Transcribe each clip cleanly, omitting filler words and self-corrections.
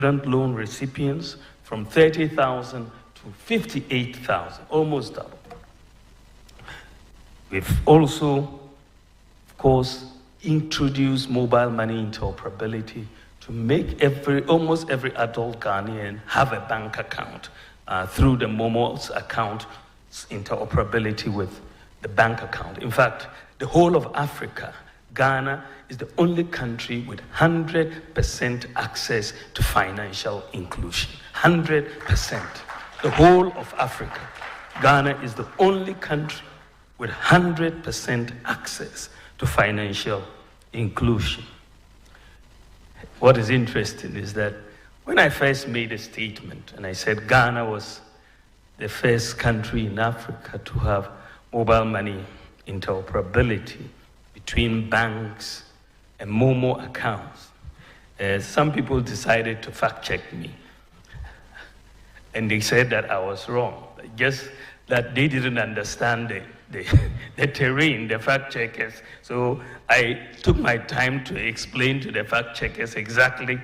loan recipients from 30,000 to 58,000, almost double. We've also, of course, introduced mobile money interoperability to make almost every adult Ghanaian have a bank account through the Momo's account interoperability with the bank account. In fact, the whole of Africa, Ghana is the only country with 100% access to financial inclusion. 100%. The whole of Africa. Ghana is the only country with 100% access to financial inclusion. What is interesting is that when I first made a statement and I said Ghana was the first country in Africa to have mobile money interoperability between banks and Momo accounts, some people decided to fact check me. And they said that I was wrong. Just that they didn't understand the terrain, the fact checkers. So I took my time to explain to the fact checkers exactly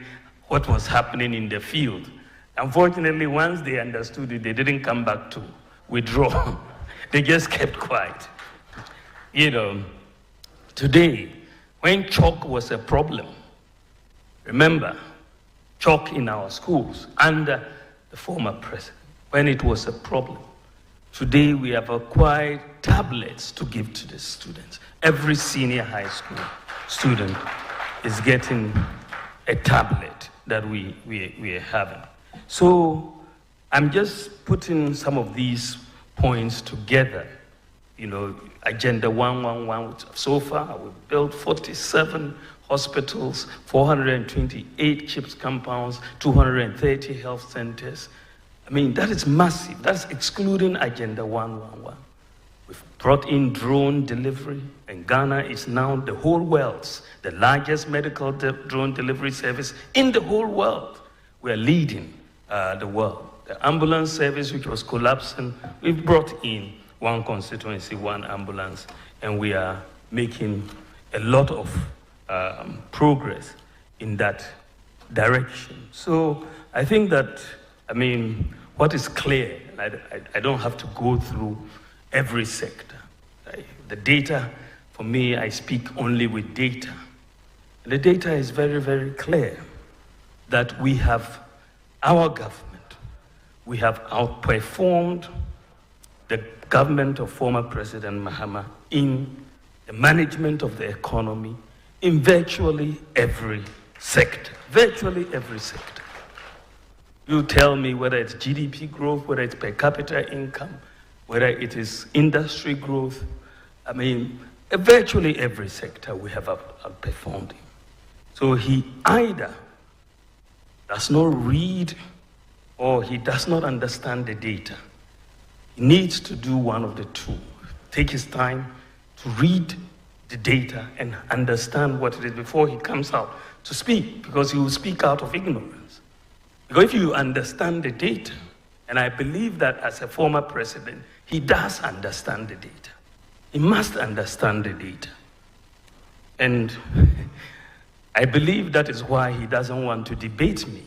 what was happening in the field. Unfortunately, once they understood it, they didn't come back to withdraw. They just kept quiet. You know, today, when chalk was a problem, remember, chalk in our schools under the former president, when it was a problem. Today, we have acquired tablets to give to the students. Every senior high school student is getting a tablet that we are having. So I'm just putting some of these points together. You know, Agenda 111, so far we've built 47 hospitals, 428 CHIPS compounds, 230 health centers. I mean, that is massive. That's excluding Agenda 111. We've brought in drone delivery, and Ghana is now the whole world's, the largest medical drone delivery service in the whole world. We're leading the world. The ambulance service, which was collapsing, we've brought in one constituency, one ambulance, and we are making a lot of progress in that direction. So I think that, I mean, what is clear, I don't have to go through every sector. The data, for me, I speak only with data. And the data is very, very clear that we have our government. We have outperformed the government of former President Mahama in the management of the economy in virtually every sector. Virtually every sector. You tell me whether it's GDP growth, whether it's per capita income, whether it is industry growth. I mean, virtually every sector we have outperformed him. So he either does not read or he does not understand the data. He needs to do one of the two. Take his time to read the data and understand what it is before he comes out to speak, because he will speak out of ignorance. Because if you understand the data, and I believe that as a former president, he does understand the data. He must understand the data. And I believe that is why he doesn't want to debate me.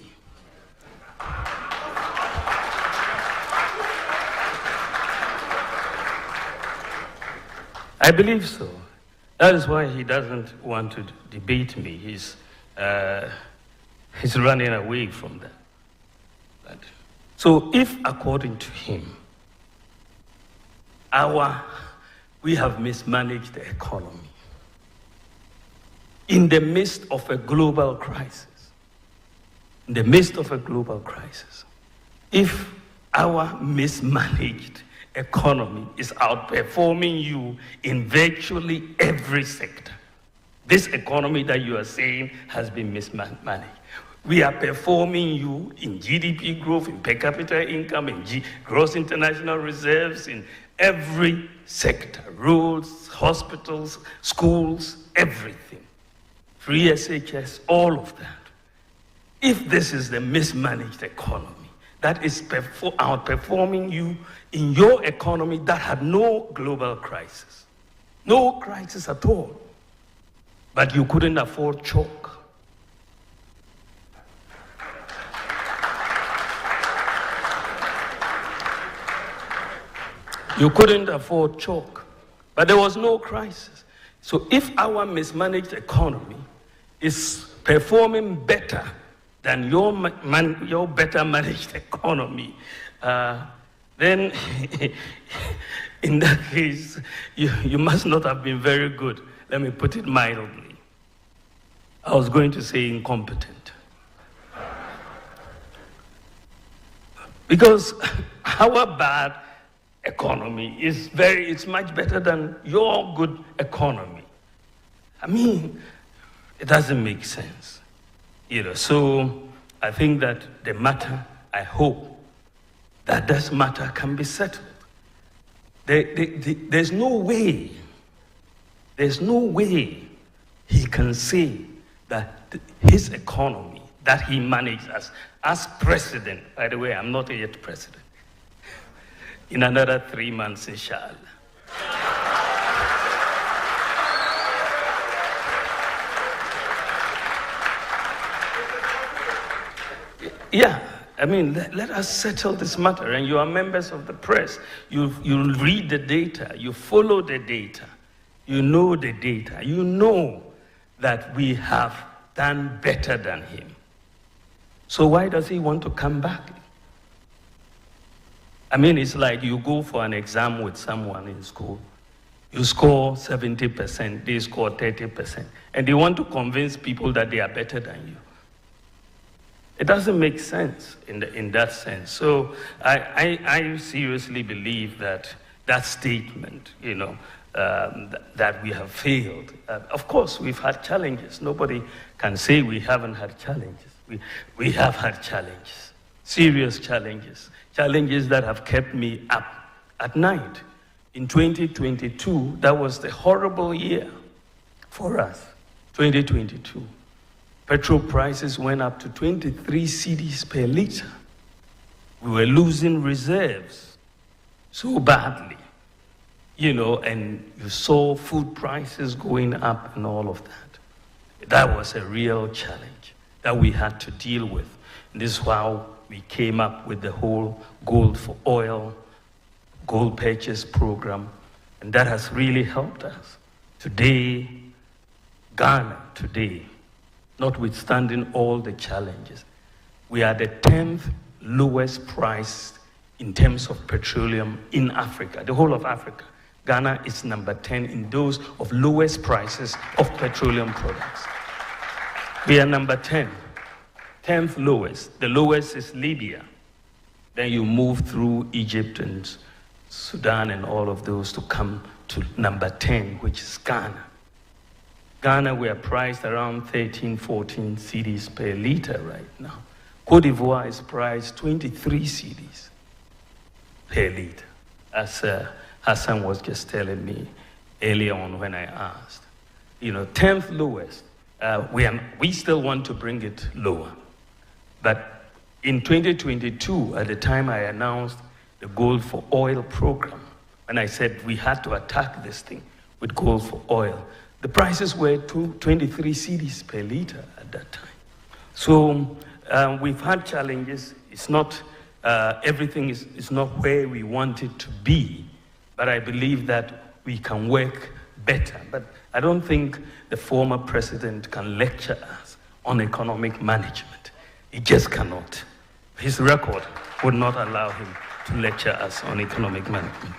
I believe so. That is why he doesn't want to debate me. He's running away from that. So if, according to him, we have mismanaged the economy in the midst of a global crisis, if our mismanaged economy is outperforming you in virtually every sector, this economy that you are saying has been mismanaged. We are performing you in GDP growth, in per capita income, in gross international reserves, in every sector, roads, hospitals, schools, everything. Free SHS, all of that. If this is the mismanaged economy that is outperforming you in your economy that had no global crisis, no crisis at all, but you couldn't afford chalk. You couldn't afford chalk, but there was no crisis. So if our mismanaged economy is performing better than your better managed economy, then in that case, you must not have been very good. Let me put it mildly. I was going to say incompetent. Because our bad economy it's much better than your good economy. I mean, it doesn't make sense. So I think that the matter, I hope that this matter can be settled. There's no way he can say that his economy that he managed as president, by the way, I'm not yet president, in another 3 months, inshallah. Yeah, I mean, let us settle this matter. And you are members of the press. You read the data. You follow the data. You know the data. You know that we have done better than him. So why does he want to come back? I mean, it's like you go for an exam with someone in school. You score 70%, they score 30%. And they want to convince people that they are better than you. It doesn't make sense in that sense. So I seriously believe that statement, that we have failed. Of course, we've had challenges. Nobody can say we haven't had challenges. We have had challenges, serious challenges that have kept me up at night. In 2022, that was the horrible year for us, 2022. Petrol prices went up to 23 cedis per liter. We were losing reserves so badly, and you saw food prices going up and all of that. That was a real challenge that we had to deal with. And this is how we came up with the whole gold for oil, gold purchase program, and that has really helped us. Today, Ghana, notwithstanding all the challenges, we are the 10th lowest price in terms of petroleum in Africa, the whole of Africa. Ghana is number 10 in those of lowest prices of petroleum products. We are number 10, 10th lowest. The lowest is Libya. Then you move through Egypt and Sudan and all of those to come to number 10, which is Ghana. Ghana, we are priced around 13, 14 cedis per liter right now. Cote d'Ivoire is priced 23 cedis per liter, as Hassan was just telling me earlier on when I asked. 10th lowest. We still want to bring it lower. But in 2022, at the time I announced the Gold for Oil program, and I said we had to attack this thing with gold for oil, the prices were 23 cedis per liter at that time. So we've had challenges. It's not, everything is not where we want it to be, but I believe that we can work better. But I don't think the former president can lecture us on economic management. He just cannot. His record would not allow him to lecture us on economic management.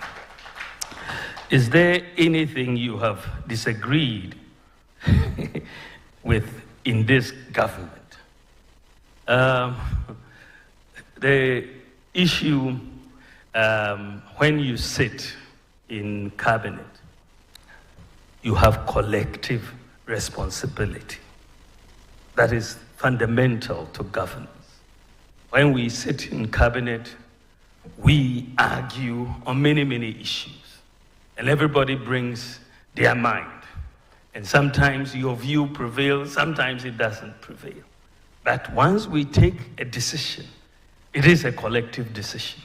Is there anything you have disagreed with in this government? The issue, when you sit in cabinet, you have collective responsibility. That is fundamental to governance. When we sit in cabinet, we argue on many, many issues. And everybody brings their mind. And sometimes your view prevails, sometimes it doesn't prevail. But once we take a decision, it is a collective decision.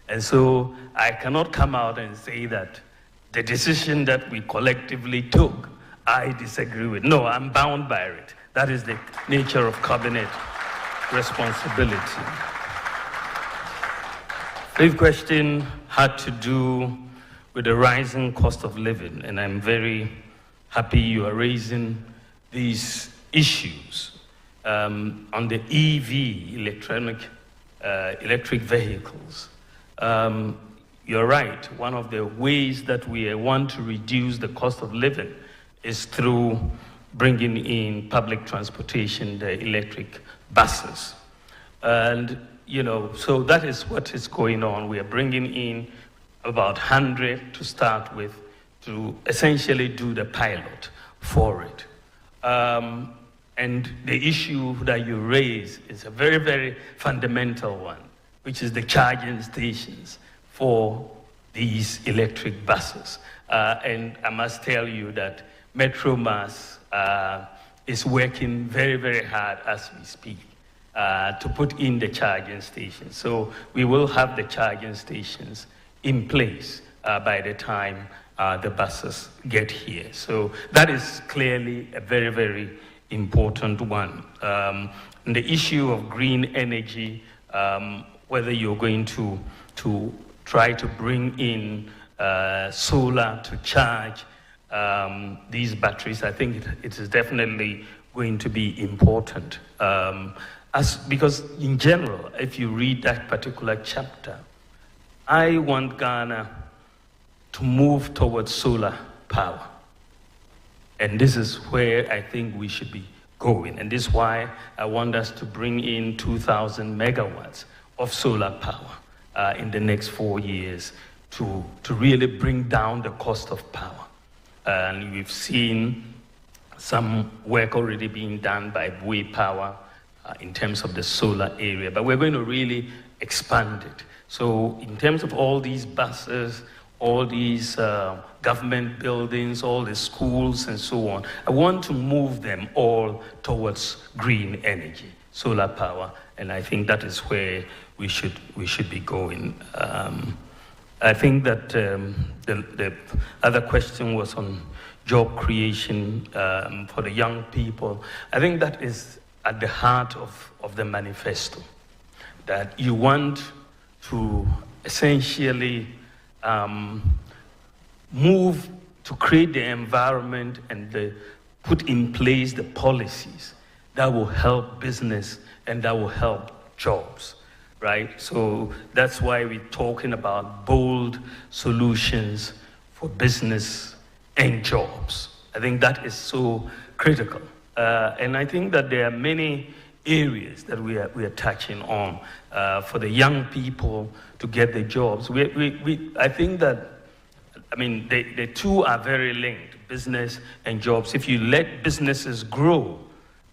And so I cannot come out and say that the decision that we collectively took, I disagree with. No, I'm bound by it. That is the nature of cabinet responsibility. Fifth question had to do with the rising cost of living, and I'm very happy you are raising these issues on the EV, electric vehicles. You're right. One of the ways that we want to reduce the cost of living is through bringing in public transportation, the electric buses. And, so that is what is going on. We are bringing in about 100 to start with to essentially do the pilot for it. And the issue that you raise is a very, very fundamental one, which is the charging stations for these electric buses. And I must tell you that Metromass is working very, very hard as we speak to put in the charging stations. So we will have the charging stations in place by the time the buses get here. So that is clearly a very, very important one. The issue of green energy, whether you're going to try to bring in solar to charge these batteries, I think it is definitely going to be important. Because in general, if you read that particular chapter, I want Ghana to move towards solar power. And this is where I think we should be going. And this is why I want us to bring in 2,000 megawatts of solar power in the next 4 years to really bring down the cost of power. And we've seen some work already being done by Bawumia Power in terms of the solar area, but we're going to really expand it. So in terms of all these buses, all these government buildings, all the schools and so on, I want to move them all towards green energy, solar power, and I think that is where we should be going. I think that the other question was on job creation for the young people. I think that is at the heart of the manifesto, that you want to essentially move to create the environment and put in place the policies that will help business and that will help jobs, right? So that's why we're talking about bold solutions for business and jobs. I think that is so critical. And I think that there are many areas that we are touching on for the young people to get the jobs. I think that, the two are very linked, business and jobs. If you let businesses grow,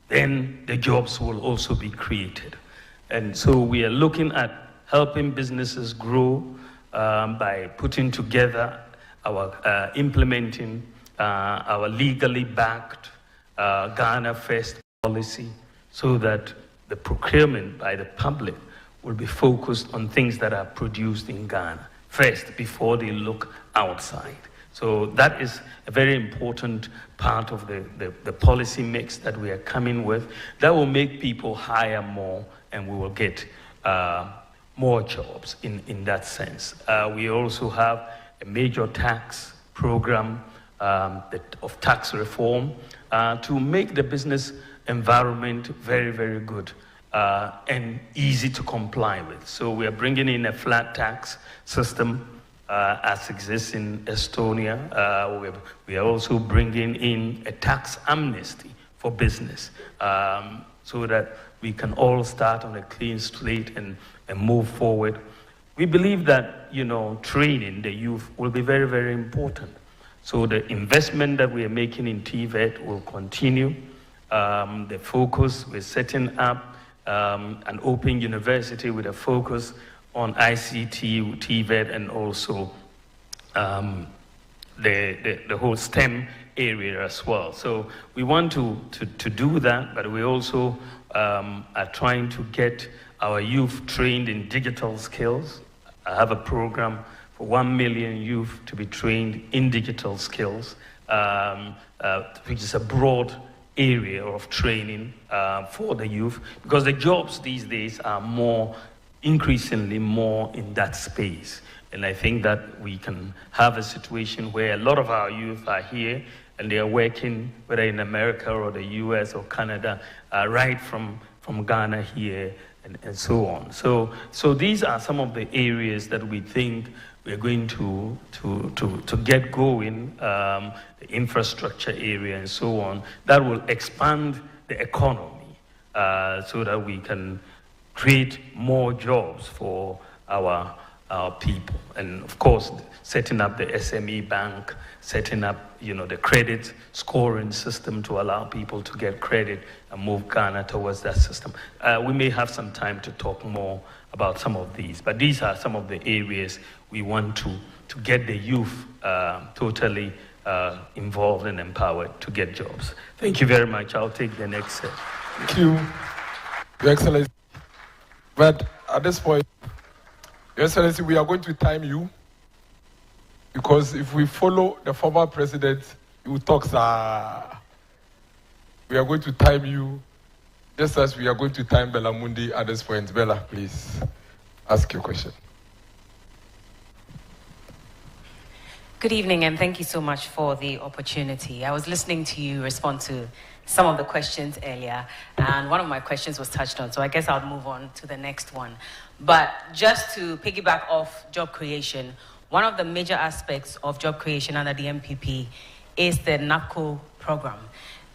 then the jobs will also be created. And so we are looking at helping businesses grow by putting together our implementing our legally backed Ghana First policy, so that the procurement by the public will be focused on things that are produced in Ghana first before they look outside. So that is a very important part of the policy mix that we are coming with. That will make people hire more, and we will get more jobs in that sense. We also have a major tax program of tax reform to make the business environment very, very good and easy to comply with. So we are bringing in a flat tax system as exists in Estonia. We are also bringing in a tax amnesty for business so that we can all start on a clean slate and move forward. We believe that, training the youth will be very, very important. So the investment that we are making in TVET will continue. The focus, we're setting up an open university with a focus on ICT, TVET, and also the whole STEM area as well. So we want to do that, but we also are trying to get our youth trained in digital skills. I have a program for 1 million youth to be trained in digital skills, which is a broad area of training for the youth, because the jobs these days are increasingly more in that space. And I think that we can have a situation where a lot of our youth are here and they are working, whether in America or the US or Canada, right from Ghana here and so on. So these are some of the areas that we think we're going to get going, the infrastructure area and so on, that will expand the economy so that we can create more jobs for our people. And of course, setting up the SME bank, setting up, the credit scoring system to allow people to get credit and move Ghana towards that system. We may have some time to talk more about some of these, but these are some of the areas we want to get the youth totally involved and empowered to get jobs. Thank you very much. I'll take the next set. Thank you, Your Excellency. But at this point, Your Excellency, we are going to time you, because if we follow the former president, who talks, we are going to time you, just as we are going to time Bella Mundi at this point. Bella, please ask your question. Good evening, and thank you so much for the opportunity. I was listening to you respond to some of the questions earlier, and one of my questions was touched on, so I guess I'll move on to the next one. But just to piggyback off job creation, one of the major aspects of job creation under the MPP is the NAPCO program.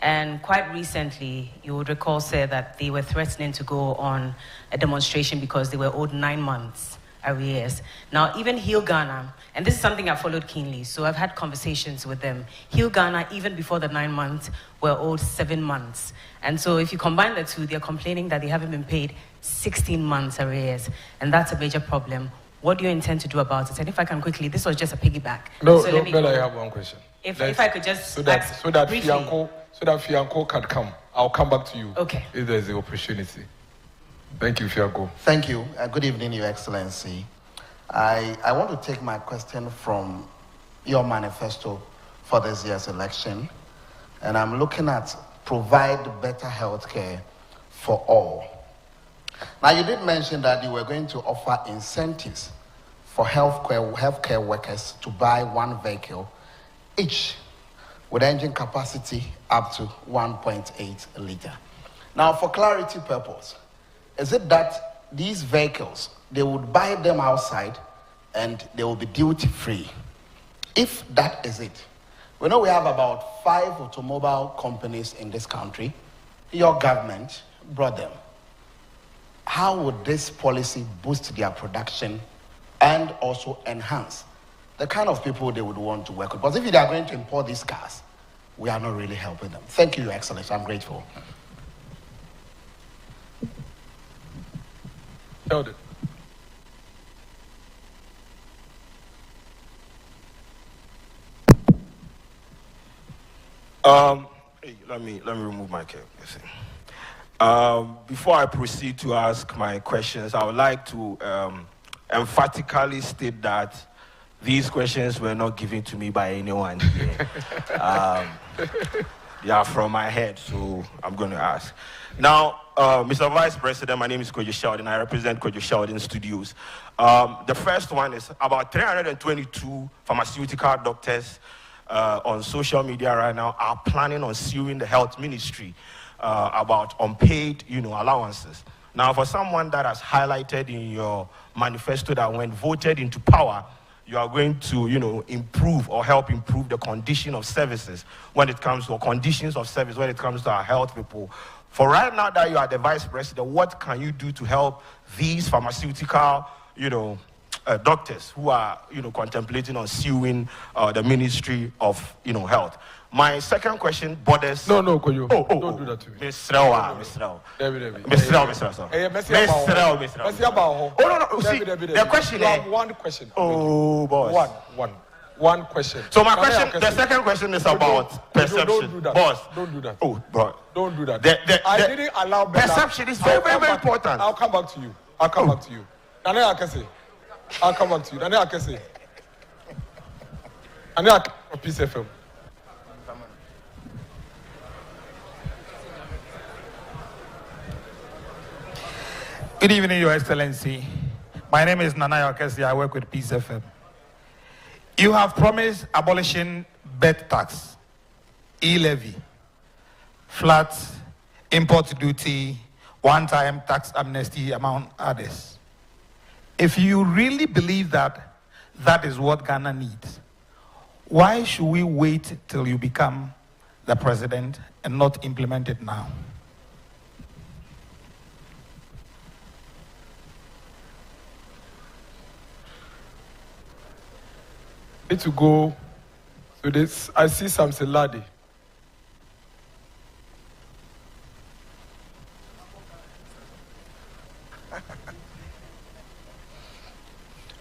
And quite recently, you would recall, sir, that they were threatening to go on a demonstration because they were owed 9 months arrears. Now, even Heal Ghana, and this is something I followed keenly, so I've had conversations with them. Heal Ghana, even before the 9 months, were owed 7 months. And so if you combine the two, they're complaining that they haven't been paid 16 months arrears, and that's a major problem. What do you intend to do about it? And if I can quickly, this was just a piggyback. No, Bella, I have one question. If I could just so that Fianco can come. I'll come back to you. Okay. If there's the opportunity. Thank you, Fianco. Thank you. Good evening, Your Excellency. I want to take my question from your manifesto for this year's election, and I'm looking at provide better health care for all. Now, you did mention that you were going to offer incentives for healthcare workers to buy one vehicle each with engine capacity up to 1.8 liter. Now, for clarity purpose, is it that these vehicles, they would buy them outside and they will be duty-free? If that is it, we know we have about 5 automobile companies in this country. Your government brought them. How would this policy boost their production and also enhance the kind of people they would want to work with? Because if they are going to import these cars, we are not really helping them. Thank you, Your Excellency. I'm grateful. Held it. Let me remove my cap. Before I proceed to ask my questions, I would like to emphatically state that these questions were not given to me by anyone here. They are from my head, so I'm going to ask. Now, Mr. Vice President, my name is Kojo Sheldon. I represent Kojo Sheldon Studios. The first one is about 322 pharmaceutical doctors on social media right now are planning on suing the health ministry about unpaid, allowances. Now, for someone that has highlighted in your manifesto that when voted into power, you are going to, improve or help improve the condition of services when it comes to conditions of service when it comes to our health people. For right now that you are the vice president, what can you do to help these pharmaceutical, doctors who are, contemplating on suing the Ministry of, Health? My second question borders... No, Koyo. Don't do that to me. Mr. The question You have one question. Oh, boss. One question. So my question, the second question is about perception. Don't do that. Boss. Don't do that. Oh, bro. Don't do that. I didn't allow Bella. Perception is very, very important. I'll come back to you. I'll come back to you. Nane Akese. I'll come back to you. Nane Akese. Nane Akese. Peace FM. Good evening, Your Excellency. My name is Nana Yakesi. I work with Peace FM. You have promised abolishing bed tax, e-levy, flat import duty, one-time tax amnesty, among others. If you really believe that that is what Ghana needs, why should we wait till you become the president and not implement it now? Need to go to this. I see Samson Ladi.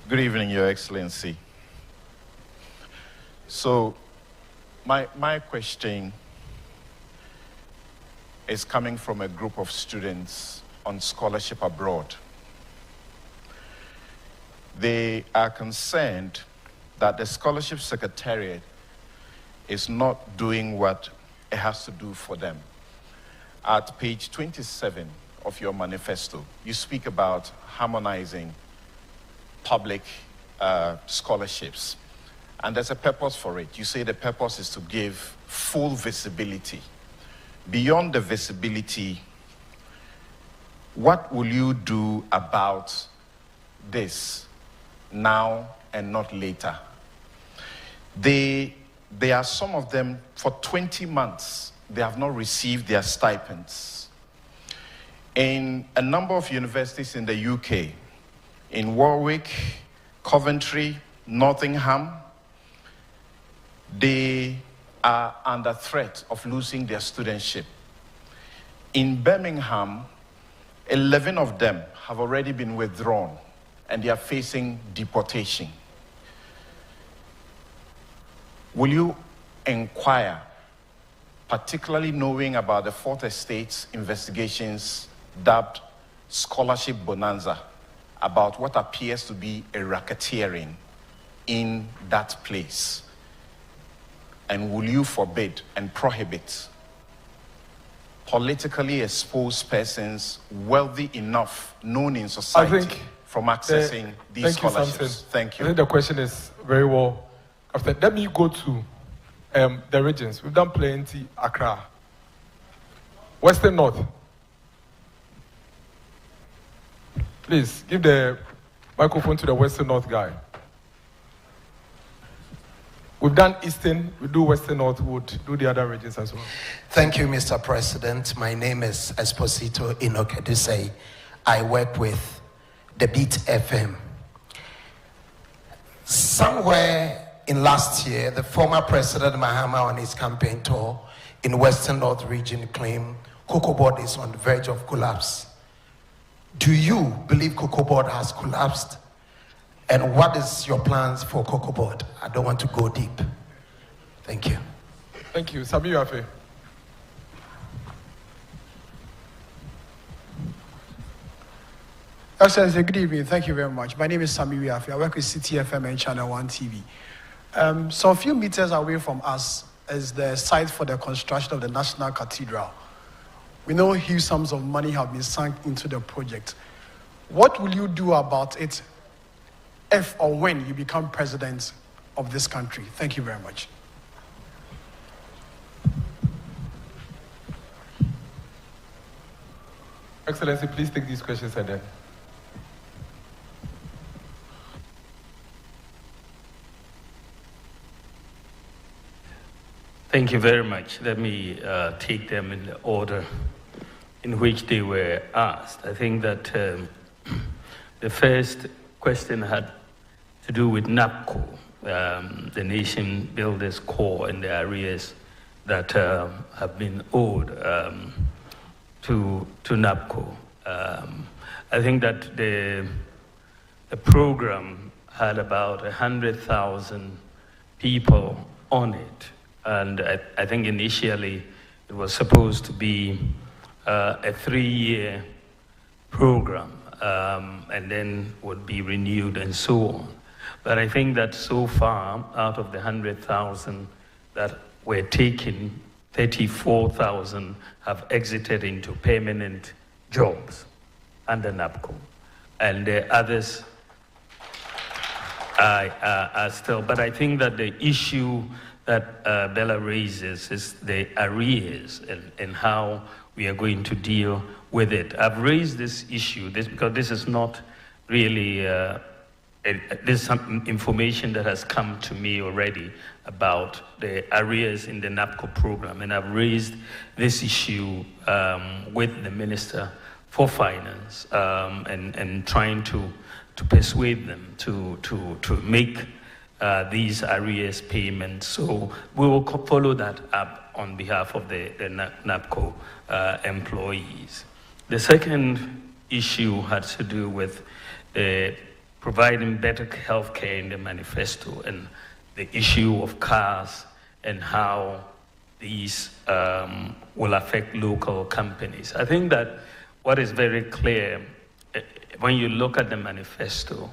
Good evening, Your Excellency. So, my question is coming from a group of students on scholarship abroad. They are concerned that the Scholarship Secretariat is not doing what it has to do for them. At page 27 of your manifesto, you speak about harmonizing public scholarships. And there's a purpose for it. You say the purpose is to give full visibility. Beyond the visibility, what will you do about this now and not later? There are some of them, for 20 months, they have not received their stipends. In a number of universities in the UK, in Warwick, Coventry, Nottingham, they are under threat of losing their studentship. In Birmingham, 11 of them have already been withdrawn and they are facing deportation. Will you inquire, particularly knowing about the Fourth Estate's investigations dubbed Scholarship Bonanza, about what appears to be a racketeering in that place? And will you forbid and prohibit politically exposed persons wealthy enough, known in society, from accessing these scholarships? Thank you. I think the question is very well. After, let me go to the regions. We've done plenty. Accra, Western North. Please give the microphone to the Western North guy. We've done Eastern, we do Western North, we'll do the other regions as well. Thank you, Mr. President. My name is Esposito Inokedusei. I work with the Beat FM. Somewhere in last year, the former President Mahama on his campaign tour in Western North region claimed Cocoa Board is on the verge of collapse. Do you believe Cocoa Board has collapsed? And what is your plans for Cocoa Board? I don't want to go deep. Thank you. Thank you. Sami Yafe. Excellency, good evening. Thank you very much. My name is Sami Yafe. I work with CTFM and Channel 1 TV. So a few meters away from us is the site for the construction of the National Cathedral. We know huge sums of money have been sunk into the project. What will you do about it if or when you become president of this country? Thank you very much. Excellency, please take these questions and then. Thank you very much. Let me take them in the order in which they were asked. I think that the first question had to do with NAPCO, the Nation Builders Corps, and the arrears that have been owed to NAPCO. I think that the program had about 100,000 people on it. And I think initially it was supposed to be a 3-year program and then would be renewed and so on. But I think that so far, out of the 100,000 that were taken, 34,000 have exited into permanent jobs under NAPCO. And the others are still. But I think that the issue that Bella raises is the arrears and how we are going to deal with it. I've raised this issue because this is not really, there's some information that has come to me already about the arrears in the NAPCO program. And I've raised this issue with the Minister for Finance and trying to persuade them to make these arrears payments. So we will follow that up on behalf of the NAPCO employees. The second issue has to do with providing better health care in the manifesto and the issue of cars and how these will affect local companies. I think that what is very clear when you look at the manifesto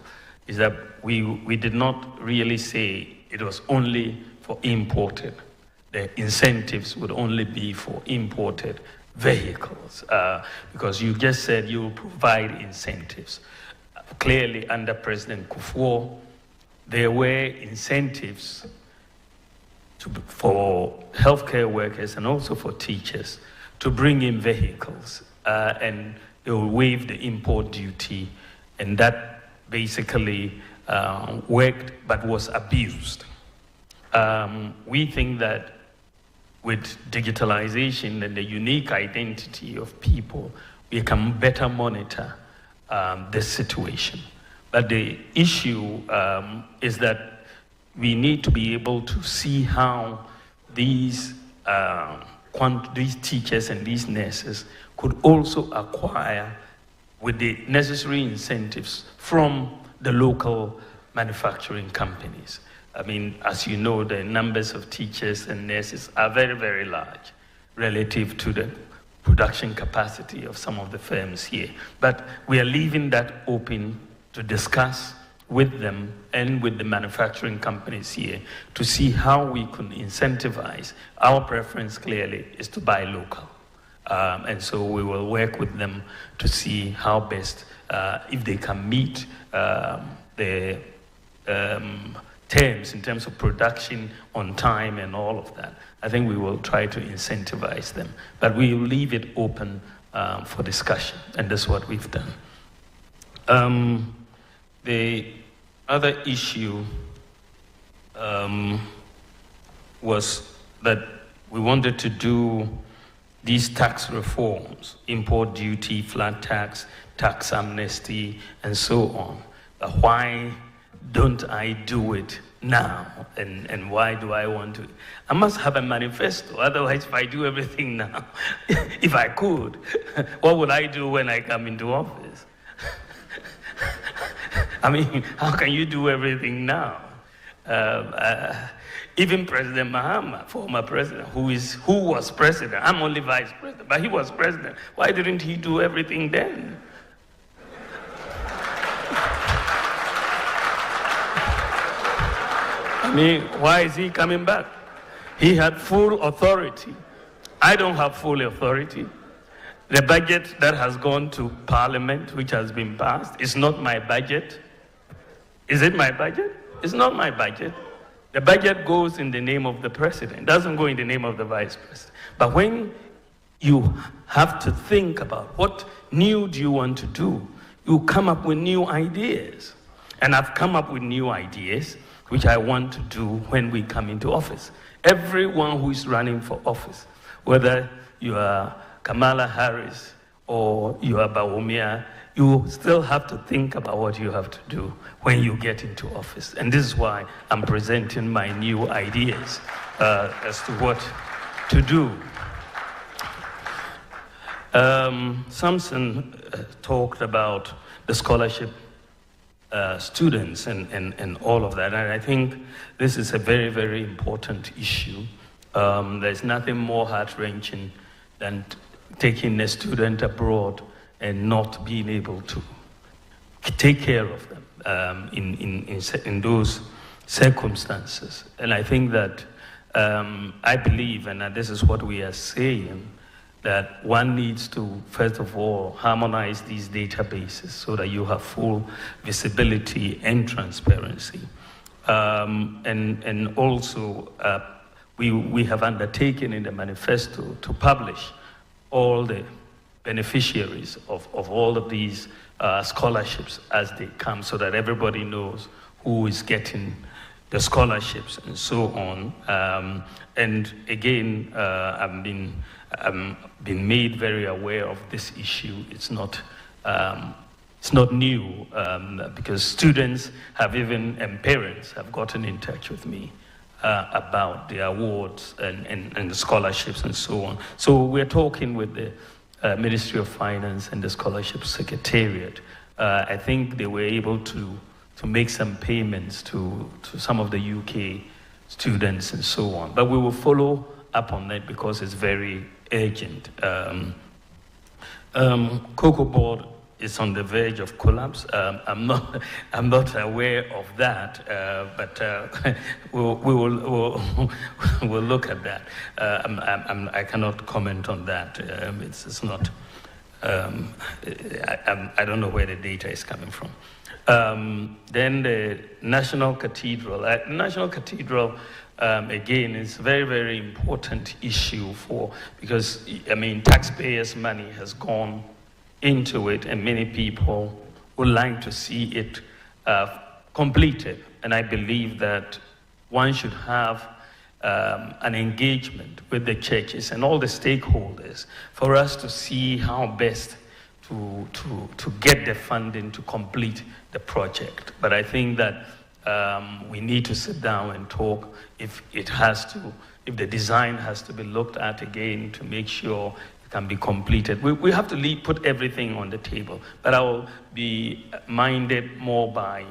is that we did not really say it was only for imported. The incentives would only be for imported vehicles because you just said you will provide incentives. Clearly, under President Kufuor, there were incentives for healthcare workers and also for teachers to bring in vehicles, and they will waive the import duty, and that basically worked but was abused. We think that with digitalization and the unique identity of people, we can better monitor this situation. But the issue is that we need to be able to see how these teachers and these nurses could also acquire with the necessary incentives from the local manufacturing companies. I mean, as you know, the numbers of teachers and nurses are very, very large relative to the production capacity of some of the firms here. But we are leaving that open to discuss with them and with the manufacturing companies here to see how we can incentivize. Our preference clearly is to buy local. And so we will work with them to see how best, if they can meet the terms in terms of production on time and all of that. I think we will try to incentivize them, but we will leave it open for discussion, and that's what we've done. The other issue was that we wanted to do these tax reforms, import duty, flat tax, tax amnesty, and so on. But why don't I do it now? And why do I want to? I must have a manifesto. Otherwise, if I do everything now, if I could, what would I do when I come into office? I mean, how can you do everything now? Even President Mahama, former president, who was president, I'm only vice president, but he was president. Why didn't he do everything then? I mean, why is he coming back? He had full authority. I don't have full authority. The budget that has gone to Parliament, which has been passed, is not my budget. Is it my budget? It's not my budget. The budget goes in the name of the president. It doesn't go in the name of the vice president. But when you have to think about what new do you want to do, you come up with new ideas. And I've come up with new ideas, which I want to do when we come into office. Everyone who is running for office, whether you are Kamala Harris or you are Bawumia, you still have to think about what you have to do when you get into office. And this is why I'm presenting my new ideas as to what to do. Samson talked about the scholarship students and all of that. And I think this is a very, very important issue. There's nothing more heart-wrenching than taking a student abroad and not being able to take care of them in those circumstances. And I think that I believe, and this is what we are saying, that one needs to, first of all, harmonize these databases so that you have full visibility and transparency. And also, we have undertaken in the manifesto to publish all the beneficiaries of all of these scholarships as they come, so that everybody knows who is getting the scholarships and so on. And again, I've been made very aware of this issue. It's not new, because students have and parents have gotten in touch with me about the awards and the scholarships and so on. So we're talking with the Ministry of Finance and the Scholarship Secretariat. I think they were able to make some payments to some of the UK students and so on. But we will follow up on that because it's very urgent. Cocoa Board is on the verge of collapse. I'm not aware of that, but we'll look at that. I cannot comment on that. It's not. I don't know where the data is coming from. Then the National Cathedral. National Cathedral, again, is a very, very important issue because, I mean, taxpayers' money has gone into it, and many people would like to see it completed. And I believe that one should have an engagement with the churches and all the stakeholders for us to see how best to get the funding to complete the project. But I think that we need to sit down and talk if the design has to be looked at again to make sure it can be completed. We have to put everything on the table, but I will be minded more by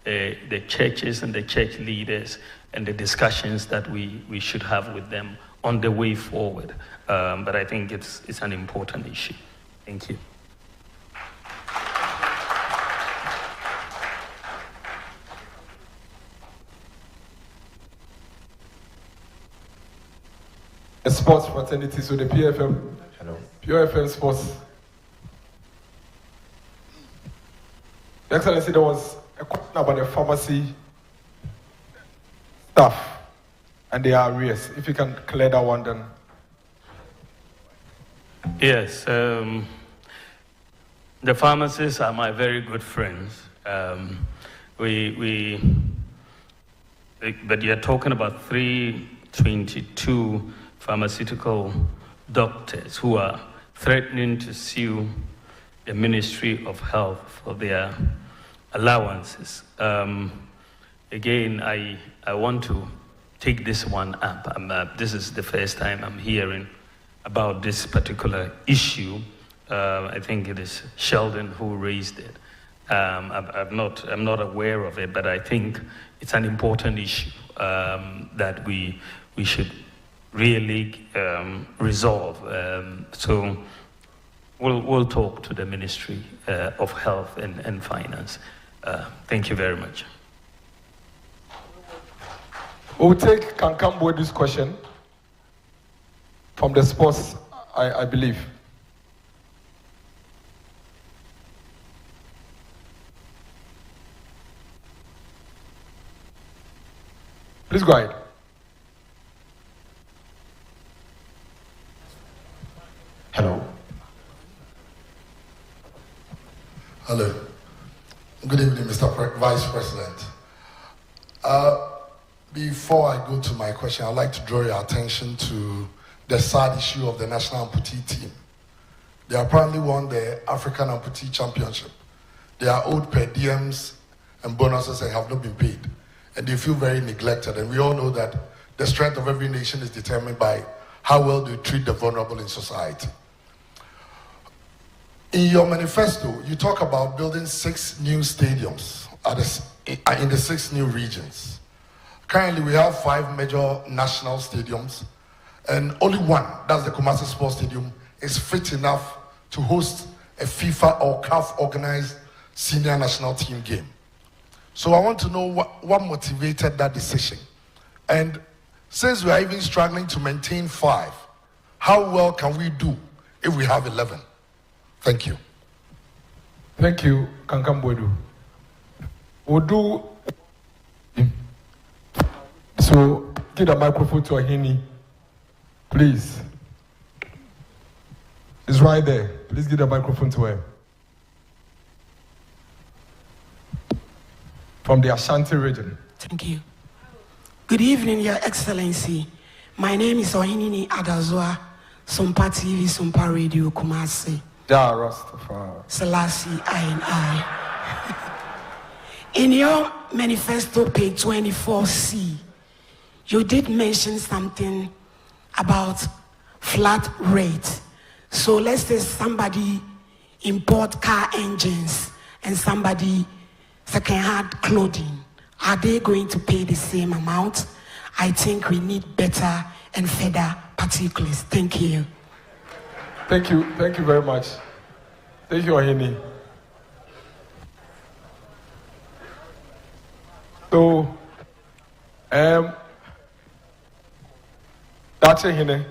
the churches and the church leaders and the discussions that we should have with them on the way forward. But I think it's an important issue. Thank you. The sports fraternity, so the PFM. Hello. PFM Sports. Your Excellency, there was a question about the pharmacy staff and their arrears. If you can clear that one, then. Yes, the pharmacists are my very good friends. But you're talking about 322 pharmaceutical doctors who are threatening to sue the Ministry of Health for their allowances. Again, I want to take this one up. This is the first time I'm hearing about this particular issue. I think it is Sheldon who raised it. I'm not aware of it, but I think it's an important issue that we should really resolve. So we'll talk to the Ministry of Health and Finance. Thank you very much. We'll take Kankambo's question from the sports, I believe. Please go ahead. Hello. Hello. Good evening, Mr. Vice President. Before I go to my question, I'd like to draw your attention to the sad issue of the national amputee team. They apparently won the African Amputee Championship. They are owed per diems and bonuses and have not been paid. And they feel very neglected. And we all know that the strength of every nation is determined by how well they treat the vulnerable in society. In your manifesto, you talk about building 6 new stadiums in the 6 new regions. Currently, we have 5 major national stadiums, and only one, that's the Kumasi Sports Stadium, is fit enough to host a FIFA or CAF organized senior national team game. So I want to know what motivated that decision. And since we are even struggling to maintain 5, How well can we do if we have 11? Thank you. Thank you, Kankam-Bodu. We'll do. So, give the microphone to Ahini, please. It's right there. Please give the microphone to him. From the Ashanti region. Thank you. Good evening, Your Excellency. My name is Ohinini Adazwa, Sumpa TV, Sumpa Radio, Kumasi. Ja, Rastafari. Selassie, I. In your manifesto, page 24C, you did mention something about flat rate. So let's say somebody import car engines and somebody second-hand clothing. Are they going to pay the same amount? I think we need better and further particulars. Thank you. Thank you very much. Thank you, Ahini. So, that's Ahini.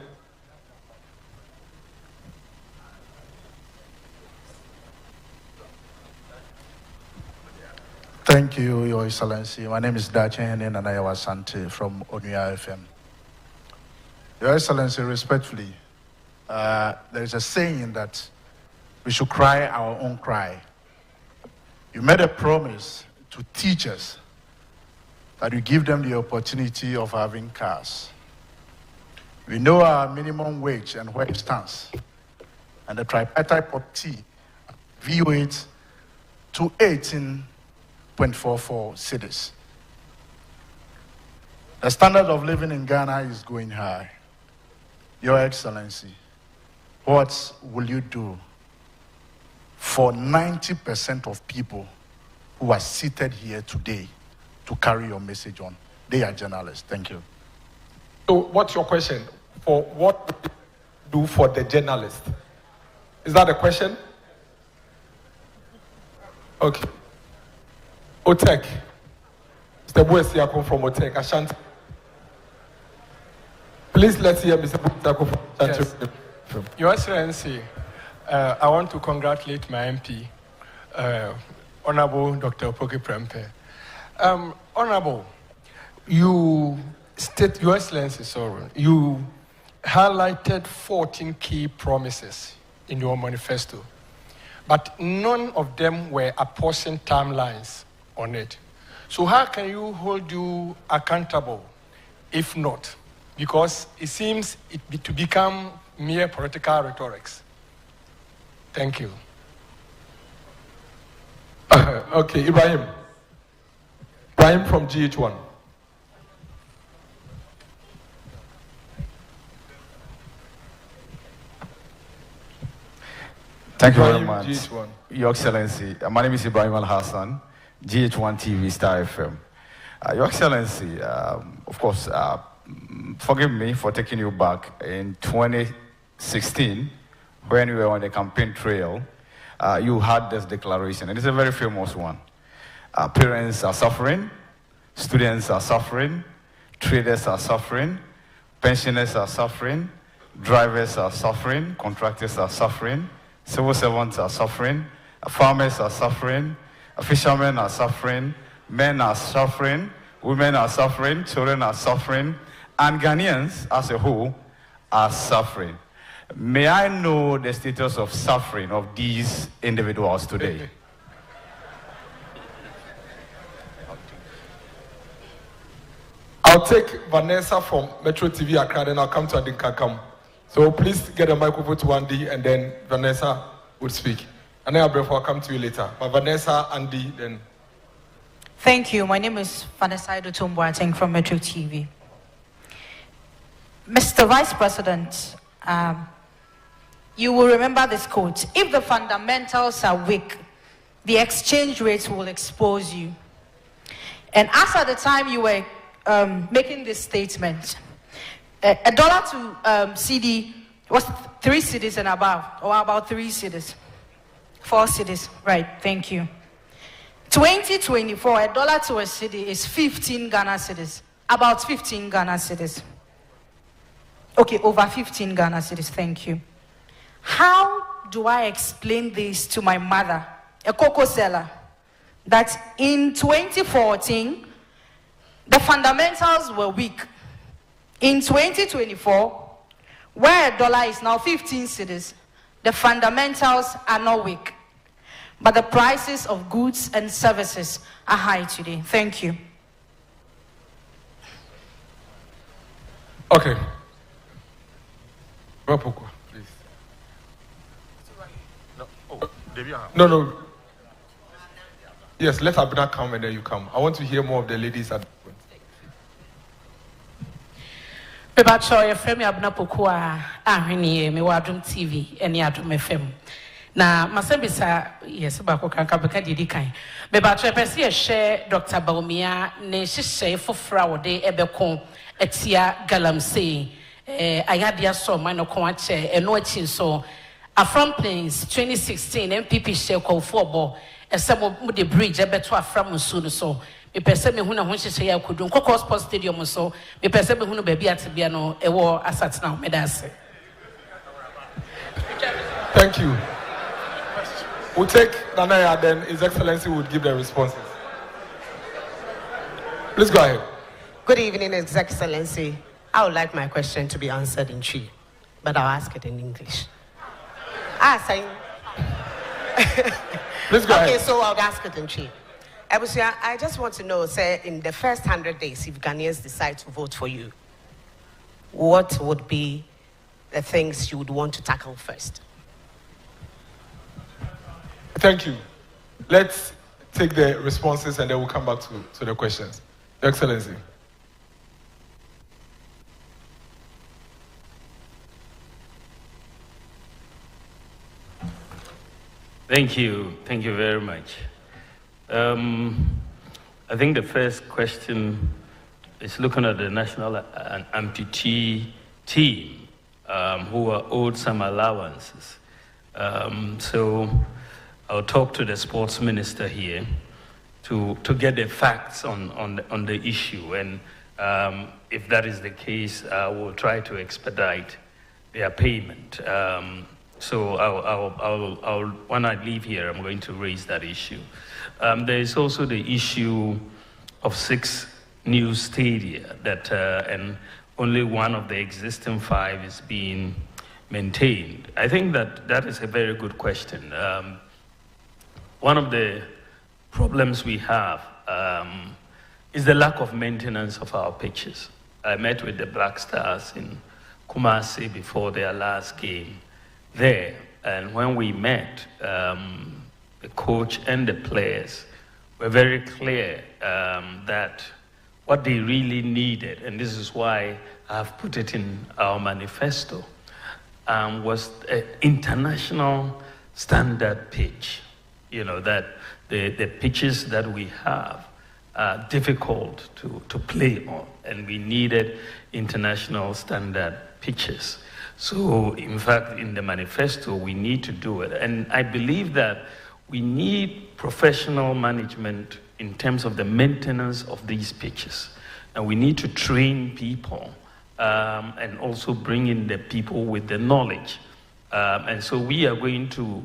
Thank you, Your Excellency. My name is Dache Henen Anayawa Sante from Onuya FM. Your Excellency, respectfully, there is a saying that we should cry our own cry. You made a promise to teachers that you give them the opportunity of having cars. We know our minimum wage and where it stands, and the tripartite property VO8 to 18.44 cities. The standard of living in Ghana is going high. Your Excellency, what will you do for 90% of people who are seated here today to carry your message on? They are journalists. Thank you. So what's your question? For what do you do for the journalist? Is that the question? Okay. Otek. Mr. Buesiako from Otek, Ashanti. Please let's hear Mr. Buesiako from Ashanti. Yes. Your Excellency, I want to congratulate my MP, Honorable Dr. Opoki Prempeh. Honorable, Your Excellency, you highlighted 14 key promises in your manifesto, but none of them were apportioned timelines on it. So how can you hold you accountable if not? Because it seems to become mere political rhetorics. Thank you. Okay, Ibrahim. Ibrahim from GH1. Thank you very much, GH1. Your Excellency. My name is Ibrahim Al-Hassan, GH1 TV, Star FM. Your Excellency, of course, forgive me for taking you back in 2016, when you were on the campaign trail. You had this declaration, and it's a very famous one. Parents are suffering, students are suffering, traders are suffering, pensioners are suffering, drivers are suffering, contractors are suffering, civil servants are suffering, farmers are suffering, fishermen are suffering, men are suffering, women are suffering, children are suffering, and Ghanaians as a whole are suffering. May I know the status of suffering of these individuals today? I'll take Vanessa from Metro TV Accra, then I'll come to Adinkakam. So please get a microphone to Andy, and then Vanessa would speak. And then I'll come to you later. But Vanessa, Andy, then. Thank you. My name is Vanessa Idotumboateng from Metro TV. Mr. Vice President, you will remember this quote: if the fundamentals are weak, the exchange rates will expose you. And as at the time you were making this statement, a dollar to CD was 3 cedis and above, or about 3 cedis, 4 cedis, right? Thank you. 2024, a dollar to a cedi is 15 Ghana cedis, about 15 Ghana cedis. Okay, over 15 Ghana cedis, thank you. How do I explain this to my mother, a cocoa seller, that in 2014, the fundamentals were weak. In 2024, where a dollar is now 15 cedis, the fundamentals are not weak, but the prices of goods and services are high today. Thank you. Okay. Rapoko, please. No. Yes, let Abina come and then you come. I want to hear more of the ladies at the point. Bebacho, FM Abina Pokua, Ahini, Mewadum TV, and Yadum FM. Na masembisa yes bako kanka beka didi kan me ba tro pese ye share Dr. Bawumia ne hihye fofra wode ebeko etia galamsey ayadia so man no kon ache eno achi so Afram Plains 2016 MPP share call for ball esemo de bridge ebeto Afram nsu no so me pese me hu na ho hihye ya kodun Kokos Sports Stadium so me pese me hu no ba bi atebia no ewo asatena me dase. Thank you. We'll take Nanaya, then His Excellency would give the responses. Please go ahead. Good evening, His Excellency. I would like my question to be answered in Twi, but I'll ask it in English. Please go ahead. Okay, so I'll ask it in Twi. I just want to know, say, in the first 100 days, if Ghanaians decide to vote for you, what would be the things you would want to tackle first? Thank you. Let's take the responses and then we'll come back to the questions. Your Excellency. Thank you. Thank you very much. I think the first question is looking at the national amputee team who are owed some allowances. So I'll talk to the sports minister here to get the facts on the issue, and if that is the case, I will try to expedite their payment. So I'll when I leave here, I'm going to raise that issue. There is also the issue of 6 new stadia that and only one of the existing 5 is being maintained. I think that is a very good question. One of the problems we have is the lack of maintenance of our pitches. I met with the Black Stars in Kumasi before their last game there, and when we met, the coach and the players were very clear that what they really needed, and this is why I've put it in our manifesto, was an international standard pitch. You know, that the pitches that we have are difficult to play on, and we needed international standard pitches. So, in fact, in the manifesto, we need to do it. And I believe that we need professional management in terms of the maintenance of these pitches. And we need to train people and also bring in the people with the knowledge. And so we are going to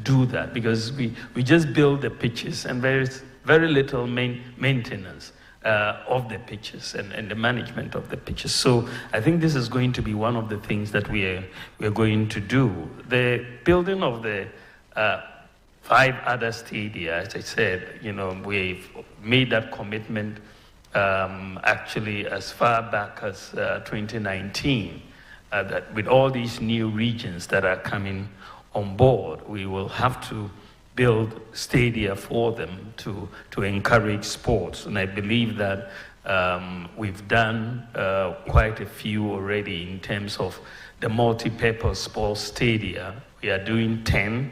do that, because we just build the pitches and there is very little maintenance of the pitches and the management of the pitches. So I think this is going to be one of the things that we are going to do. The building of the 5 other stadia, as I said, you know, we've made that commitment actually as far back as 2019, that with all these new regions that are coming on board, we will have to build stadia for them to encourage sports. And I believe that we've done quite a few already in terms of the multi-purpose sports stadia. We are doing 10,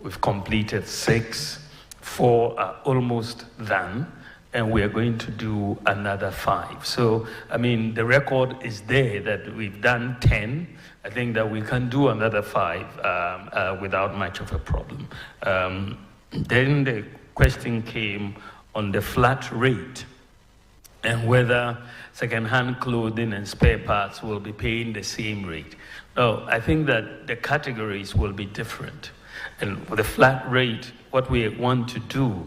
we've completed 6, 4 are almost done, and we are going to do another 5. So, I mean, the record is there that we've done 10. I think that we can do another 5 without much of a problem. Then the question came on the flat rate. and whether second-hand clothing and spare parts will be paying the same rate. No, I think that the categories will be different. And with the flat rate, what we want to do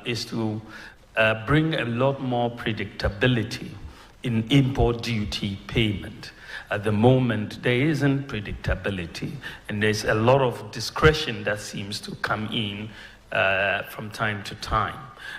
is to bring a lot more predictability in import duty payment. At the moment, there isn't predictability, and there's a lot of discretion that seems to come in from time to time.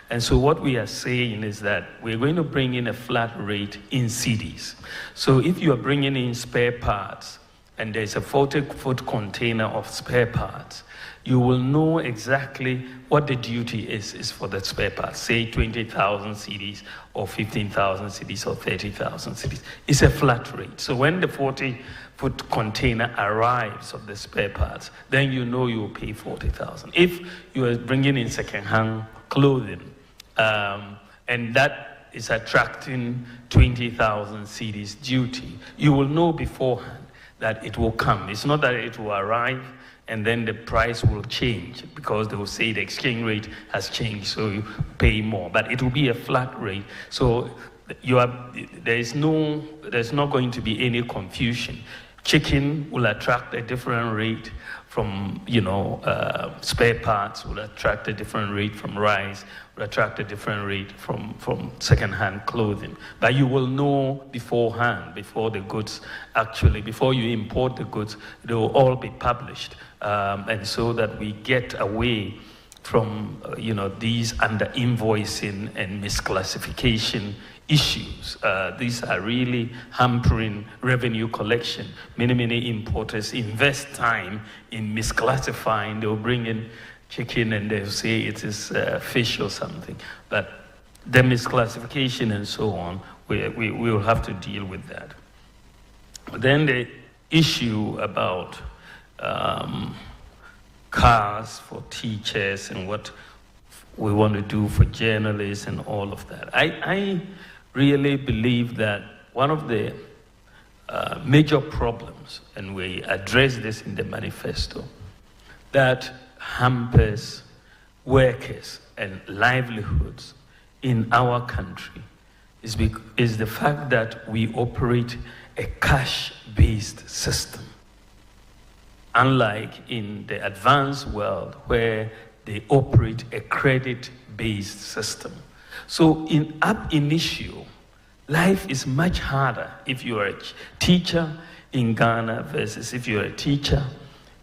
And so what we are saying is that we're going to bring in a flat rate in cedis. So if you are bringing in spare parts, and there's a 40-foot container of spare parts, you will know exactly what the duty is for the spare parts, say 20,000 cedis or 15,000 cedis or 30,000 cedis. It's a flat rate. So when the 40-foot container arrives of the spare parts, then you know you will pay 40,000. If you are bringing in second-hand clothing, and that is attracting 20,000 cedis duty, you will know beforehand that it will come. It's not that it will arrive and then the price will change because they will say the exchange rate has changed, so you pay more. But it will be a flat rate. So there's not going to be any confusion. Chicken will attract a different rate from, spare parts will attract a different rate from rice, will attract a different rate from second-hand clothing. But you will know beforehand, before you import the goods, they will all be published. And so that we get away from, these under-invoicing and misclassification issues. These are really hampering revenue collection. Many importers invest time in misclassifying. They'll bring in chicken and they'll say it is fish or something. But the misclassification and so on, we will have to deal with that. Then the issue about cars for teachers and what we want to do for journalists and all of that. I really believe that one of the major problems, and we address this in the manifesto, that hampers workers and livelihoods in our country is the fact that we operate a cash-based system. Unlike in the advanced world where they operate a credit-based system. So ab initio, life is much harder if you are a teacher in Ghana versus if you're a teacher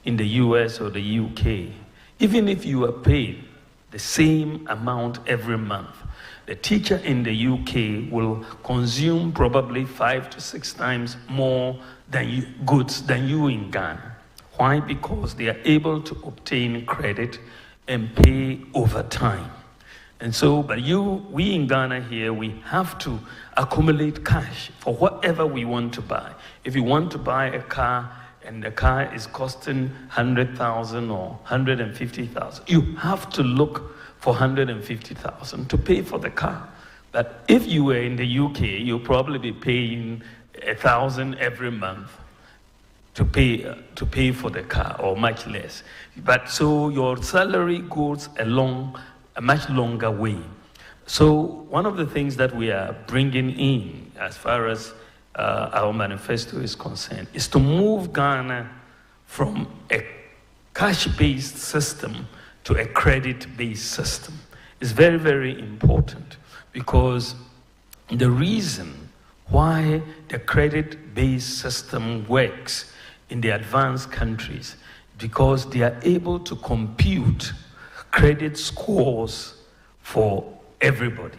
in the US or the UK. Even if you are paid the same amount every month, the teacher in the UK will consume probably 5 to 6 times more goods than you in Ghana. Why? Because they are able to obtain credit and pay over time. And so, we in Ghana here, we have to accumulate cash for whatever we want to buy. If you want to buy a car and the car is costing 100,000 or 150,000, you have to look for 150,000 to pay for the car. But if you were in the UK, you'll probably be paying 1,000 every month to pay for the car, or much less. But so your salary goes along a much longer way. So one of the things that we are bringing in, as far as our manifesto is concerned, is to move Ghana from a cash-based system to a credit-based system. It's very, very important, because the reason why the credit-based system works in the advanced countries, because they are able to compute credit scores for everybody.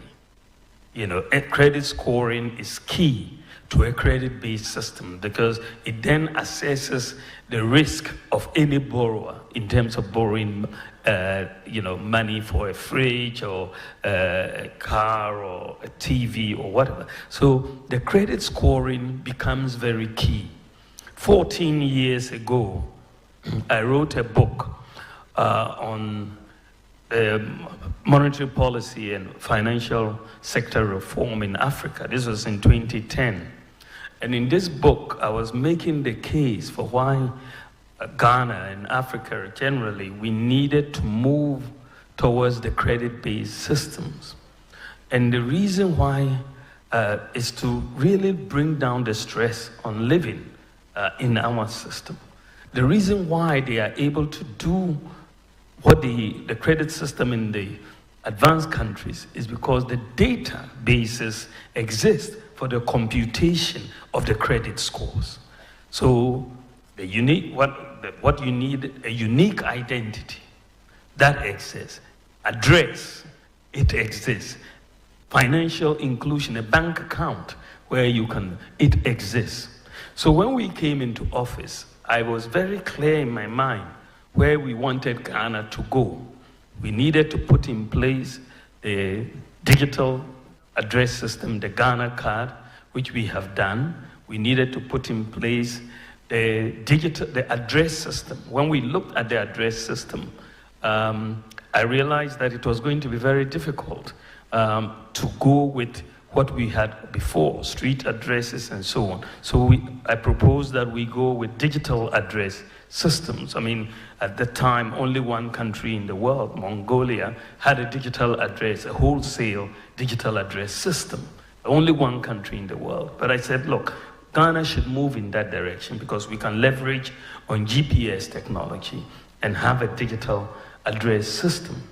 Credit scoring is key to a credit-based system, because it then assesses the risk of any borrower in terms of borrowing money for a fridge or a car or a TV or whatever. So the credit scoring becomes very key. 14 years ago, I wrote a book on monetary policy and financial sector reform in Africa. This was in 2010. And in this book, I was making the case for why Ghana and Africa generally, we needed to move towards the credit-based systems. And the reason why is to really bring down the stress on living in our system. The reason why they are able to do what the credit system in the advanced countries is because the databases exist for the computation of the credit scores. So the what you need, a unique identity, that exists. Address, it exists. Financial inclusion, a bank account where it exists. So when we came into office, I was very clear in my mind where we wanted Ghana to go. We needed to put in place the digital address system, the Ghana card, which we have done. We needed to put in place the address system. When we looked at the address system, I realized that it was going to be very difficult to go with what we had before, street addresses and so on. So I proposed that we go with digital address systems. I mean, at the time, only one country in the world, Mongolia, had a digital address, a wholesale digital address system. Only one country in the world. But I said, look, Ghana should move in that direction because we can leverage on GPS technology and have a digital address system.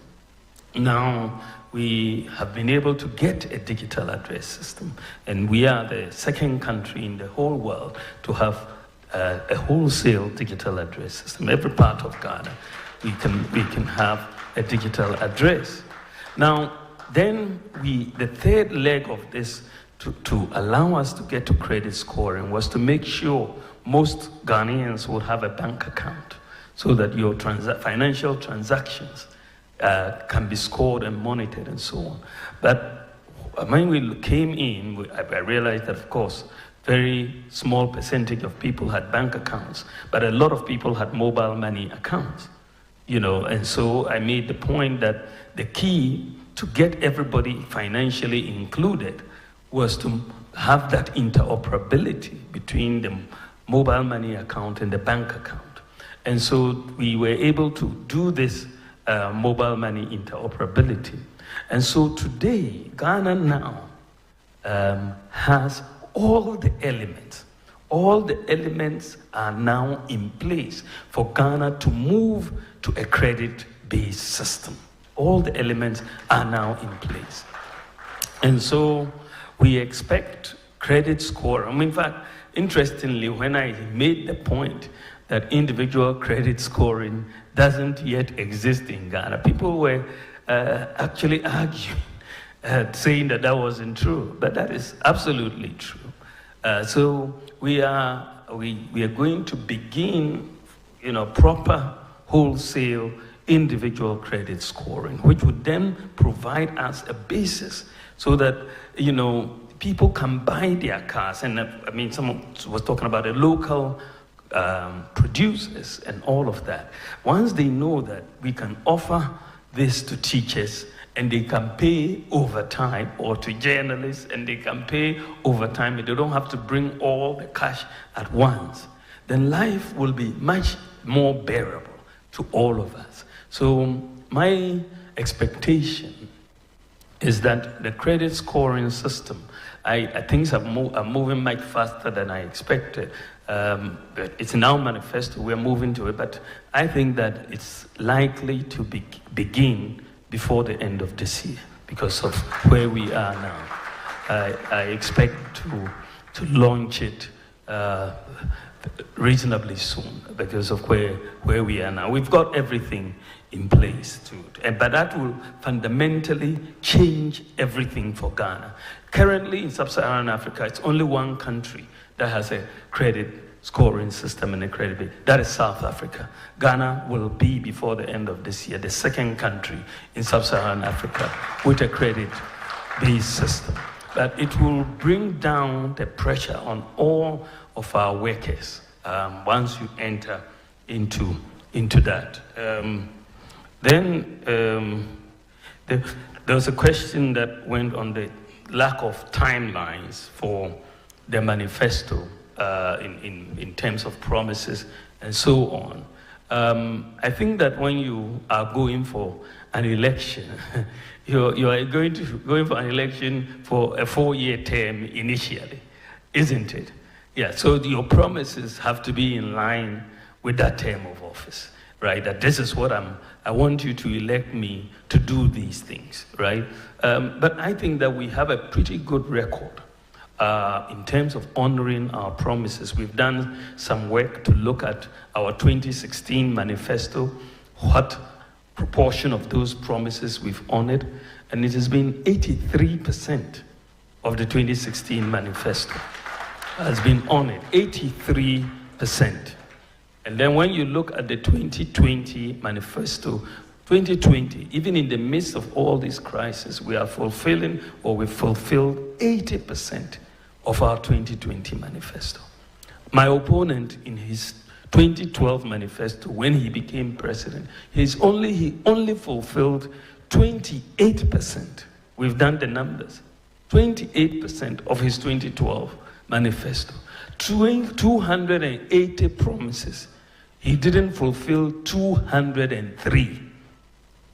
Now, we have been able to get a digital address system, and we are the second country in the whole world to have a wholesale digital address system. Every part of Ghana, we can have a digital address. Now, then the third leg of this to allow us to get to credit scoring was to make sure most Ghanaians would have a bank account so that your financial transactions can be scored and monitored and so on. But when we came in, I realized that, of course, very small percentage of people had bank accounts, but a lot of people had mobile money accounts, and so I made the point that the key to get everybody financially included was to have that interoperability between the mobile money account and the bank account. And so we were able to do this mobile money interoperability. And so today, Ghana now has all the elements. All the elements are now in place for Ghana to move to a credit-based system. All the elements are now in place. And so we expect credit score. In fact, interestingly, when I made the point that individual credit scoring doesn't yet exist in Ghana, people were actually arguing, saying that that wasn't true, but that is absolutely true. So we are going to begin, proper wholesale individual credit scoring, which would then provide us a basis so that, people can buy their cars. And someone was talking about the local producers and all of that. Once they know that we can offer this to teachers and they can pay overtime, or to journalists and they can pay overtime, and they don't have to bring all the cash at once, then life will be much more bearable to all of us. So my expectation is that the credit scoring system, things are moving much faster than I expected. But it's in our manifesto, we're moving to it, but I think that it's likely to begin before the end of this year because of where we are now. I expect to launch it reasonably soon because of where we are now. We've got everything in place but that will fundamentally change everything for Ghana. Currently in sub-Saharan Africa, it's only one country that has a credit scoring system and a credit base. That is South Africa. Ghana will be, before the end of this year, the second country in sub-Saharan Africa with a credit-based system. But it will bring down the pressure on all of our workers once you enter into that. Then there was a question that went on the lack of timelines for the manifesto in terms of promises and so on. I think that when you are going for an election, you are going for an election for a 4-year term initially, isn't it? Yeah, so your promises have to be in line with that term of office, right? That this is what I want you to elect me to do these things, right? But I think that we have a pretty good record in terms of honoring our promises. We've done some work to look at our 2016 manifesto, what proportion of those promises we've honored, and it has been 83% of the 2016 manifesto has been honored, 83%. And then when you look at the 2020 manifesto, 2020, even in the midst of all these crises, we are fulfilling, or we fulfilled 80% of our 2020 manifesto. My opponent in his 2012 manifesto, when he became president, he only fulfilled 28%. We've done the numbers. 28% of his 2012 manifesto. 280 promises. He didn't fulfill 203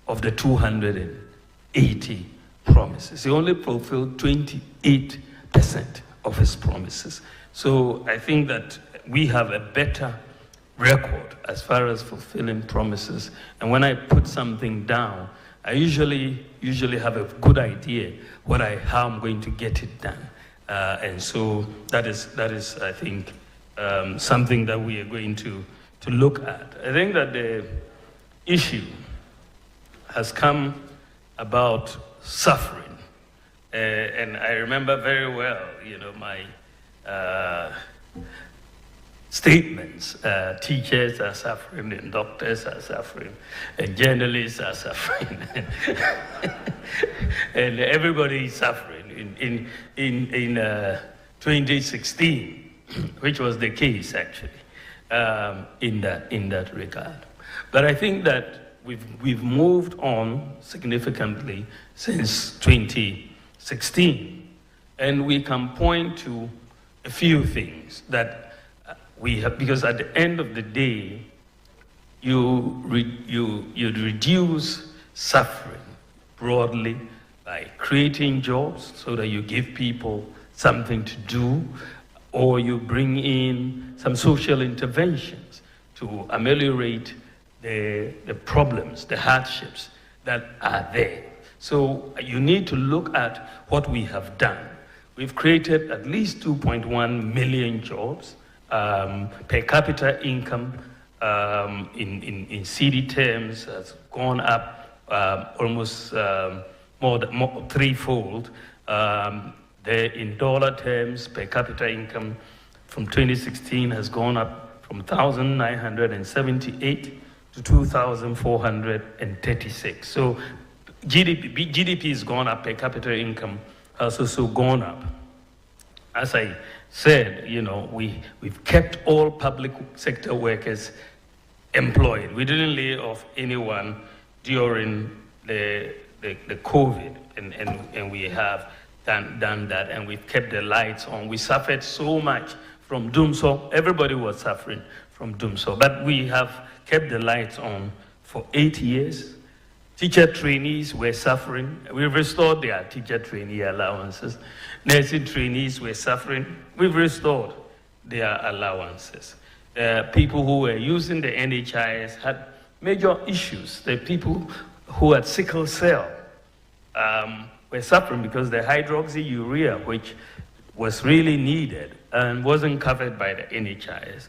of the 280 promises. He only fulfilled 28% of his promises. So I think that we have a better record as far as fulfilling promises. And when I put something down, I usually have a good idea how I'm going to get it done. And so that is I think, something that we are going to look at. I think that the issue has come about suffering. And I remember very well, my statements. Teachers are suffering, and doctors are suffering, and journalists are suffering, and everybody is suffering. In 2016, which was the case actually, in that regard. But I think that we've moved on significantly since 2016, and we can point to a few things that we have, because at the end of the day, you reduce suffering broadly by creating jobs so that you give people something to do, or you bring in some social interventions to ameliorate the problems, the hardships that are there. So you need to look at what we have done. We've created at least 2.1 million jobs. Per capita income in CD terms has gone up almost more threefold. In dollar terms, per capita income from 2016 has gone up from 1,978 to 2,436. So GDP has gone up, per capita income has also gone up. As I said, we've kept all public sector workers employed. We didn't lay off anyone during the COVID, and we have done that, and we've kept the lights on. We suffered so much from doomsday. Everybody was suffering from doomsday, but we have kept the lights on for 8 years. Teacher trainees were suffering. We've restored their teacher trainee allowances. Nursing trainees were suffering. We've restored their allowances. People who were using the NHIS had major issues. The people who had sickle cell were suffering because the hydroxyurea, which was really needed and wasn't covered by the NHIS.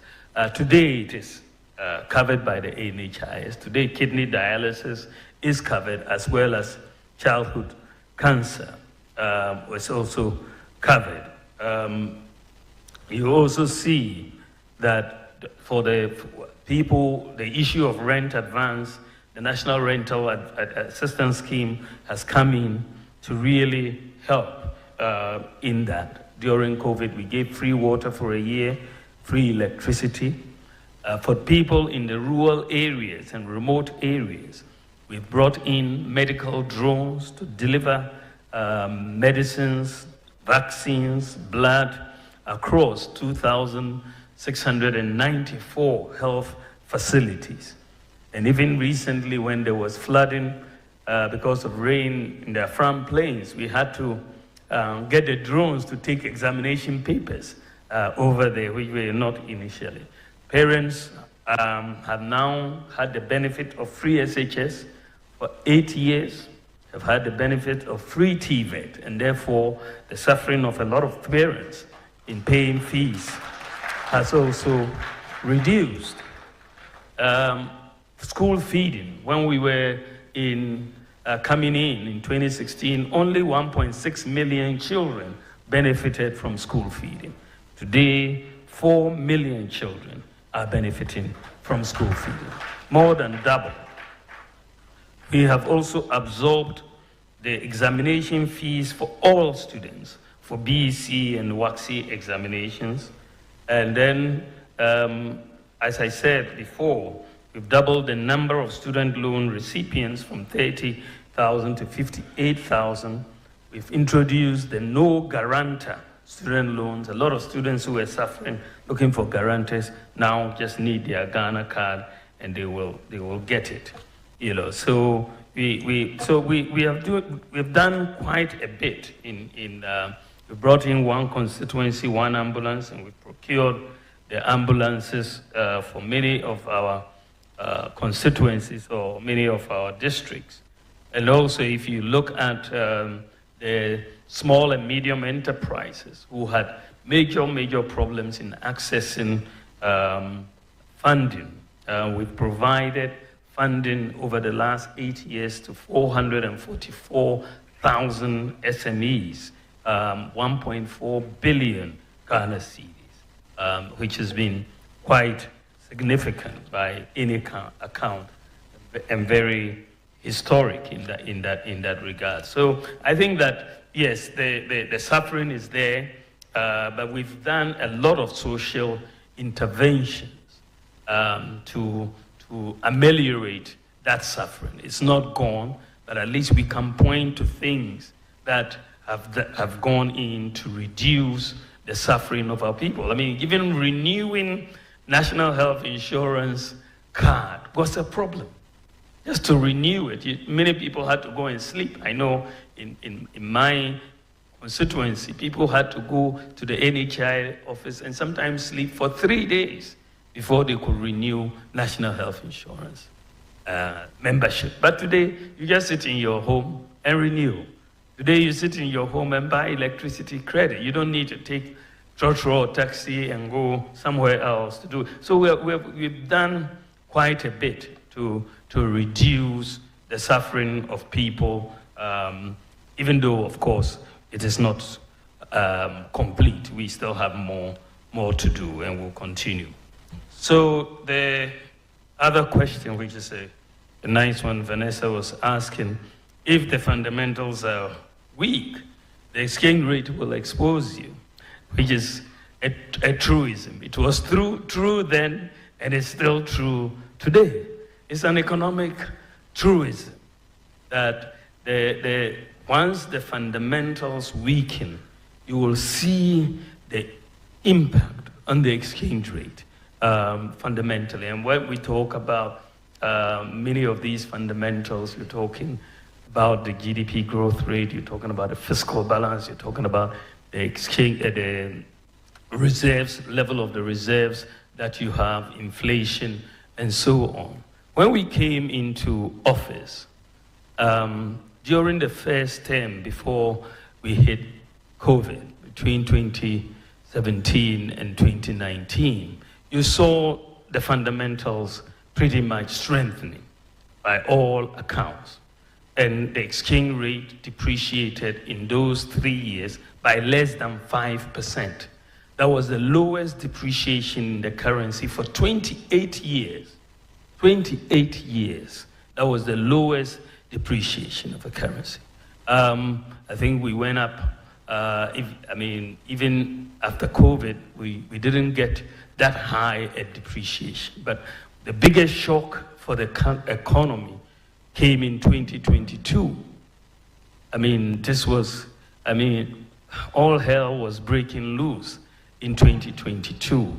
Today it is covered by the NHIS. Today kidney dialysis is covered, as well as childhood cancer was also covered. You also see that for the people, the issue of rent advance, the National Rental Assistance Scheme has come in to really help in that. During COVID, we gave free water for a year, free electricity. For people in the rural areas and remote areas, we brought in medical drones to deliver medicines, vaccines, blood across 2,694 health facilities. And even recently, when there was flooding because of rain in the Afram Plains, we had to get the drones to take examination papers over there, which were not initially. Parents have now had the benefit of free SHS for 8 years, have had the benefit of free TVET, and therefore the suffering of a lot of parents in paying fees has also reduced. School feeding, when we were coming in 2016, only 1.6 million children benefited from school feeding. Today, 4 million children are benefiting from school feeding, more than double. We have also absorbed the examination fees for all students, for BEC and WACC examinations. And then, as I said before, we've doubled the number of student loan recipients from 30,000 to 58,000. We've introduced the no guarantor student loans. A lot of students who were suffering, looking for guarantors, now just need their Ghana card and they will get it. You know, so we've done quite a bit we brought in one constituency, one ambulance, and we procured the ambulances for many of our constituencies or many of our districts. And also, if you look at the small and medium enterprises who had major problems in accessing funding, we've provided funding over the last 8 years to 444,000 SMEs, 1.4 billion Ghana cedis, which has been quite significant by any account and very historic in that regard. So I think that yes, the suffering is there, but we've done a lot of social interventions to ameliorate that suffering. It's not gone, but at least we can point to things that have gone in to reduce the suffering of our people. I mean, even renewing National Health Insurance card was a problem. Just to renew it, many people had to go and sleep. I know in my constituency, people had to go to the NHI office and sometimes sleep for 3 days before they could renew National Health Insurance membership. But today, you just sit in your home and renew. Today, you sit in your home and buy electricity credit. You don't need to take trotro or taxi and go somewhere else to do it. So we've done quite a bit to reduce the suffering of people, even though, of course, it is not complete. We still have more to do, and we'll continue. So the other question, which is a nice one, Vanessa was asking, if the fundamentals are weak, the exchange rate will expose you, which is a truism. It was true then, and it's still true today. It's an economic truism that once the fundamentals weaken, you will see the impact on the exchange rate fundamentally. And when we talk about many of these fundamentals, you're talking about the GDP growth rate, you're talking about the fiscal balance, you're talking about the exchange, the reserves, level of the reserves that you have, inflation, and so on. When we came into office, during the first term before we hit COVID, between 2017 and 2019, you saw the fundamentals pretty much strengthening by all accounts. And the exchange rate depreciated in those 3 years by less than 5%. That was the lowest depreciation in the currency for 28 years. 28 years. That was the lowest depreciation of a currency. I think we went up, even after COVID, we didn't get that high a depreciation. But the biggest shock for the economy came in 2022. All hell was breaking loose in 2022.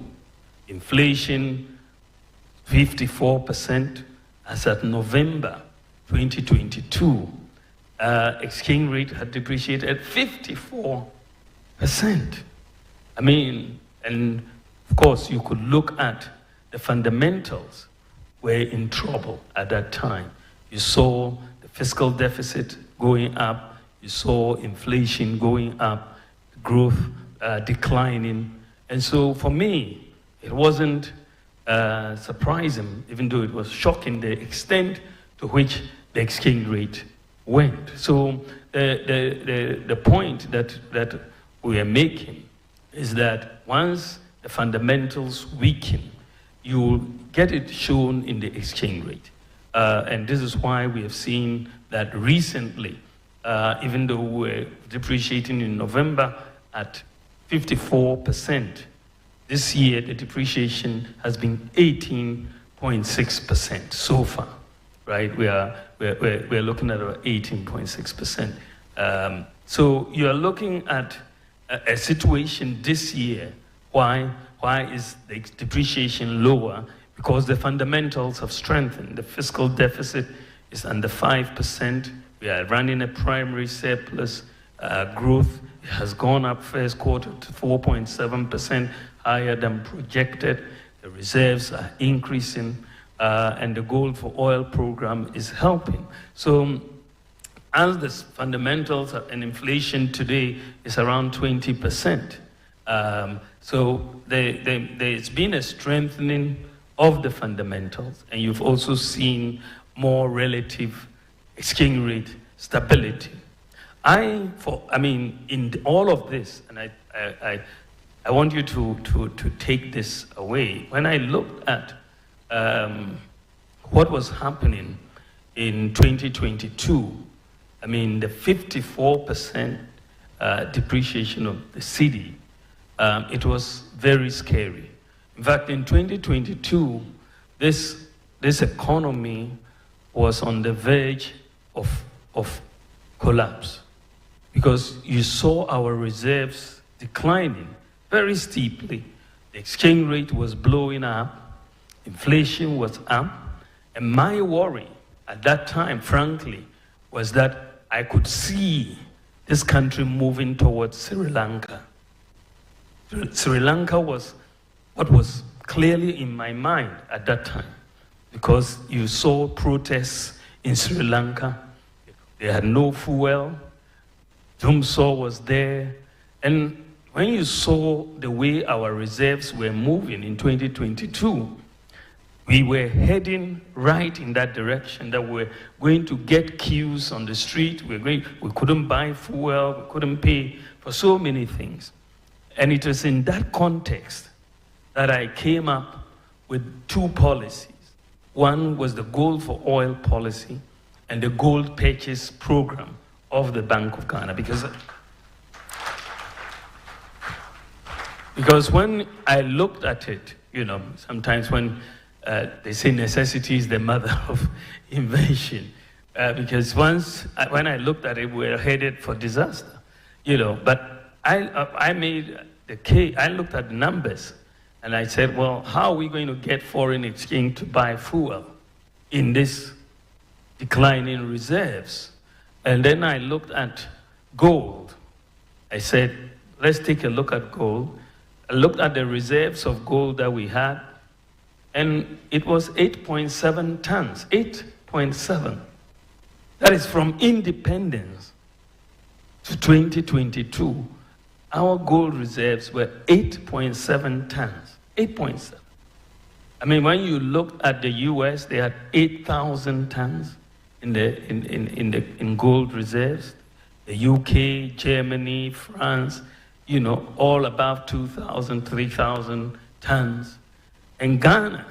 Inflation 54%. As at November 2022, exchange rate had depreciated at 54%. I mean, and of course, you could look at the fundamentals were in trouble at that time. You saw the fiscal deficit going up, you saw inflation going up, growth declining. And so for me, it wasn't surprising, even though it was shocking, the extent to which the exchange rate went. So the point that we are making is that once the fundamentals weaken, you will get it shown in the exchange rate. And this is why we have seen that recently, even though we're depreciating in November at 54%, this year the depreciation has been 18.6% so far, right? We're looking at about 18.6%. So you are looking at a situation this year. Why is the depreciation lower? Because the fundamentals have strengthened. The fiscal deficit is under 5%. We are running a primary surplus. Growth has gone up first quarter to 4.7%, higher than projected. The reserves are increasing, and the gold for oil program is helping. So as the fundamentals and inflation today is around 20%, so there's been a strengthening of the fundamentals, and you've also seen more relative exchange rate stability. In all of this, and I want you to take this away. When I looked at what was happening in 2022, I mean, the 54% depreciation of the cedi, it was very scary. In fact, in 2022, this economy was on the verge of collapse, because you saw our reserves declining very steeply. The exchange rate was blowing up, inflation was up, and my worry at that time, frankly, was that I could see this country moving towards Sri Lanka. Sri Lanka was what was clearly in my mind at that time, because you saw protests in Sri Lanka. They had no fuel. Dumsor was there. And when you saw the way our reserves were moving in 2022, we were heading right in that direction, that we're going to get queues on the street. We couldn't buy fuel. We couldn't pay for so many things. And it was in that context that I came up with two policies. One was the gold for oil policy and the gold purchase program of the Bank of Ghana. Because when I looked at it, you know, sometimes when they say necessity is the mother of invention, because when I looked at it, we were headed for disaster, you know. But I made the case. I looked at the numbers, and I said, well, how are we going to get foreign exchange to buy fuel in this declining reserves? And then I looked at gold. I said, let's take a look at gold. I looked at the reserves of gold that we had, and it was 8.7 tons, 8.7. That is from independence to 2022. Our gold reserves were 8.7 tons, 8.7. I mean, when you looked at the US, they had 8,000 tons in gold reserves. The UK, Germany, France, you know, all above 2,000, 3,000 tons. And Ghana,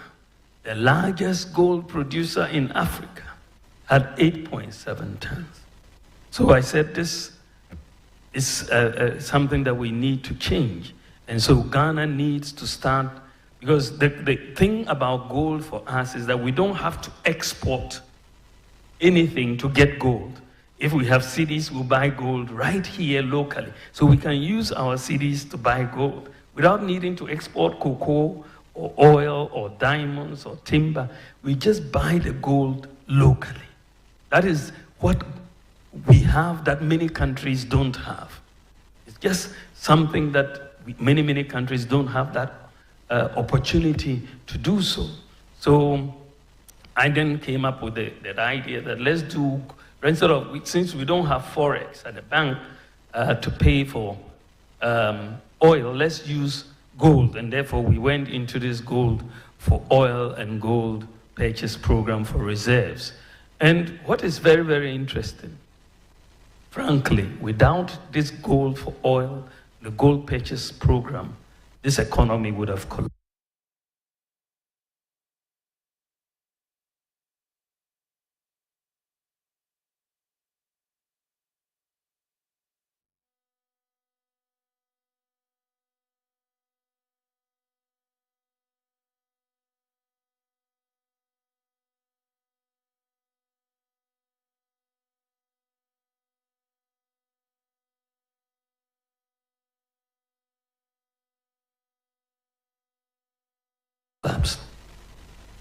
the largest gold producer in Africa, had 8.7 tons. So I said, this is something that we need to change. And so Ghana needs to start, because the thing about gold for us is that we don't have to export anything to get gold. If we have cedis, we'll buy gold right here locally. So we can use our cedis to buy gold without needing to export cocoa or oil or diamonds or timber. We just buy the gold locally. That is what we have that many countries don't have. It's just something that many countries don't have that opportunity to do so. So I then came up with that idea that let's do, instead of, since we don't have forex at the bank to pay for oil, let's use gold. And therefore we went into this gold for oil and gold purchase program for reserves. And what is very, very interesting, frankly, without this gold for oil, the gold purchase program, this economy would have collapsed.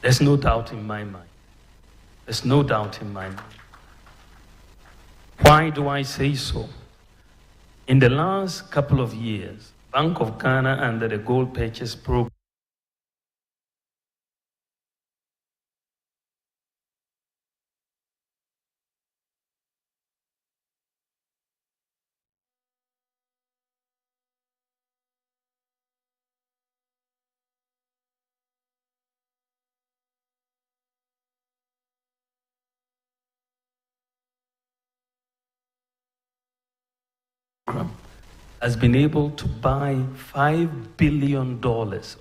There's no doubt in my mind. There's no doubt in my mind. Why do I say so? In the last couple of years, Bank of Ghana under the gold purchase program has been able to buy $5 billion of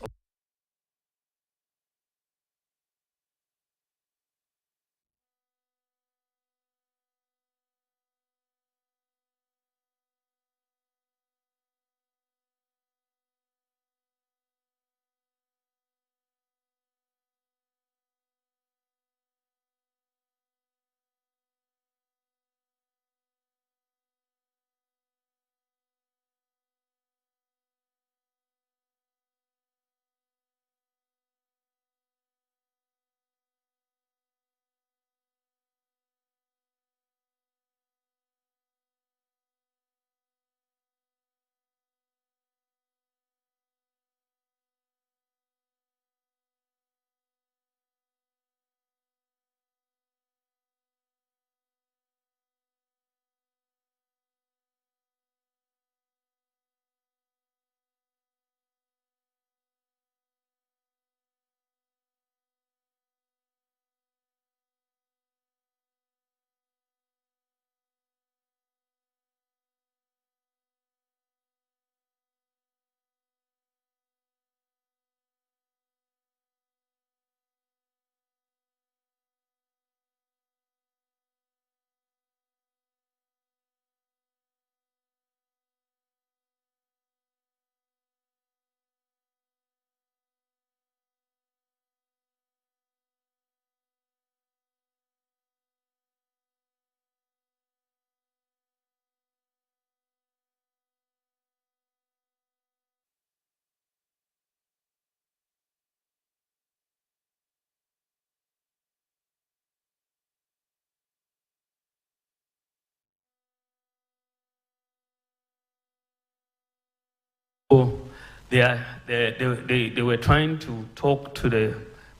they were trying to talk to the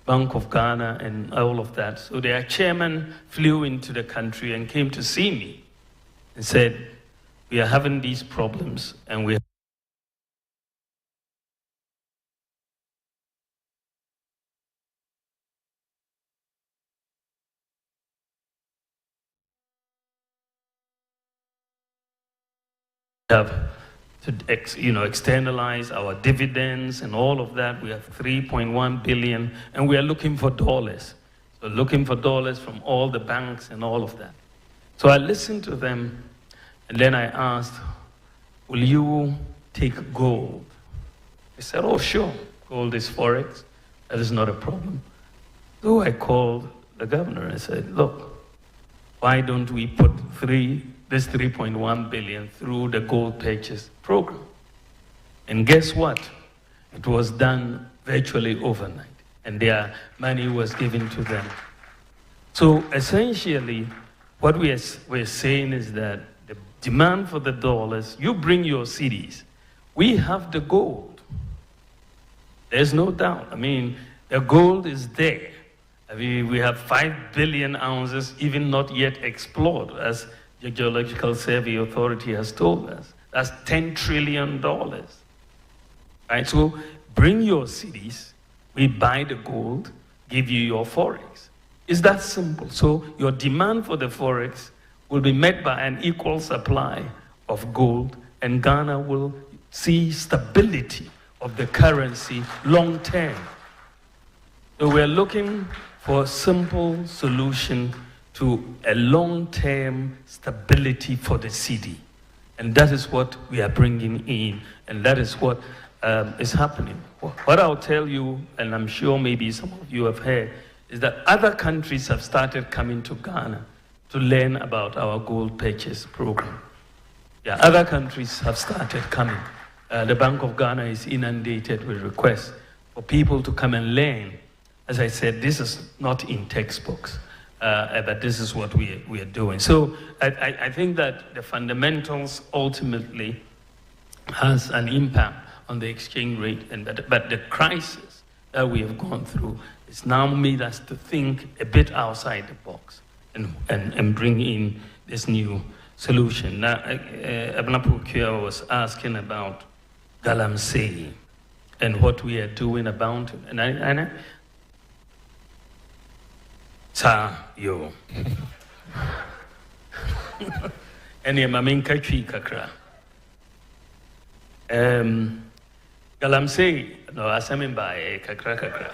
Bank of Ghana and all of that. So their chairman flew into the country and came to see me and said, we are having these problems and we have to externalize our dividends and all of that. We have 3.1 billion and we are looking for dollars. So looking for dollars from all the banks and all of that. So I listened to them and then I asked, will you take gold? They said, oh sure, gold is forex, that is not a problem. So I called the governor and said, look, why don't we put this 3.1 billion through the gold purchase program? And guess what? It was done virtually overnight, and their money was given to them. So essentially, what we're saying is that the demand for the dollars, you bring your cedis, we have the gold. There's no doubt. I mean, the gold is there. I mean, we have 5 billion ounces, even not yet explored, as the Geological Survey Authority has told us. That's $10 trillion. Right? So bring your cedis, we buy the gold, give you your forex. It's that simple. So your demand for the forex will be met by an equal supply of gold, and Ghana will see stability of the currency long term. So we're looking for a simple solution to a long-term stability for the cedi. And that is what we are bringing in, and that is what is happening. What I'll tell you, and I'm sure maybe some of you have heard, is that other countries have started coming to Ghana to learn about our gold purchase program. Yeah, other countries have started coming. The Bank of Ghana is inundated with requests for people to come and learn. As I said, this is not in textbooks, but this is what we are doing. So I think that the fundamentals ultimately has an impact on the exchange rate, but the crisis that we have gone through has now made us to think a bit outside the box and bring in this new solution. Now, Abnapukia was asking about Galamsey and what we are doing about it. And I yo. Any maminka chui kakra. Galamsey, no, asamin ba kakra.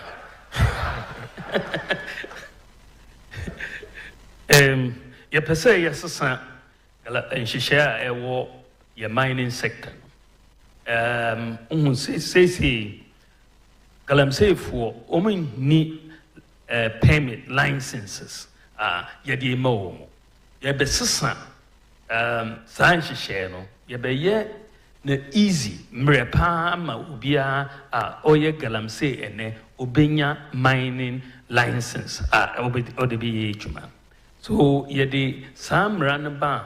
Ye pese yasasa nshisha ewo ye mining sector. Say Galamsey for ni permit licenses yedi mo ye be sisa san hihye no ye be ye na easy mrepa ma ubia oye Galamsey ene obenya mining license odebi ejuma. So yedi sam ranaba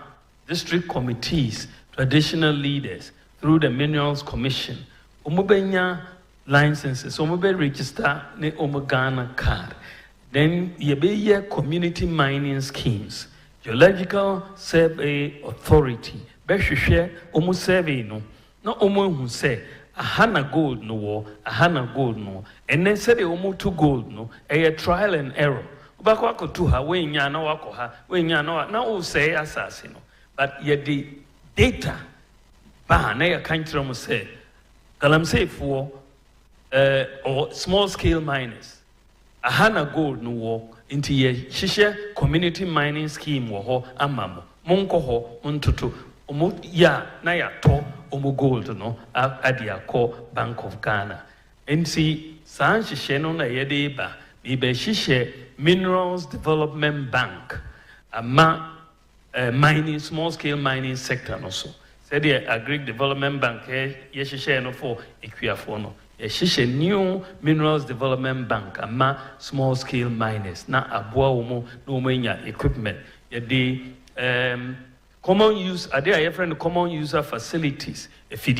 district committees, traditional leaders through the Minerals Commission omobenya licenses omobe register ne omogana card. Then yebe community mining schemes, Geological Survey Authority behwehwe omo survey no na omo hu say ahana gold no wo ahana gold no ene say the omo to gold no a trial and error ubako akotu ha we nya na wako ha we nya na o say asase no but ye the data ba na ya kantra mo say Galamsey for or small scale miners ahana gold no wo inti ye hihye community mining scheme wo ho amamo monko ho montoto omo ya na ya to omo gold no adia ko Bank of Ghana nti san hihye no na ye de ba be hihye Minerals Development Bank ama mining small scale mining sector no so said the Agri Development Bank ye hihye no for equiafo no a new Minerals Development Bank, ama small scale miners, na abua umo no menya equipment. The common use, are there different common user facilities? If you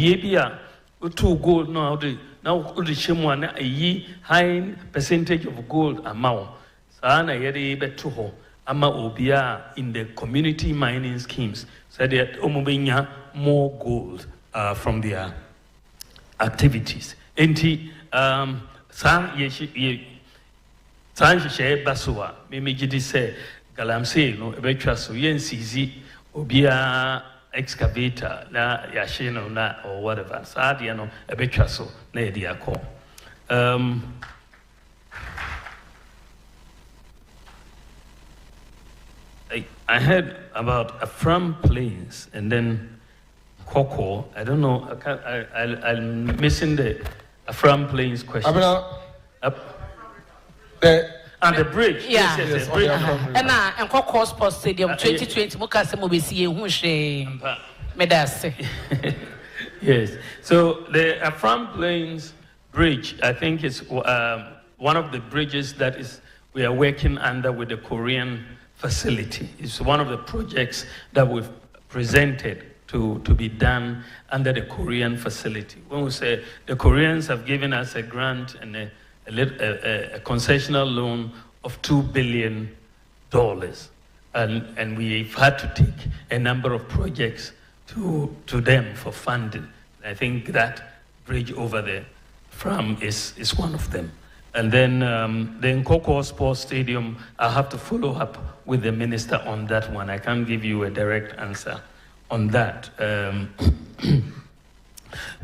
two gold now the shimwa na a high percentage of gold amount. Sana yede betuho ama obia in the community mining schemes. So that umubenya more gold from their activities. Enti san hihye basua me gidi say Galamsey no ebetwa so yensizi obia excavator na yahye no na or whatever sadia no ebetwa so na yedi akọ. I heard about Afram Plains and then Koko. I don't know. I'm missing the Afram Plains question. The bridge. Yeah. Yes, the bridge. And Koko Sports Stadium 2020. Mukase mo be see hu hwe. Medase. Yes. So the Afram Plains bridge, I think it's one of the bridges that we are working under with the Korean facility. It's one of the projects that we've presented to be done under the Korean facility. When we say the Koreans have given us a grant and a concessional loan of $2 billion, and we've had to take a number of projects to them for funding. I think that bridge over there is one of them. And then the Nkoko Sports Stadium, I'll have to follow up with the minister on that one. I can't give you a direct answer on that.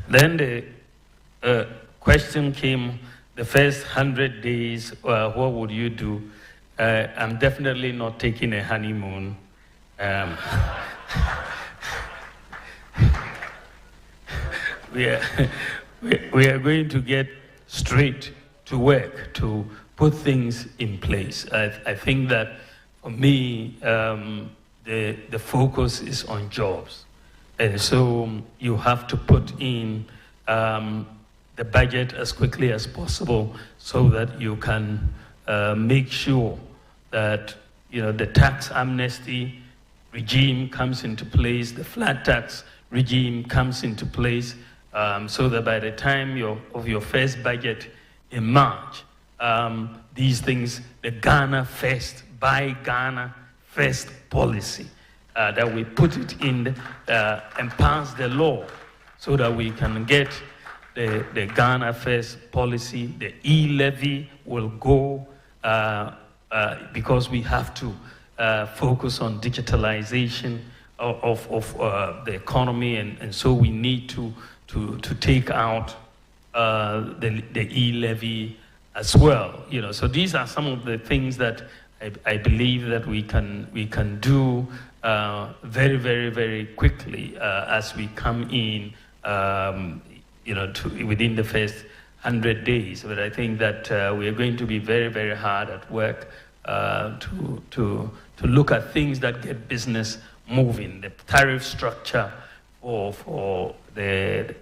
Then the question came, the first 100 days, what would you do? I'm definitely not taking a honeymoon. We are going to get straight to work to put things in place. I think that for me, the focus is on jobs. And so you have to put in the budget as quickly as possible so that you can make sure that the tax amnesty regime comes into place, the flat tax regime comes into place, so that by the time of your first budget in March, these things, the Ghana First, Buy Ghana First policy, that we put it in and pass the law so that we can get the Ghana First policy. The e-levy will go because we have to focus on digitalization of the economy, and so we need to take out the e-levy as well. So these are some of the things that I believe that we can do very, very, very quickly as we come in, within the first 100 days. But I think that we are going to be very, very hard at work to look at things that get business moving. The tariff structure for the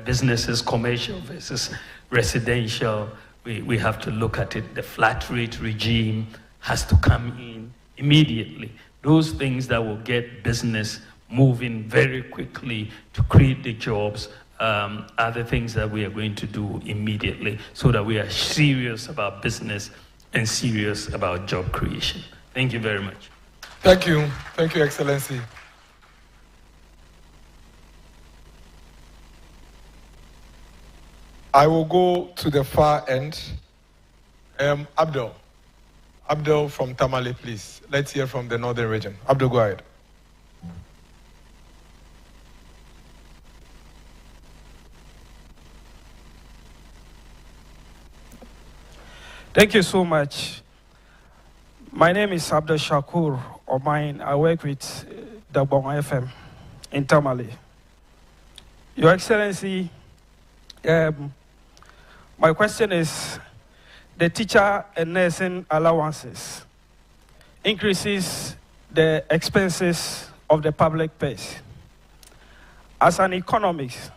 businesses, commercial versus residential, we have to look at it. The flat rate regime has to come in immediately. Those things that will get business moving very quickly to create the jobs are the things that we are going to do immediately so that we are serious about business and serious about job creation. Thank you very much. Thank you. Thank you, Excellency. I will go to the far end. Abdul from Tamale, please. Let's hear from the northern region. Abdul, go ahead. Thank you so much. My name is Abdul Shakur Omain. I work with Agyapong FM in Tamale. Your Excellency, my question is, the teacher and nursing allowances increases the expenses of the public purse. As an economist,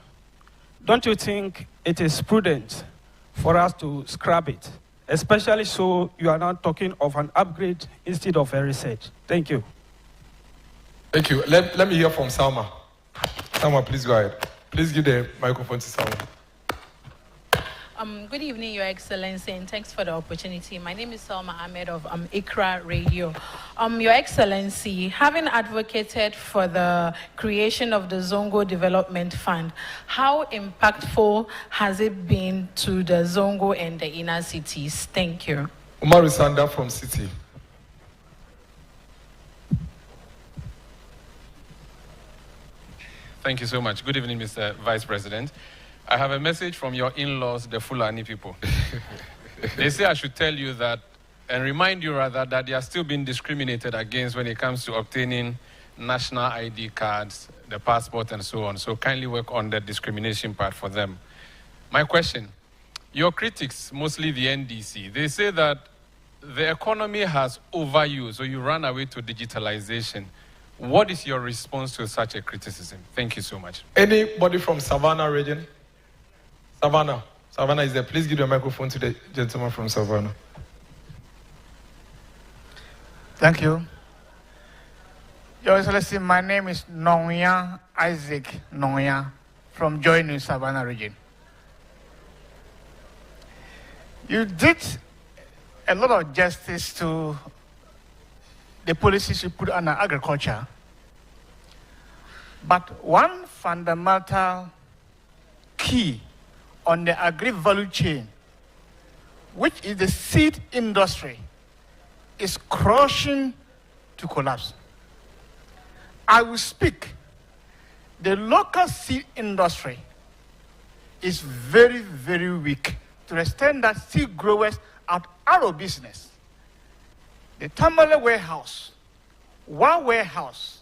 don't you think it is prudent for us to scrap it? Especially so you are now talking of an upgrade instead of a research. Thank you. Thank you. Let me hear from Salma. Salma, please go ahead. Please give the microphone to Salma. Good evening, Your Excellency, and thanks for the opportunity. My name is Salma Ahmed of ICRA Radio. Your Excellency, having advocated for the creation of the Zongo Development Fund, how impactful has it been to the Zongo and the inner cities? Thank you. Umaru Sanda from City. Thank you so much. Good evening, Mr. Vice President. I have a message from your in-laws, the Fulani people. They say I should tell you that, and remind you rather, that they are still being discriminated against when it comes to obtaining national ID cards, the passport, and so on. So kindly work on the discrimination part for them. My question, your critics, mostly the NDC, they say that the economy has overused, so you run away to digitalization. What is your response to such a criticism? Thank you so much. Anybody from Savannah region? Savannah, Savannah is there. Please give the microphone to the gentleman from Savannah. Thank you. Your Excellency, my name is Nongya Isaac Nongya from Joy New Savannah region. You did a lot of justice to the policies you put on agriculture, but one fundamental key on the agri-value chain, which is the seed industry, is crushing to collapse. I will speak. The local seed industry is very, very weak to the extent that seed growers are out of business. The Tamale warehouse, one warehouse,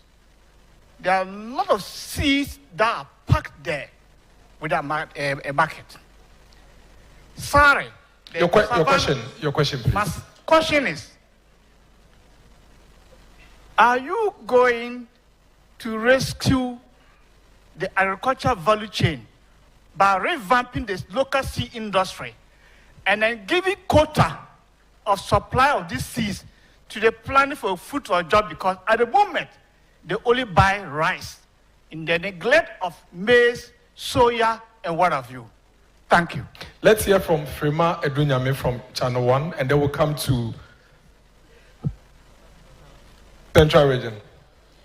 there are a lot of seeds that are packed there without a market. Sorry. Your question, please. My question is, are you going to rescue the agricultural value chain by revamping the local seed industry and then giving quota of supply of these seeds to the planning for food or job? Because at the moment, they only buy rice in the neglect of maize, soya, and what have you. Thank you. Let's hear from Frema Edunyame from Channel 1, and then we'll come to Central Region.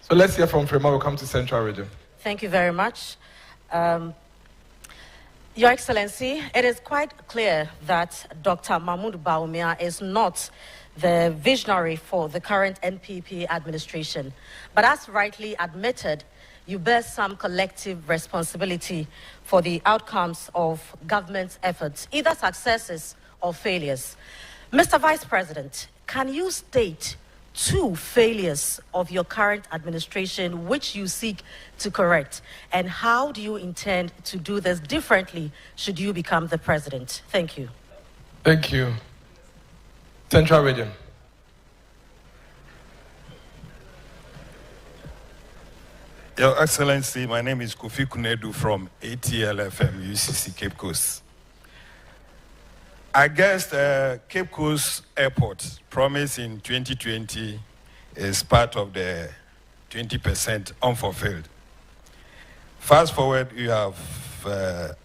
So let's hear from Frema, we'll come to Central Region. Thank you very much. Your Excellency, it is quite clear that Dr. Mahmoud Bawumia is not the visionary for the current NPP administration. But as rightly admitted, you bear some collective responsibility for the outcomes of government's efforts, either successes or failures. Mr. Vice President, can you state 2 failures of your current administration which you seek to correct? And how do you intend to do this differently should you become the president? Thank you. Thank you. Central Region. Your Excellency, my name is Kofi Kunedu from ATL FM, UCC Cape Coast. I guess Cape Coast Airport promise in 2020 is part of the 20% unfulfilled. Fast forward, you have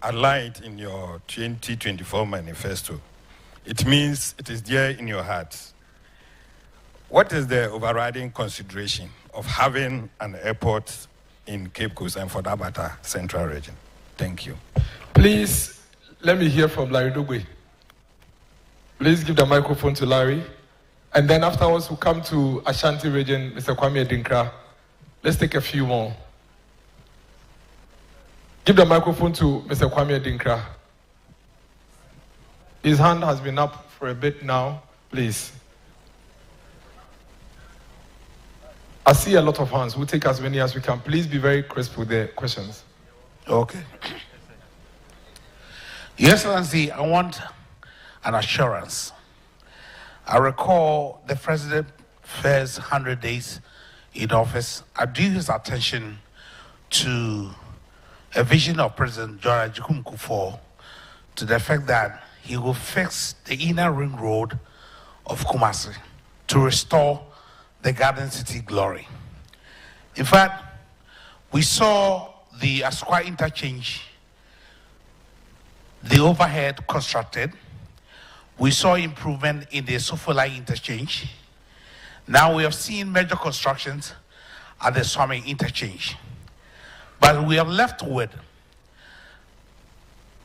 aligned in your 2024 manifesto. It means it is there in your heart. What is the overriding consideration of having an airport in Cape Coast and, for that matter, Central Region? Thank you. Please, let me hear from Larry Dugwe. Please give the microphone to Larry. And then afterwards, we'll come to Ashanti Region, Mr. Kwame Adinkra. Let's take a few more. Give the microphone to Mr. Kwame Adinkra. His hand has been up for a bit now. Please. I see a lot of hands. We'll take as many as we can. Please be very crisp with the questions. Okay. Your Excellency, I want an assurance. I recall the President's first 100 days in office. I drew his attention to a vision of President John Agyapong Akufo to the fact that he will fix the inner ring road of Kumasi to restore the Garden City glory. In fact, we saw the Asukwa interchange, the overhead constructed. We saw improvement in the Sofolai interchange. Now we have seen major constructions at the Swami interchange. But we have left with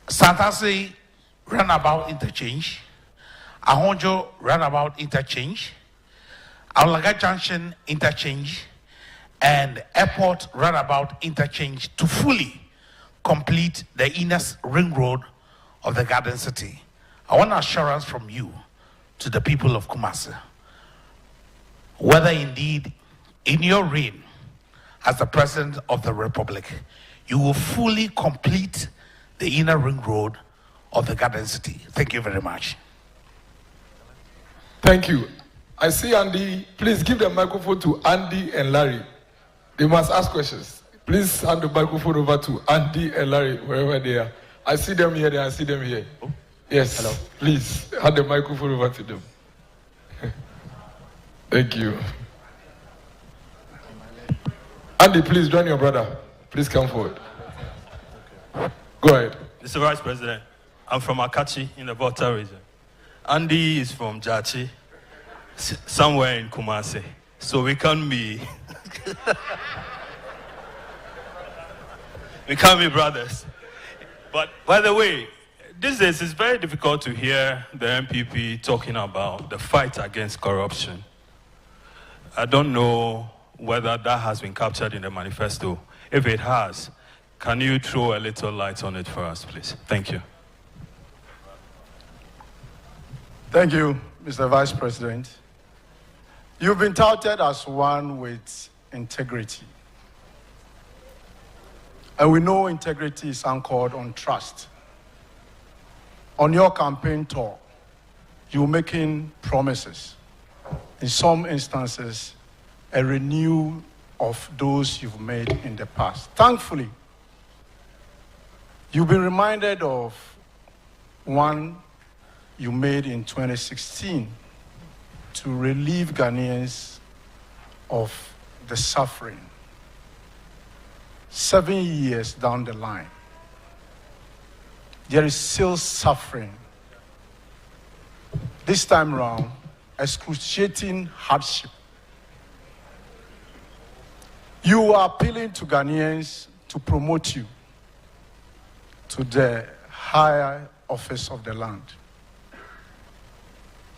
Santasi roundabout interchange, Ahonjo roundabout interchange, Aulaga Junction interchange, and airport roundabout interchange to fully complete the inner ring road of the Garden City. I want assurance from you to the people of Kumasi, whether indeed in your reign as the President of the Republic, you will fully complete the inner ring road of the Garden City. Thank you very much. Thank you. I see Andy. Please give the microphone to Andy and Larry. They must ask questions. Please hand the microphone over to Andy and Larry, wherever they are. I see them here, I see them here. Oh. Yes. Hello. Please, hand the microphone over to them. Thank you. Andy, please join your brother. Please come forward. Go ahead. Mr. Vice President, I'm from Akachi in the Volta region. Andy is from Jachi, somewhere in Kumasi. So we can't be we can't be brothers. But by the way, these days it's very difficult to hear the MPP talking about the fight against corruption. I don't know whether that has been captured in the manifesto. If it has, can you throw a little light on it for us, please? Thank you. Thank you, Mr. Vice President. You've been touted as one with integrity. And we know integrity is anchored on trust. On your campaign tour, you're making promises. In some instances, a renewal of those you've made in the past. Thankfully, you've been reminded of one you made in 2016 to relieve Ghanaians of the suffering. 7 years down the line, there is still suffering. This time around, excruciating hardship. You are appealing to Ghanaians to promote you to the higher office of the land.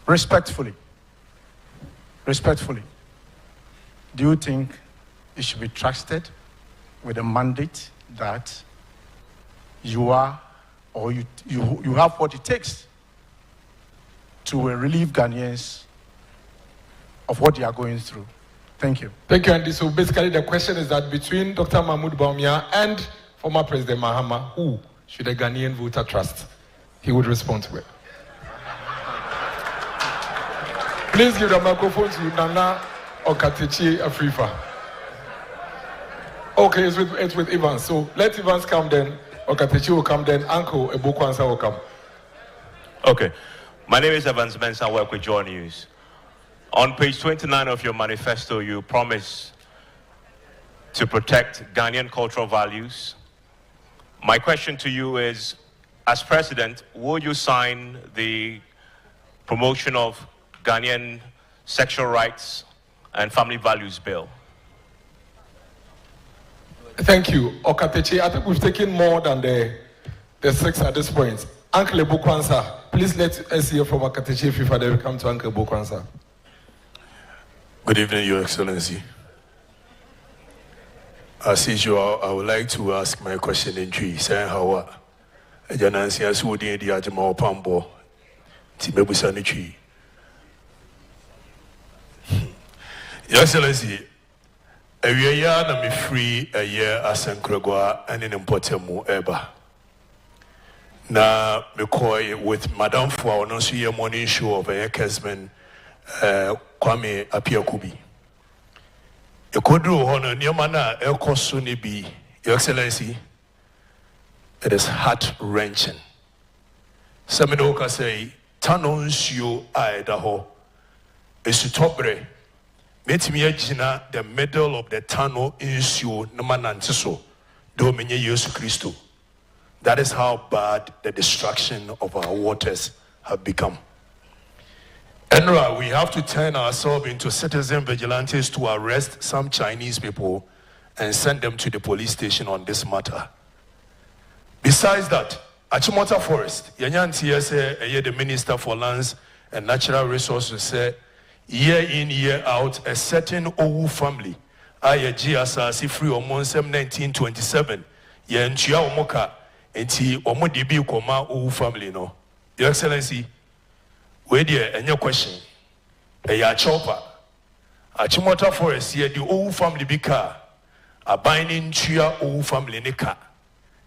Respectfully, do you think you should be trusted with a mandate that you are, or you have what it takes to relieve Ghanaians of what they are going through? Thank you. Thank you, Andy. So basically the question is that between Dr. Mahmoud Bawumia and former President Mahama, who should a Ghanaian voter trust? He would respond to it. Please give the microphone to Nana Okatechi Afrifa. Okay, it's with Evans. So let Evans come then. Okatechi will come then. Uncle Ebukwansa will come. Okay. My name is Evans Benson. I work with Joy News. On page 29 of your manifesto, you promise to protect Ghanaian cultural values. My question to you is, as president, will you sign the promotion of Ghanaian sexual rights and family values bill? Thank you. Okatechi, I think we've taken more than the 6 at this point. Uncle Ebukwansa, please let us hear from Okatechi if they will come to Uncle Ebukwansa. Good evening, Your Excellency. As usual, I would like to ask my question in Twi. Saying how Janansi as would in the Agyapong Pambo, Timebusani Twi. Your Excellency, a year na me free a year as Nkregwa and in Impotemu Eba. Na me koi with Madame Fwa no so ye morning show of a Kesman Kwame Apiakubi. Ekodru hono niomana ekoso ni bi. Your Excellency, it is heart-wrenching. Seminoka say tanonsio aedaho esutopre metimi agina the middle of the tunnel insio namanantiso do menye Yesu Christo. That is how bad the destruction of our waters have become. Enra, we have to turn ourselves into citizen vigilantes to arrest some Chinese people and send them to the police station on this matter. Besides that, Achimota Forest, Yanyanti say the Minister for Lands and Natural Resources said, year in, year out, a certain Owu family, Aya Giasa, free on 1927, Yanchia Omoka, and T Omodibi Koma Owu family, no. Your Excellency, wait there, and your question. A chopper. Achimota Forest, here the Owu family bika, a binding Chia Owu family nika,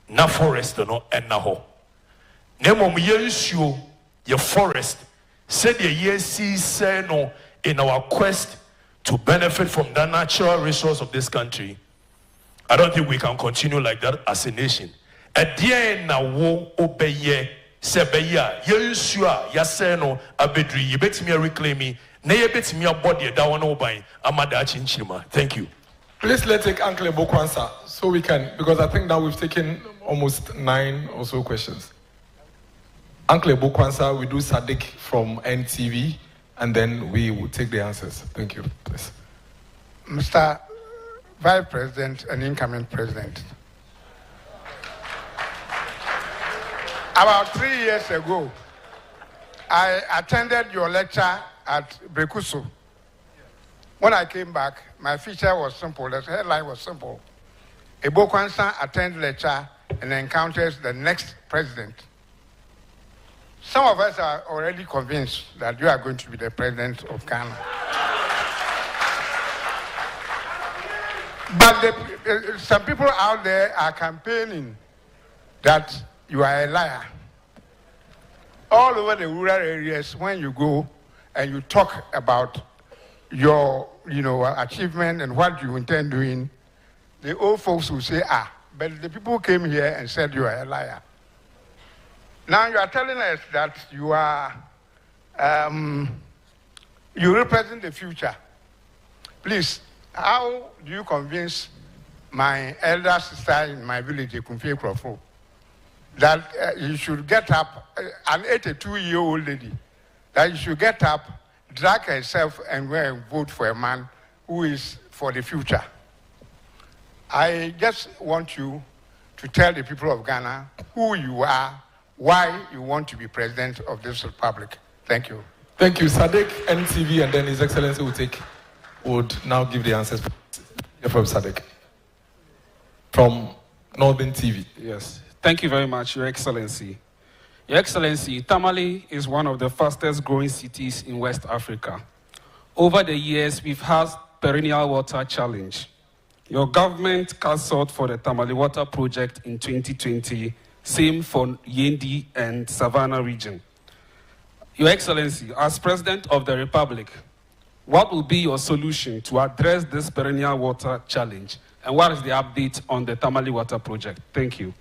na forest no, and na ho. Nemo Yesu, your forest, said the yes, say no. In our quest to benefit from the natural resource of this country, I don't think we can continue like that as a nation. ɛdeɛn na wo obɛyɛ sɛ bɛyɛ a yɛnsu a yɛasɛe no abɛduru yɛbɛtumi reclaim na yɛbɛtumi abɔ deɛ da wɔ no wo ban ama daakye nkyirima. Thank you. Please let's take Uncle Eboku answer so we can, because I think now we've taken almost 9 or so questions. Uncle Eboku answer, we do Sadiq from NTV, and then we will take the answers. Thank you, please. Mr. Vice President and incoming President, about 3 years ago, I attended your lecture at Brekusu. When I came back, my feature was simple. The headline was simple. Eboku attends lecture and encounters the next president. Some of us are already convinced that you are going to be the president of Ghana. But some people out there are campaigning that you are a liar. All over the rural areas, when you go and you talk about your achievement and what you intend doing, the old folks will say, but the people came here and said you are a liar. Now you are telling us that you are, you represent the future. Please, how do you convince my elder sister in my village, Kumfie Krofo, that you should get up, an 82-year-old lady, that you should get up, drag herself and go and vote for a man who is for the future? I just want you to tell the people of Ghana who you are, why you want to be president of this republic. Thank you. Thank you. Sadiq, NTV, and then His Excellency would now give the answers from Sadiq. From Northern TV. Yes. Thank you very much, Your Excellency. Your Excellency, Tamale is one of the fastest growing cities in West Africa. Over the years, we've had perennial water challenge. Your government cancelled for the Tamale Water Project in 2020, same for Yendi and Savannah region. Your Excellency, as President of the Republic, what will be your solution to address this perennial water challenge? And what is the update on the Tamale Water Project? Thank you.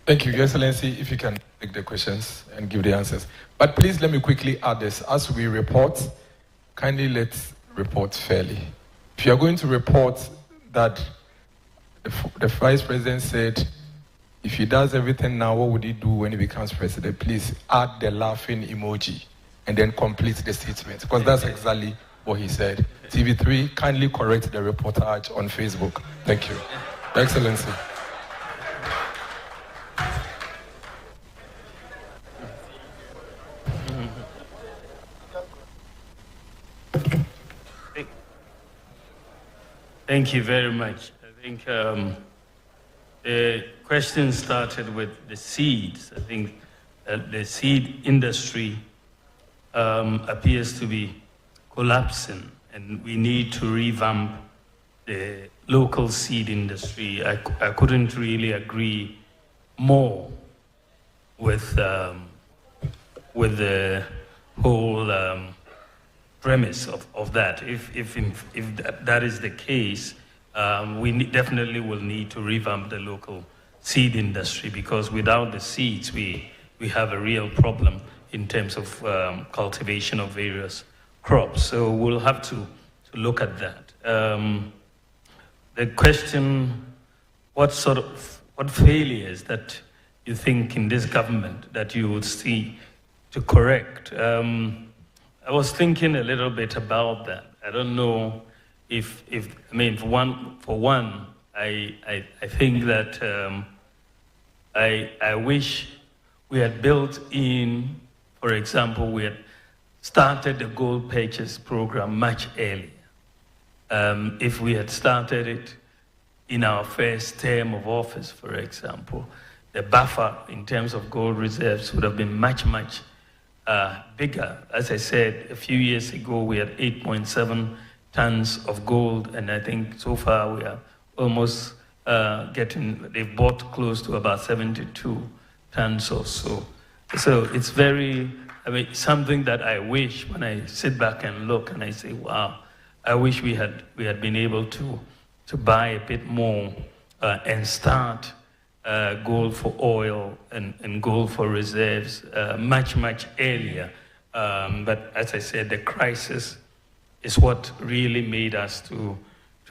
Thank you, Your Excellency. If you can take the questions and give the answers. But please let me quickly add this. As we report, kindly let's report fairly. If you are going to report that the Vice President said, if he does everything now, what would he do when he becomes president? Please add the laughing emoji and then complete the statement, because that's exactly what he said. TV3, kindly correct the reportage on Facebook. Thank you. Your Excellency. Thank you very much. I think the question started with the seeds. I think the seed industry appears to be collapsing, and we need to revamp the local seed industry. I couldn't really agree more with the whole premise of that. If that is the case, we definitely will need to revamp the local seed industry, because without the seeds, we have a real problem in terms of cultivation of various crops. So we'll have to look at that. The question, what failures that you think in this government that you would see to correct? I was thinking a little bit about that. I don't know if I mean, for one, I think that I wish we had built in, for example, we had started the gold purchase program much earlier. If we had started it in our first term of office, for example, the buffer in terms of gold reserves would have been much bigger. As I said, a few years ago, we had 8.7 tons of gold, and I think so far we are almost they've bought close to about 72 tons or so. So it's something that I wish, when I sit back and look and I say, wow, I wish we had been able to buy a bit more and start gold for oil and gold for reserves much earlier. But as I said, the crisis is what really made us to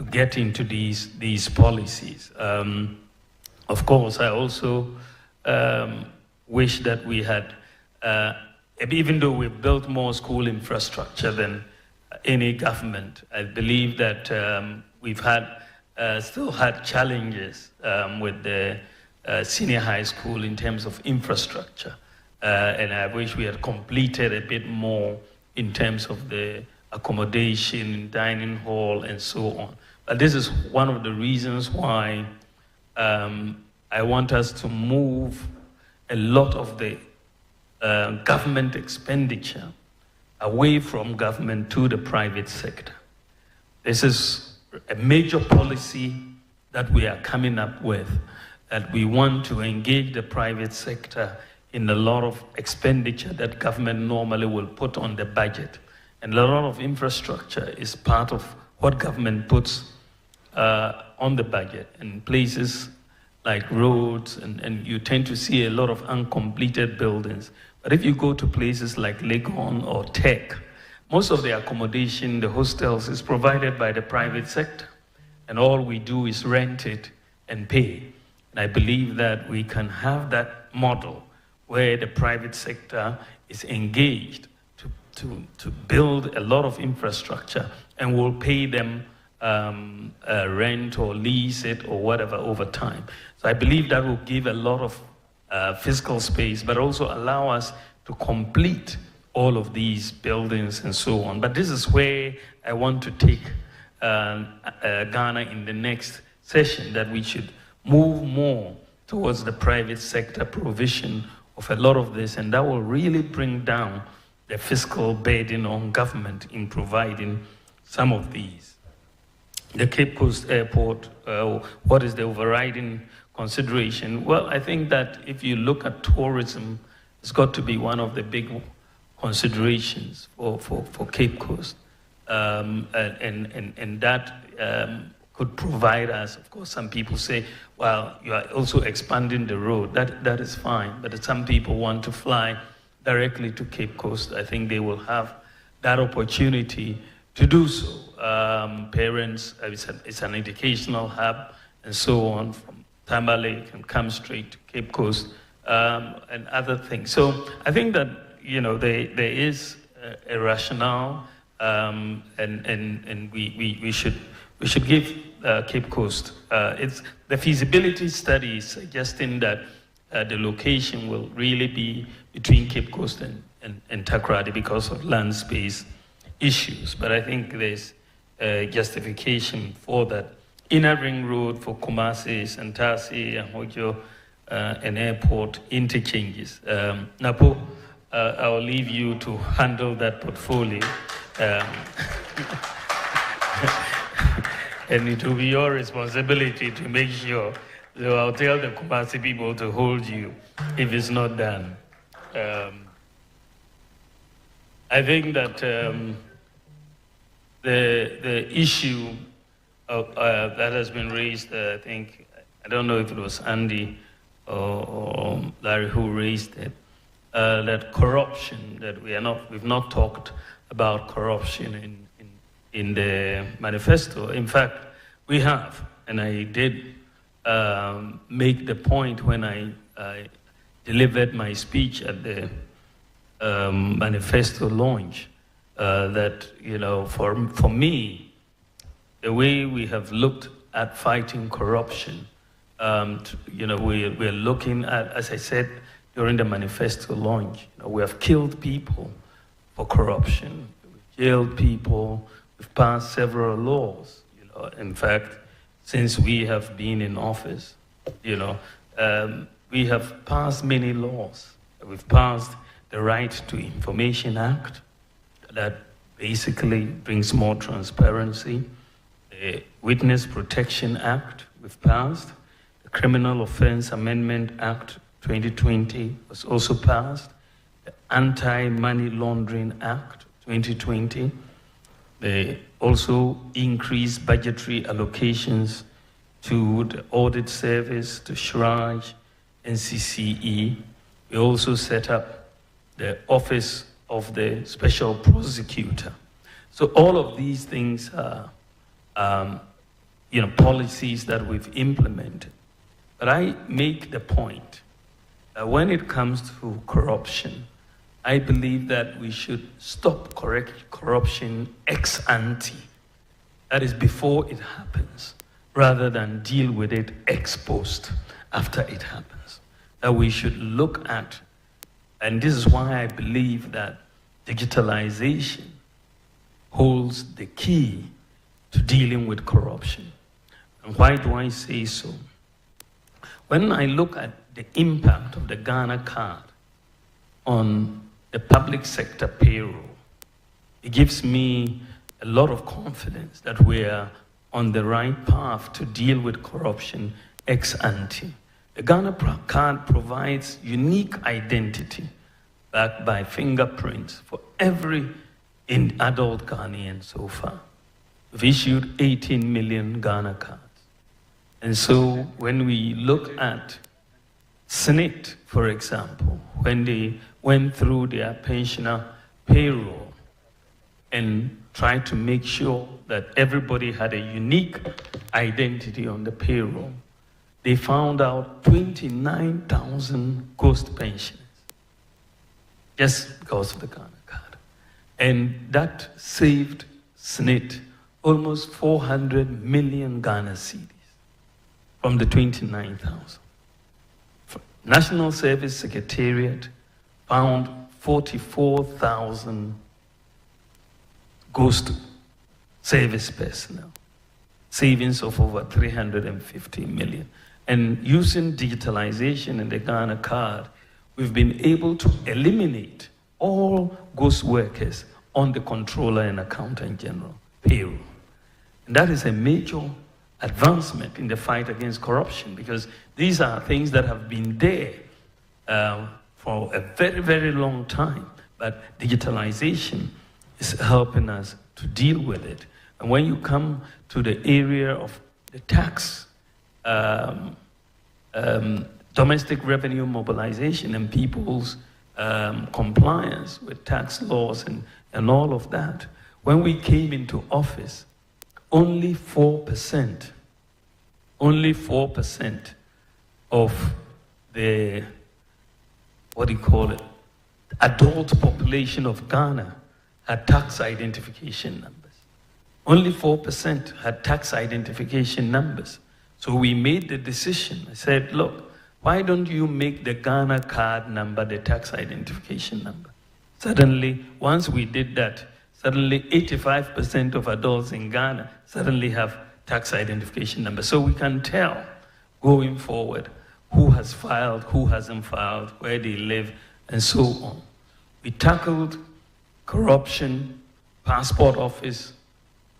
get into these policies. Of course, I also wish that we had, even though we've built more school infrastructure than any government, I believe that we've still had challenges with the senior high school in terms of infrastructure. And I wish we had completed a bit more in terms of the accommodation, dining hall, and so on. But this is one of the reasons why I want us to move a lot of the government expenditure away from government to the private sector. This is a major policy that we are coming up with, that we want to engage the private sector in a lot of expenditure that government normally will put on the budget. And a lot of infrastructure is part of what government puts on the budget. And places like roads, and you tend to see a lot of uncompleted buildings. But if you go to places like Legon or Tech, most of the accommodation, the hostels, is provided by the private sector. And all we do is rent it and pay. And I believe that we can have that model where the private sector is engaged to build a lot of infrastructure, and will pay them rent or lease it or whatever over time. So I believe that will give a lot of fiscal space, but also allow us to complete all of these buildings and so on. But this is where I want to take Ghana in the next session, that we should move more towards the private sector provision of a lot of this, and that will really bring down the fiscal burden on government in providing some of these. The Cape Coast Airport, what is the overriding consideration? Well, I think that if you look at tourism, it's got to be one of the big considerations for Cape Coast. And that could provide us, of course, some people say, well, you are also expanding the road. That is fine, but some people want to fly directly to Cape Coast. I think they will have that opportunity to do so. Parents, it's an educational hub and so on, from Tamba Lake, and come straight to Cape Coast and other things. So I think that, you know, there is a rationale, and we should give Cape Coast. It's the feasibility study is suggesting that the location will really be between Cape Coast and Takoradi because of land space issues. But I think there's justification for that. Inner Ring Road for Kumasi, Santasi, Ahojo, and airport interchanges. Napo, I'll leave you to handle that portfolio. And it will be your responsibility to make sure. So I'll tell the Kumasi people to hold you if it's not done. I think that the issue that has been raised, I think, I don't know if it was Andy or Larry who raised it, that corruption, that we've not talked about corruption in the manifesto. In fact, we have, and I did make the point when I delivered my speech at the manifesto launch, that, you know, for me, the way we have looked at fighting corruption, you know, we're looking at, as I said during the manifesto launch, you know, we have killed people for corruption, we've jailed people, we've passed several laws, you know. In fact, since we have been in office, you know, we have passed many laws. We've passed the Right to Information Act, that basically brings more transparency. The Witness Protection Act we've passed. The Criminal Offense Amendment Act 2020 was also passed. The Anti-Money Laundering Act 2020. They also increased budgetary allocations to the audit service, to SHRAJ, NCCE. We also set up the Office of the Special Prosecutor. So all of these things are policies that we've implemented. But I make the point that when it comes to corruption, I believe that we should stop corruption ex ante, that is before it happens, rather than deal with it ex post, after it happens. That we should look at, and this is why I believe that digitalization holds the key to dealing with corruption. And why do I say so? When I look at the impact of the Ghana card on the public sector payroll, it gives me a lot of confidence that we are on the right path to deal with corruption ex ante. The Ghana card provides unique identity backed by fingerprints for every adult Ghanaian so far. We've issued 18 million Ghana cards. And so when we look at SNIT, for example, when they went through their pensioner payroll and tried to make sure that everybody had a unique identity on the payroll, they found out 29,000 ghost pensioners just because of the Ghana card. And that saved SNIT almost 400 million Ghana cedis from the 29,000. National Service Secretariat found 44,000 ghost service personnel, savings of over 350 million. And using digitalization in the Ghana card, we've been able to eliminate all ghost workers on the Controller and Accountant General payroll. And that is a major advancement in the fight against corruption, because these are things that have been there for a very, very long time. But digitalization is helping us to deal with it. And when you come to the area of the tax, domestic revenue mobilization and people's compliance with tax laws and all of that, when we came into office, only 4% of the, adult population of Ghana had tax identification numbers. Only 4% had tax identification numbers. So we made the decision. I said, look, why don't you make the Ghana card number the tax identification number? Suddenly, once we did that, suddenly 85% of adults in Ghana suddenly have tax identification numbers. So we can tell going forward who has filed, who hasn't filed, where they live, and so on. We tackled corruption, passport office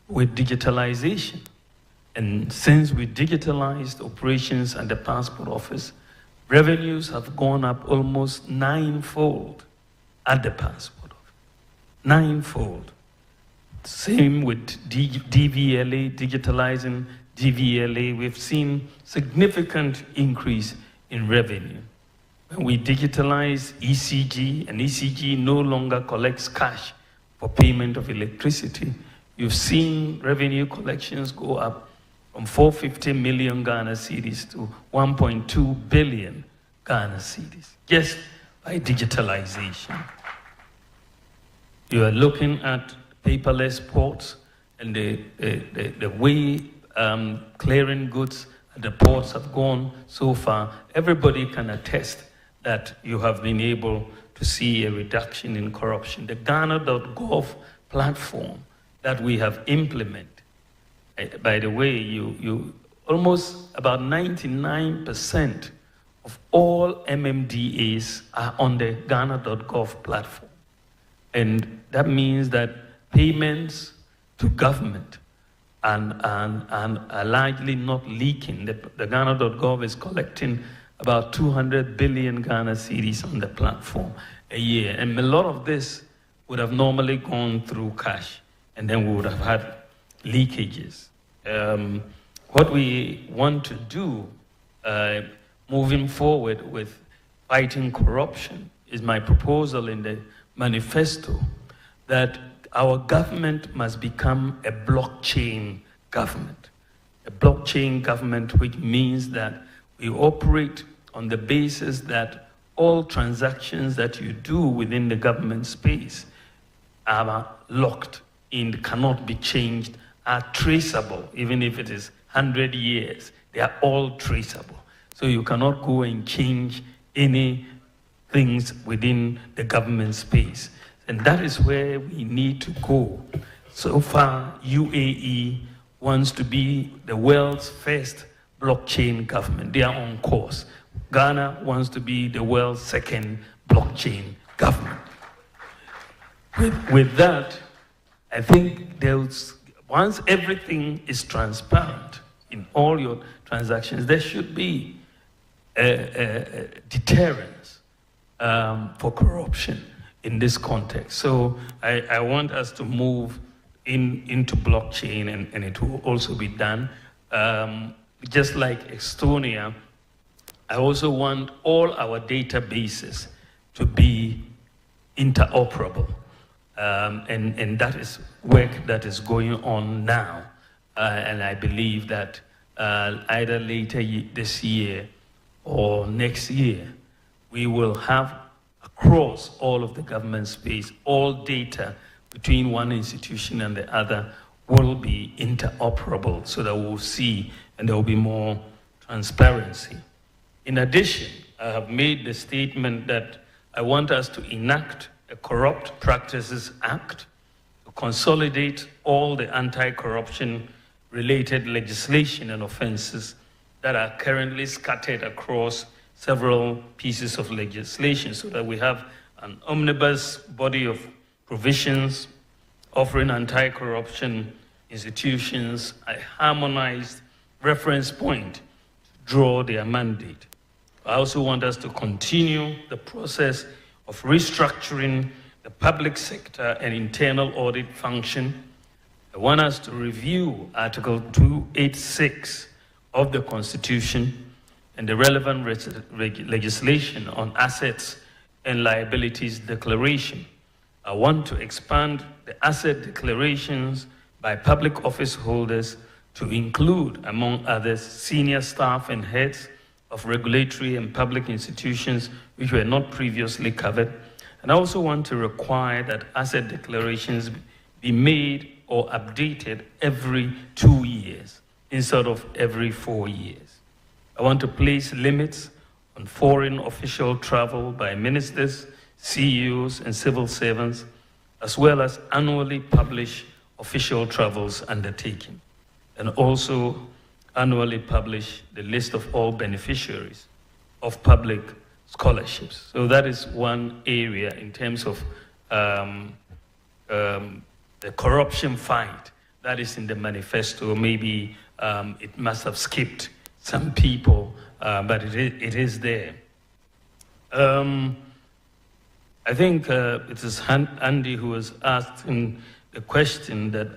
with digitalization. And since we digitalized operations at the passport office, revenues have gone up almost ninefold at the passport office. Ninefold. Same with DVLA, digitalizing DVLA. We've seen significant increase in revenue. When we digitalize ECG, and ECG no longer collects cash for payment of electricity, you've seen revenue collections go up from 450 million Ghana cedis to 1.2 billion Ghana cedis, just by digitalization. You are looking at paperless ports, and the way clearing goods at the ports have gone so far. Everybody can attest that you have been able to see a reduction in corruption. The Ghana.gov platform that we have implemented, by the way, you almost about 99% of all MMDAs are on the Ghana.gov platform. And that means that payments to government and are largely not leaking. The Ghana.gov is collecting about 200 billion Ghana cedis on the platform a year. And a lot of this would have normally gone through cash, and then we would have had leakages. what we want to do moving forward with fighting corruption is my proposal in the manifesto that our government must become a blockchain government. A blockchain government, which means that we operate on the basis that all transactions that you do within the government space are locked in, cannot be changed, are traceable, even if it is 100 years, they are all traceable. So you cannot go and change any things within the government space. And that is where we need to go. So far, UAE wants to be the world's first blockchain government. They are on course. Ghana wants to be the world's second blockchain government. With that, I think once everything is transparent in all your transactions, there should be a deterrence for corruption in this context. So I want us to move into blockchain, and it will also be done. Just like Estonia, I also want all our databases to be interoperable. And that is work that is going on now. And I believe that either later this year or next year, we will have across all of the government space, all data between one institution and the other will be interoperable so that we'll see and there will be more transparency. In addition, I have made the statement that I want us to enact a Corrupt Practices Act to consolidate all the anti-corruption related legislation and offenses that are currently scattered across several pieces of legislation so that we have an omnibus body of provisions offering anti-corruption institutions a harmonized reference point to draw their mandate. I also want us to continue the process of restructuring the public sector and internal audit function. I want us to review Article 286 of the Constitution and the relevant legislation on assets and liabilities declaration. I want to expand the asset declarations by public office holders to include, among others, senior staff and heads of regulatory and public institutions which were not previously covered. And I also want to require that asset declarations be made or updated every 2 years instead of every 4 years. I want to place limits on foreign official travel by ministers, CEOs, and civil servants, as well as annually publish official travels undertaken, and also annually publish the list of all beneficiaries of public scholarships. So that is one area in terms of the corruption fight that is in the manifesto. Maybe it must have skipped some people, but it is there. I think it is Andy who was asking the question that,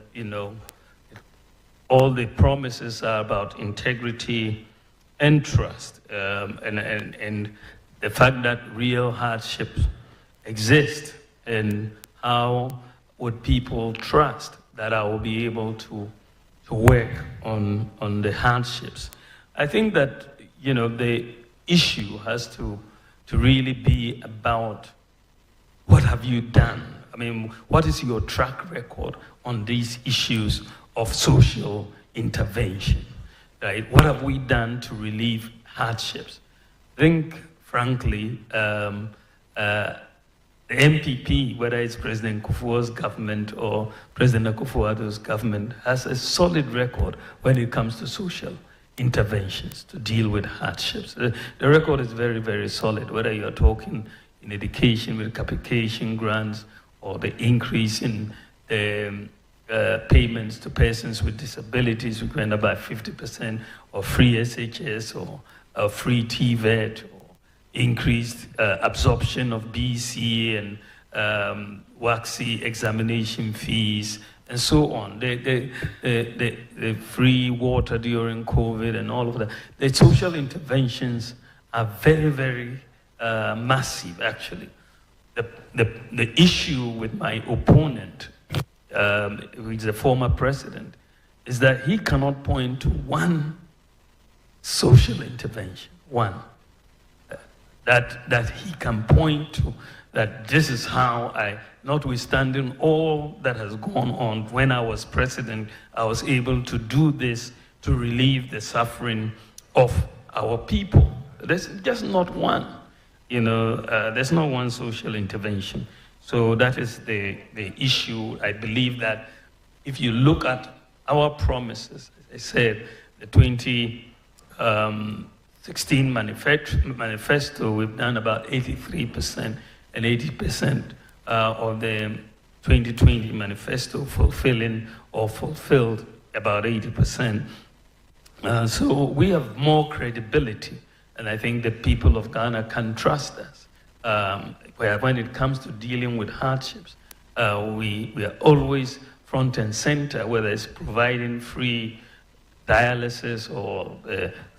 all the promises are about integrity and trust, and the fact that real hardships exist, and how would people trust that I will be able to work on the hardships. I think that, the issue has to really be about what have you done? I mean, what is your track record on these issues of social intervention, right? What have we done to relieve hardships? I think, frankly, the MPP, whether it's President Kufuor's government or President Akufo-Addo's government, has a solid record when it comes to social interventions to deal with hardships. The record is very, very solid, whether you're talking in education with capitation grants or the increase in payments to persons with disabilities, which went up by 50%, or free SHS, or free TVET, or increased absorption of BC and WACC examination fees, and so on. The free water during COVID and all of that. The social interventions are very, very massive, actually. The issue with my opponent, who is the former president, is that he cannot point to one social intervention, one, that he can point to, that this is how I, notwithstanding all that has gone on, when I was president, I was able to do this to relieve the suffering of our people. There's just not one, there's not one social intervention. So that is the issue. I believe that if you look at our promises, as I said, the 2016 manifesto, we've done about 83%, and 80% of the 2020 manifesto fulfilled about 80%. So we have more credibility, and I think the people of Ghana can trust us. When it comes to dealing with hardships, we are always front and center, whether it's providing free dialysis or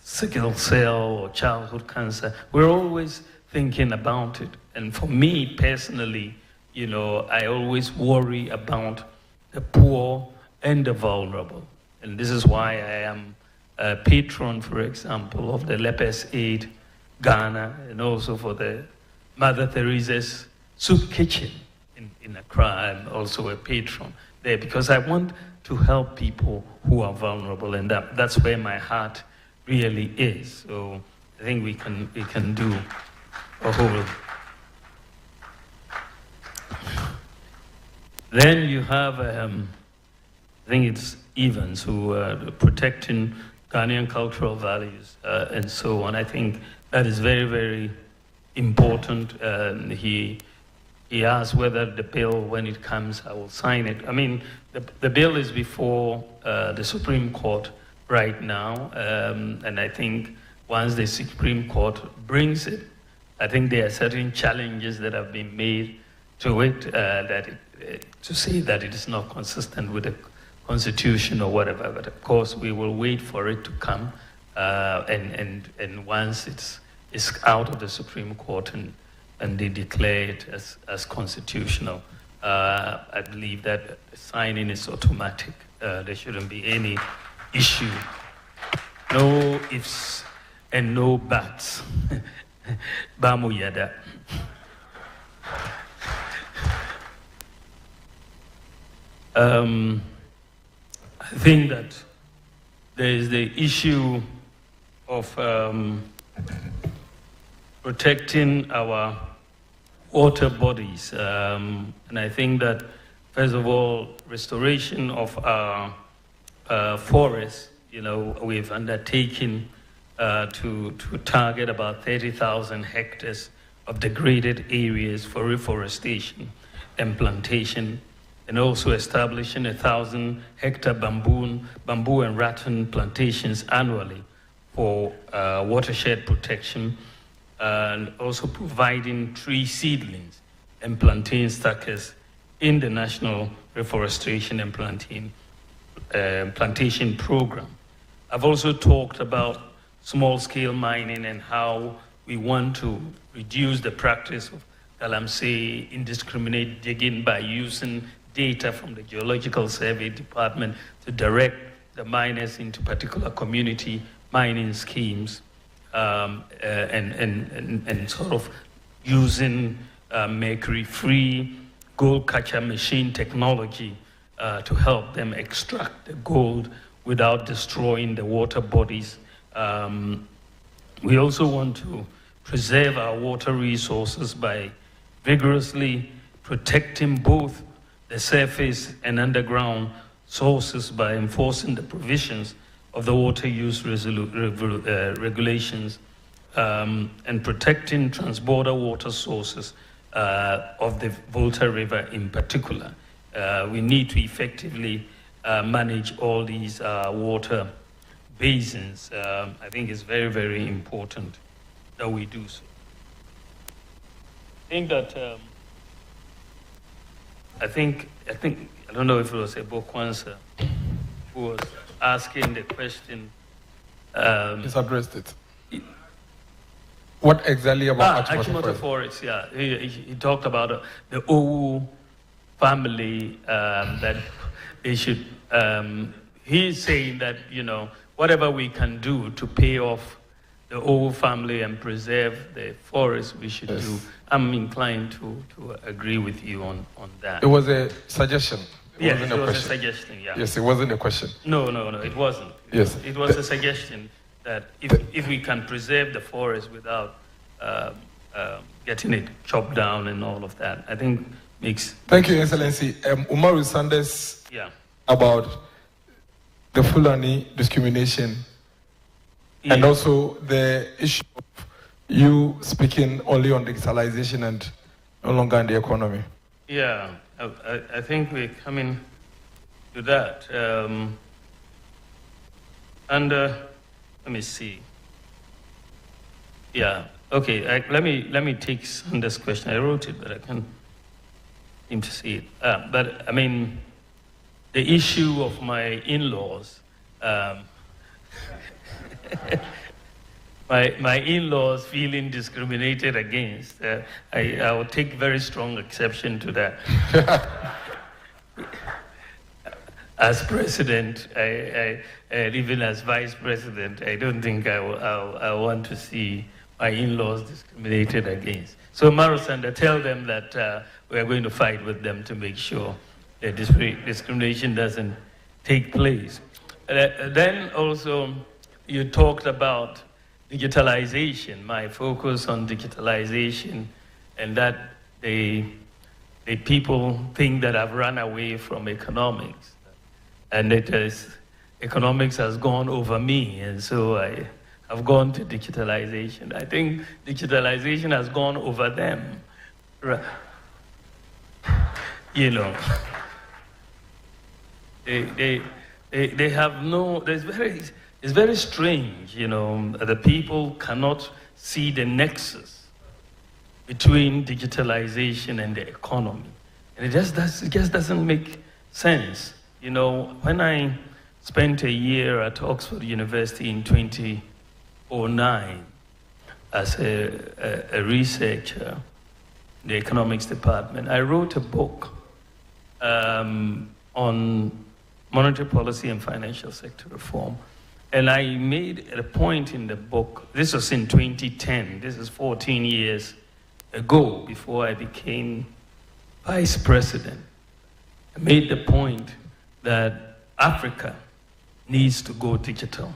sickle cell or childhood cancer. We're always thinking about it. And for me personally, I always worry about the poor and the vulnerable. And this is why I am a patron, for example, of the Lepers Aid Ghana, and also for the Mother Teresa's Soup Kitchen in Accra. I'm also a patron there because I want to help people who are vulnerable, and that's where my heart really is. So I think we can do a whole. Then you have, I think it's Evans, who protecting Ghanaian cultural values and so on. I think that is very, very important. He asked whether the bill, when it comes, I will sign it. I mean, the bill is before the Supreme Court right now, and I think once the Supreme Court brings it, I think there are certain challenges that have been made to it, to say that it is not consistent with the Constitution or whatever. But of course, we will wait for it to come, and once it's out of the Supreme Court and they declare it as constitutional, I believe that signing is automatic. There shouldn't be any issue. No ifs and no buts. Bawumia. I think that there is the issue of protecting our water bodies. And I think that, first of all, restoration of our forests, we've undertaken to target about 30,000 hectares of degraded areas for reforestation and plantation, and also establishing 1,000-hectare bamboo and rattan plantations annually for watershed protection, and also providing tree seedlings and plantain stackers in the National Reforestation and Plantation Program. I've also talked about small-scale mining and how we want to reduce the practice of galamsey indiscriminate digging by using data from the Geological Survey Department to direct the miners into particular community mining schemes, and sort of using mercury-free gold catcher machine technology to help them extract the gold without destroying the water bodies. We also want to preserve our water resources by vigorously protecting both the surface and underground sources by enforcing the provisions of the water use regulations, and protecting transborder water sources of the Volta River in particular. We need to effectively manage all these water basins. I think it's very, very important that we do so. I think a don't know if it was Ebokwansa who was asking the question. He's addressed it. What exactly about Agyapong Forest? Yeah, he talked about the Owu family that they should. He's saying that, you know, whatever we can do to pay off the Owu family and preserve the forest, we should do. I'm inclined to agree with you on that. It was a suggestion. Yes, it was a suggestion, yeah. Yes, it wasn't a question. No, it wasn't. Yes. It was a suggestion that if we can preserve the forest without getting it chopped down and all of that, I think makes... Thank you, Excellency. Umaru Sanders, yeah, about the Fulani discrimination, and also the issue of you speaking only on digitalization and no longer in the economy. Yeah, I think we're coming to that. Let me see. Yeah, okay, let me take Sanders' question. I wrote it, but I can't seem to see it. But I mean, the issue of my in-laws, my in-laws feeling discriminated against, I will take very strong exception to that. As president, and even as vice president, I don't think I want to see my in-laws discriminated against. So Marusanda, tell them that we are going to fight with them to make sure that discrimination doesn't take place. Then also, you talked about digitalization, my focus on digitalization, and that the people think that I've run away from economics, and economics has gone over me, and so I've gone to digitalization. I think digitalization has gone over them. You know, they have no, it's very strange, you know, the people cannot see the nexus between digitalization and the economy. And it just doesn't make sense. You know, when I spent a year at Oxford University in 2009 as a researcher in the economics department, I wrote a book on monetary policy and financial sector reform. And I made a point in the book, this was in 2010, this is 14 years ago, before I became vice president. I made the point that Africa needs to go digital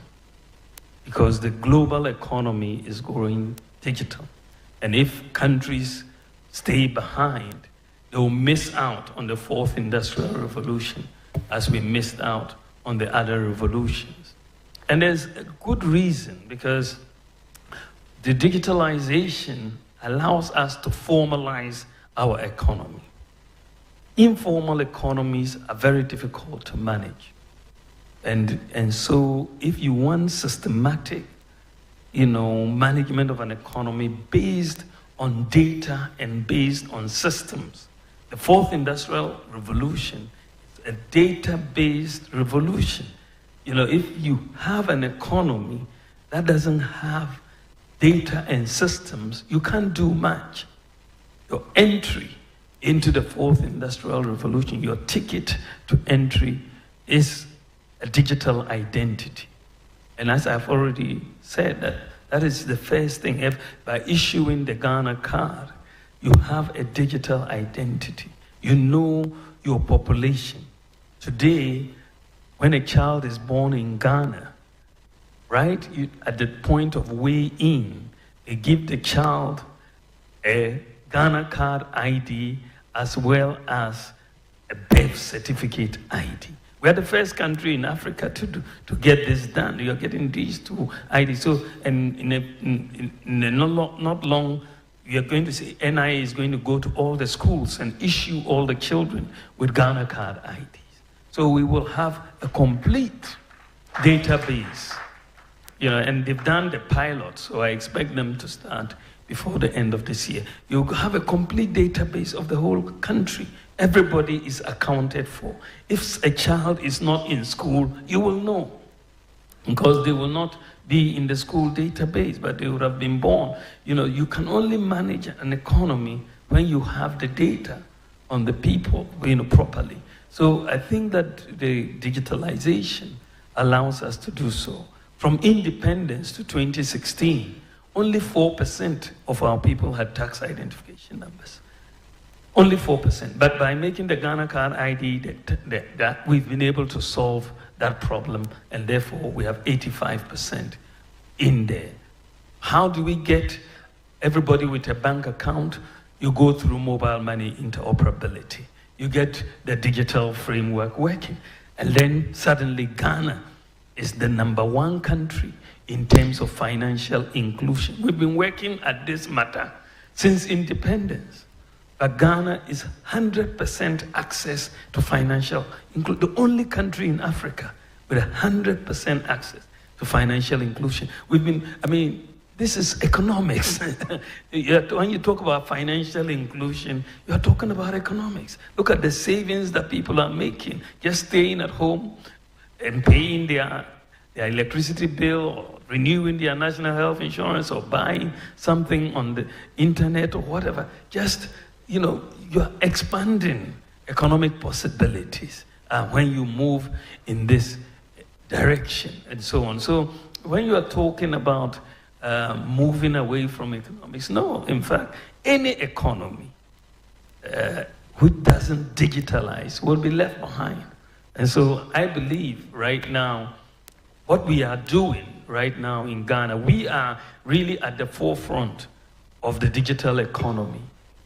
because the global economy is going digital. And if countries stay behind, they'll miss out on the fourth industrial revolution as we missed out on the other revolutions. And there's a good reason, because the digitalization allows us to formalize our economy. Informal economies are very difficult to manage. And so if you want systematic, you know, management of an economy based on data and based on systems, the fourth industrial revolution is a data-based revolution. You know, if you have an economy that doesn't have data and systems, you can't do much. Your entry into the fourth industrial revolution, your ticket to entry is a digital identity. And as I've already said, that is the first thing. If by issuing the Ghana card, you have a digital identity. You know your population. Today, when a child is born in Ghana, right, at the point of weigh-in, they give the child a Ghana card ID as well as a birth certificate ID. We're the first country in Africa to get this done. You're getting these two IDs. So, and in not long, you're going to see NIA is going to go to all the schools and issue all the children with Ghana card IDs. So we will have a complete database, you know, and they've done the pilot, so I expect them to start before the end of this year. You'll have a complete database of the whole country, Everybody is accounted for. If a child is not in school, you will know, because they will not be in the school database, but they would have been born. You know, you can only manage an economy when you have the data on the people, you know, properly. So I think that the digitalization allows us to do so. From independence to 2016, only 4% of our people had tax identification numbers. Only 4%. But by making the Ghana Card ID, that we've been able to solve that problem, and therefore we have 85% in there. How do we get everybody with a bank account? You go through mobile money interoperability. You get the digital framework working. And then suddenly Ghana is the #1 country in terms of financial inclusion. We've been working at this matter since independence. But Ghana is 100% access to financial inclusion. The only country in Africa with 100% access to financial inclusion. We've been, I mean, this is economics. When you talk about financial inclusion, you're talking about economics. Look at the savings that people are making, just staying at home and paying their electricity bill, or renewing their national health insurance, or buying something on the internet or whatever. Just, you know, you're expanding economic possibilities when you move in this direction and so on. So when you are talking about moving away from economics, no, in fact, any economy which doesn't digitalize will be left behind. And so I believe right now, what we are doing right now in Ghana, we are really at the forefront of the digital economy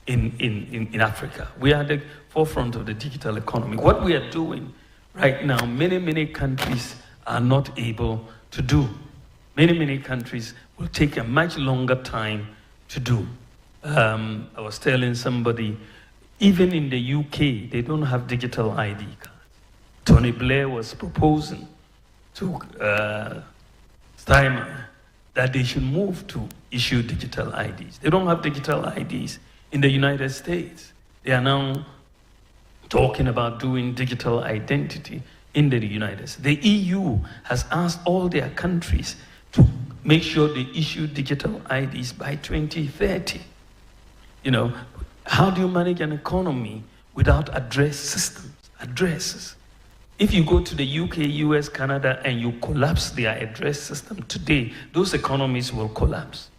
in Africa. We are at the forefront of the digital economy. What we are doing right now, many countries are not able to do. Many countries will take a much longer time to do. I was telling somebody, even in the UK, they don't have digital ID cards. Tony Blair was proposing to Steinmeier that they should move to issue digital IDs. They don't have digital IDs in the United States. They are now talking about doing digital identity in the United States. The EU has asked all their countries to make sure they issue digital IDs by 2030. You know, how do you manage an economy without address systems, addresses? If you go to the UK, US, Canada, and you collapse their address system today, those economies will collapse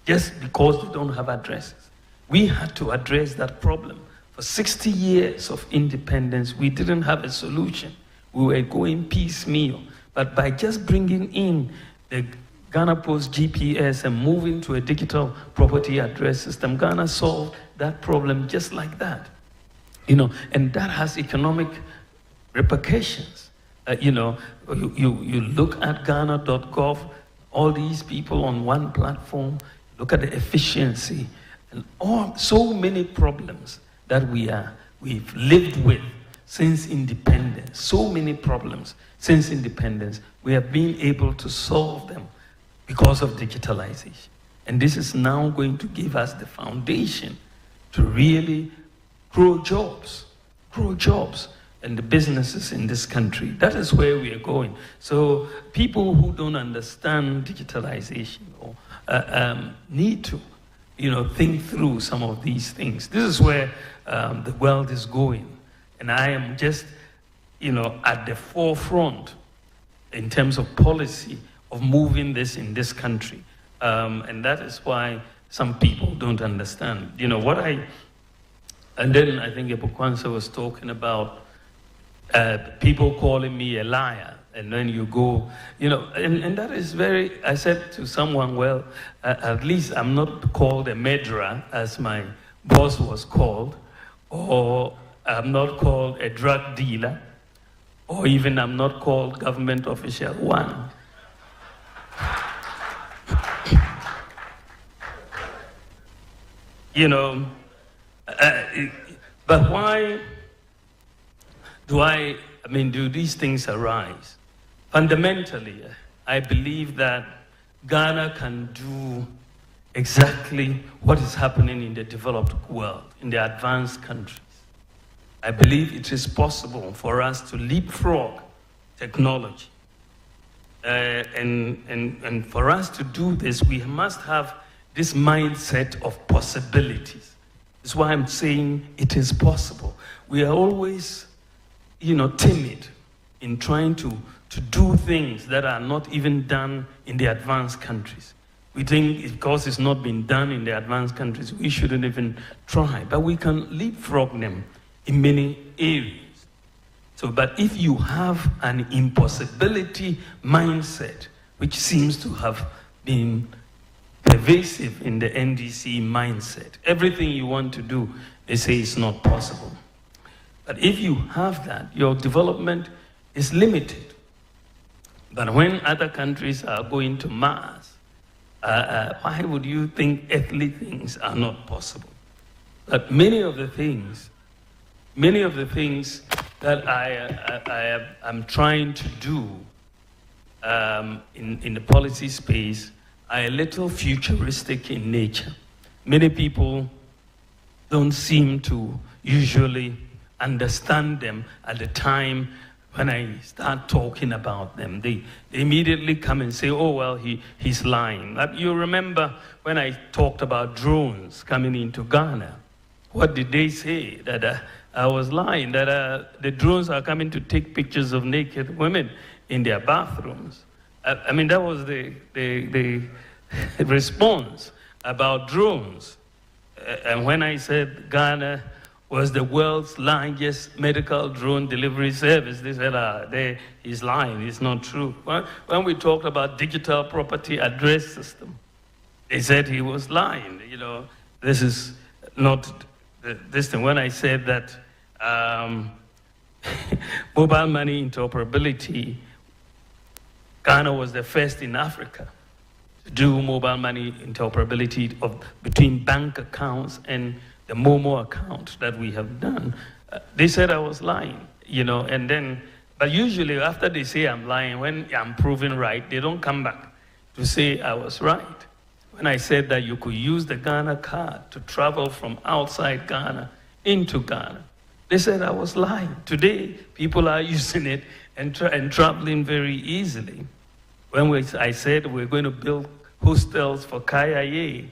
just because they don't have addresses. We had to address that problem. For 60 years of independence, we didn't have a solution. We were going piecemeal. But by just bringing in the Ghana Post GPS and moving to a digital property address system, Ghana solved that problem just like that. You know, and that has economic repercussions. You know, you look at Ghana.gov, all these people on one platform, look at the efficiency, and so many problems that we've lived with since independence. So many problems since independence. We have been able to solve them because of digitalization. And this is now going to give us the foundation to really grow jobs and the businesses in this country. That is where we are going. So people who don't understand digitalization or need to, you know, think through some of these things. This is where the world is going. And I am just, you know, at the forefront in terms of policy of moving this in this country. And that is why some people don't understand. You know, and then I think Epokwansa was talking about people calling me a liar. And then you go, you know, and that is I said to someone, well, at least I'm not called a murderer as my boss was called, or I'm not called a drug dealer, or even I'm not called government official one. You know, but why do these things arise? Fundamentally, I believe that Ghana can do exactly what is happening in the developed world, in the advanced countries. I believe it is possible for us to leapfrog technology. And for us to do this, we must have this mindset of possibilities. That's why I'm saying it is possible. We are always, timid in trying to do things that are not even done in the advanced countries. We think because it's not been done in the advanced countries, we shouldn't even try. But we can leapfrog them in many areas. So, but if you have an impossibility mindset, which seems to have been pervasive in the NDC mindset, everything you want to do, they say it's not possible. But if you have that, your development is limited. But when other countries are going to Mars, why would you think earthly things are not possible? But many of the things that I'm trying to do in the policy space are a little futuristic in nature. Many people don't seem to usually understand them at the time when I start talking about them. They immediately come and say, oh, well, he's lying. You remember when I talked about drones coming into Ghana? What did they say? That I was lying, that the drones are coming to take pictures of naked women in their bathrooms. I mean, that was the response about drones. And when I said Ghana was the world's largest medical drone delivery service, they said, he's lying, it's not true. When we talked about digital property address system, they said he was lying. This is not this thing. When I said that mobile money interoperability, Ghana was the first in Africa to do mobile money interoperability between bank accounts and the Momo account that we have done. They said I was lying, and then, but usually after they say I'm lying, when I'm proven right, they don't come back to say I was right. When I said that you could use the Ghana card to travel from outside Ghana into Ghana, they said I was lying. Today, people are using it and traveling very easily. When I said we're going to build hostels for Kayaye,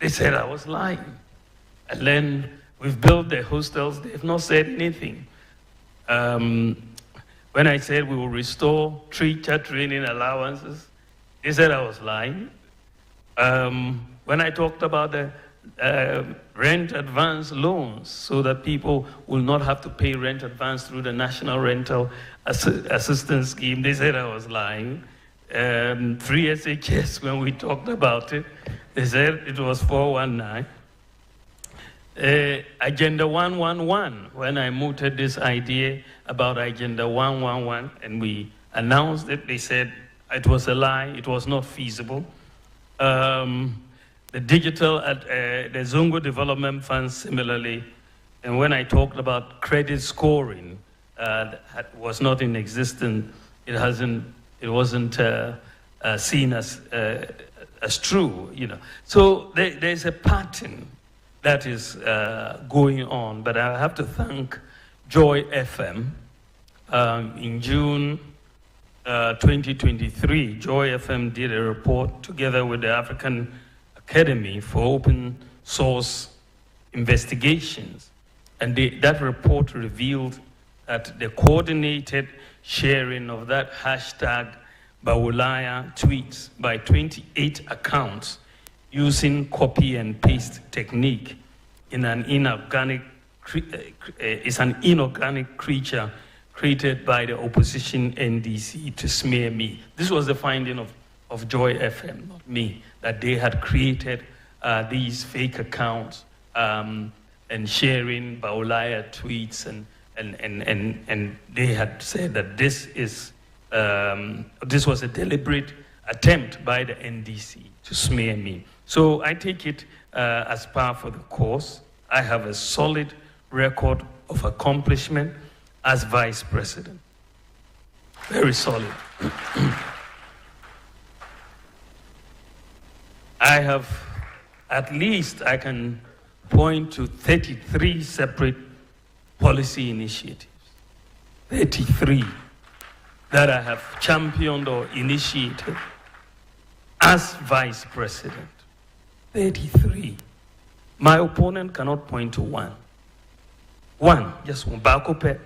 they said I was lying. And then we've built the hostels, they've not said anything. When I said we will restore teacher training allowances, they said I was lying. When I talked about the rent advance loans so that people will not have to pay rent advance through the National Rental Assistance Scheme, they said I was lying. Free SHS, when we talked about it, they said it was 419. Agenda 111, when I mooted this idea about Agenda 111 and we announced it, they said it was a lie, it was not feasible. The digital, the Zongo Development Fund similarly, and when I talked about credit scoring, was not in existence. It wasn't seen as true, So there's a pattern that is going on, but I have to thank Joy FM. In June 2023, Joy FM did a report together with the African Academy for Open Source Investigations. And that report revealed that the coordinated sharing of that hashtag Bawumia tweets by 28 accounts using copy and paste technique is an inorganic creature created by the opposition NDC to smear me. This was the finding of Joy FM, not me, that they had created these fake accounts and sharing Bawumia tweets, and they had said that this was a deliberate attempt by the NDC to smear me. So I take it as par for the course. I have a solid record of accomplishment as Vice President. Very solid. I have, at least I can point to 33 separate policy initiatives. 33 that I have championed or initiated as vice president. 33. My opponent cannot point to one. One, just one. Bakope.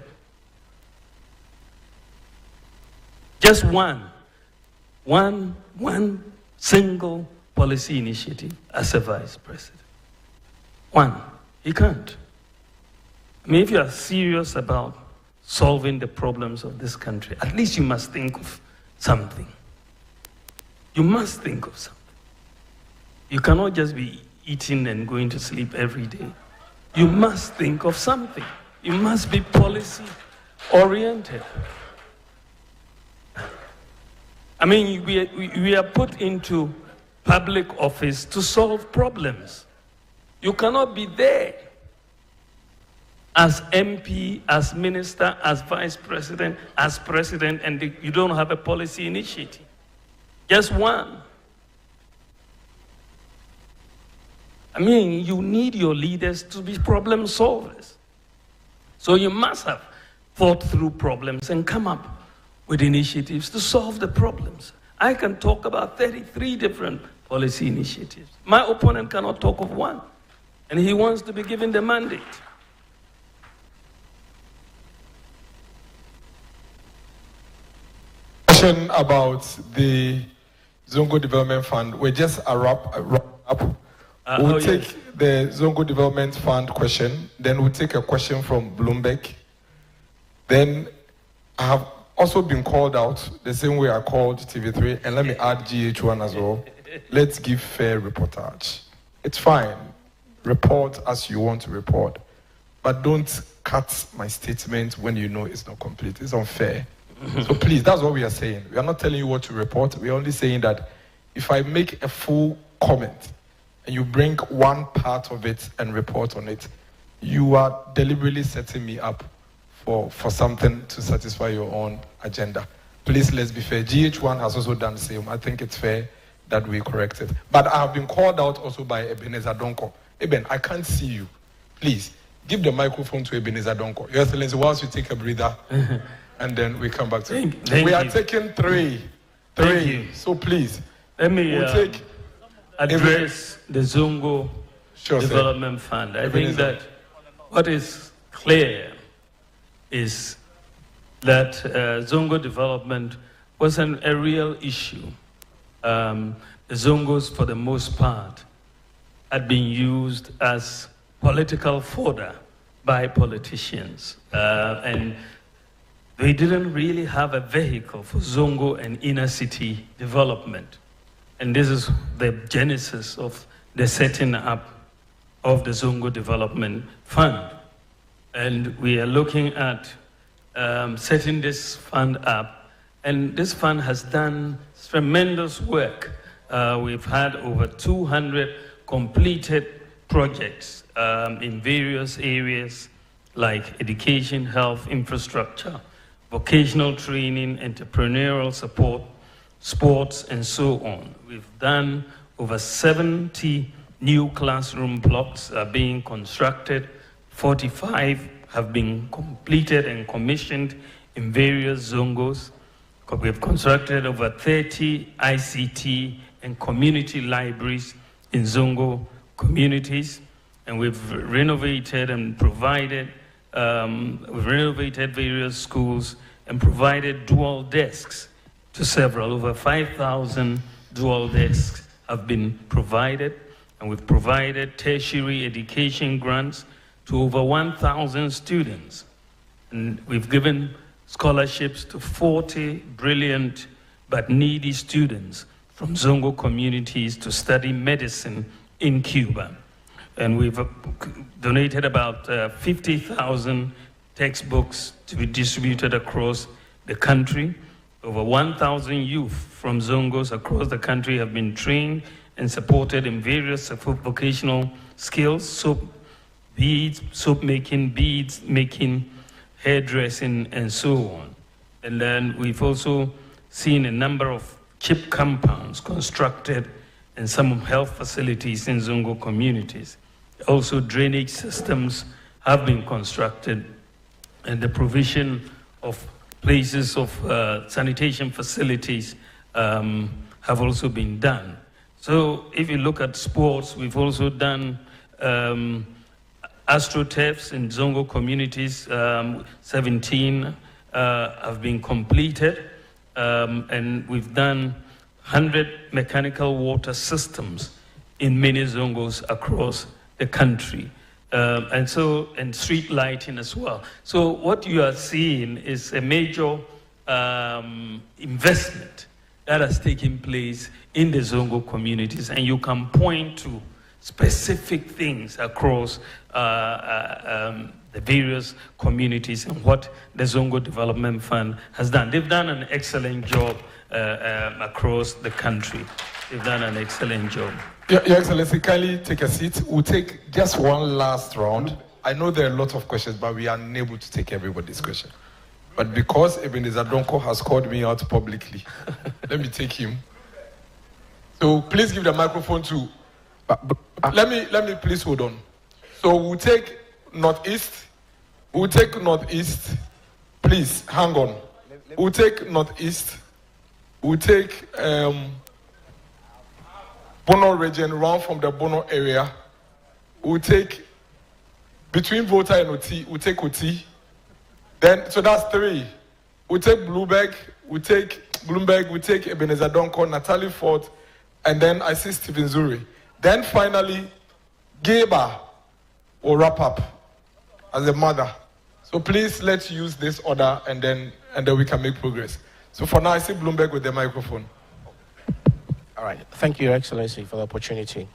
Just one. One single policy initiative as a vice president. One. He can't. I mean, if you are serious about solving the problems of this country, at least you must think of something. You must think of something. You cannot just be eating and going to sleep every day. You must think of something. You must be policy-oriented. I mean, we are put into public office to solve problems. You cannot be there as MP, as minister, as vice president, as president, and you don't have a policy initiative. Just one. I mean, you need your leaders to be problem solvers. So you must have thought through problems and come up with initiatives to solve the problems. I can talk about 33 different policy initiatives. My opponent cannot talk of one, and he wants to be given the mandate. Question about the Zongo Development Fund. We just wrap up. We'll take the Zongo Development Fund question, then we'll take a question from Bloomberg. Then I have also been called out the same way I called TV3, and let me add GH1 as well. Let's give fair reportage. It's fine. Report as you want to report, but don't cut my statement when you know it's not complete. It's unfair. So please, that's what we are saying. We are not telling you what to report. We are only saying that if I make a full comment and you bring one part of it and report on it, you are deliberately setting me up for something to satisfy your own agenda. Please, let's be fair. GH1 has also done the same. I think it's fair that we correct it. But I have been called out also by Ebenezer Donko. Eben, I can't see you. Please, give the microphone to Ebenezer Donko. Your Excellency, whilst you take a breather, and then we come back to it. We are taking three. So please, let me address the Zongo Development Fund. I think that what is clear is that Zongo development wasn't a real issue. The Zongos, for the most part, had been used as political fodder by politicians. And they didn't really have a vehicle for Zongo and inner city development. And this is the genesis of the setting up of the Zongo Development Fund. And we are looking at setting this fund up. And this fund has done tremendous work. We've had over 200 completed projects in various areas like education, health, infrastructure, vocational training, entrepreneurial support, sports, and so on. We've done over 70 new classroom blocks are being constructed. 45 have been completed and commissioned in various Zongos. We've constructed over 30 ICT and community libraries in Zongo communities, and we've renovated and provided we've renovated various schools and provided dual desks to several. Over 5,000 dual desks have been provided, and we've provided tertiary education grants to over 1,000 students. And we've given scholarships to 40 brilliant but needy students from Zongo communities to study medicine in Cuba. And we've donated about 50,000 textbooks to be distributed across the country. Over 1,000 youth from Zongos across the country have been trained and supported in various vocational skills, soap making, beads making, hairdressing, and so on. And then we've also seen a number of chip compounds constructed and some health facilities in Zongo communities. Also, drainage systems have been constructed and the provision of places of sanitation facilities have also been done. So if you look at sports, we've also done astroturfs in Zongo communities. 17 have been completed, and we've done 100 mechanical water systems in many Zongos across the country. And street lighting as well. So what you are seeing is a major investment that has taken place in the Zongo communities, and you can point to specific things across the various communities and what the Zongo Development Fund has done. They've done an excellent job across the country. They've done an excellent job. Your Excellency, kindly take a seat. We'll take just one last round. I know there are a lot of questions, but we are unable to take everybody's question. But because Ebenezer Donko has called me out publicly, let me take him. So please give the microphone to. Let me please hold on. So we'll take Northeast. We'll take Northeast. Please hang on. We'll take Northeast. We'll take Bono region, round from the Bono area. We'll take between Volta and Oti. We'll take Oti. Then so that's 3. We'll take Bloomberg. We'll take Ebenezer Donko, Natalie Ford, and then I see Stephen Zuri. Then finally, Geba will wrap up as a mother. So please let's use this order and then we can make progress. So for now, I see Bloomberg with the microphone. All right. Thank you, Your Excellency, for the opportunity.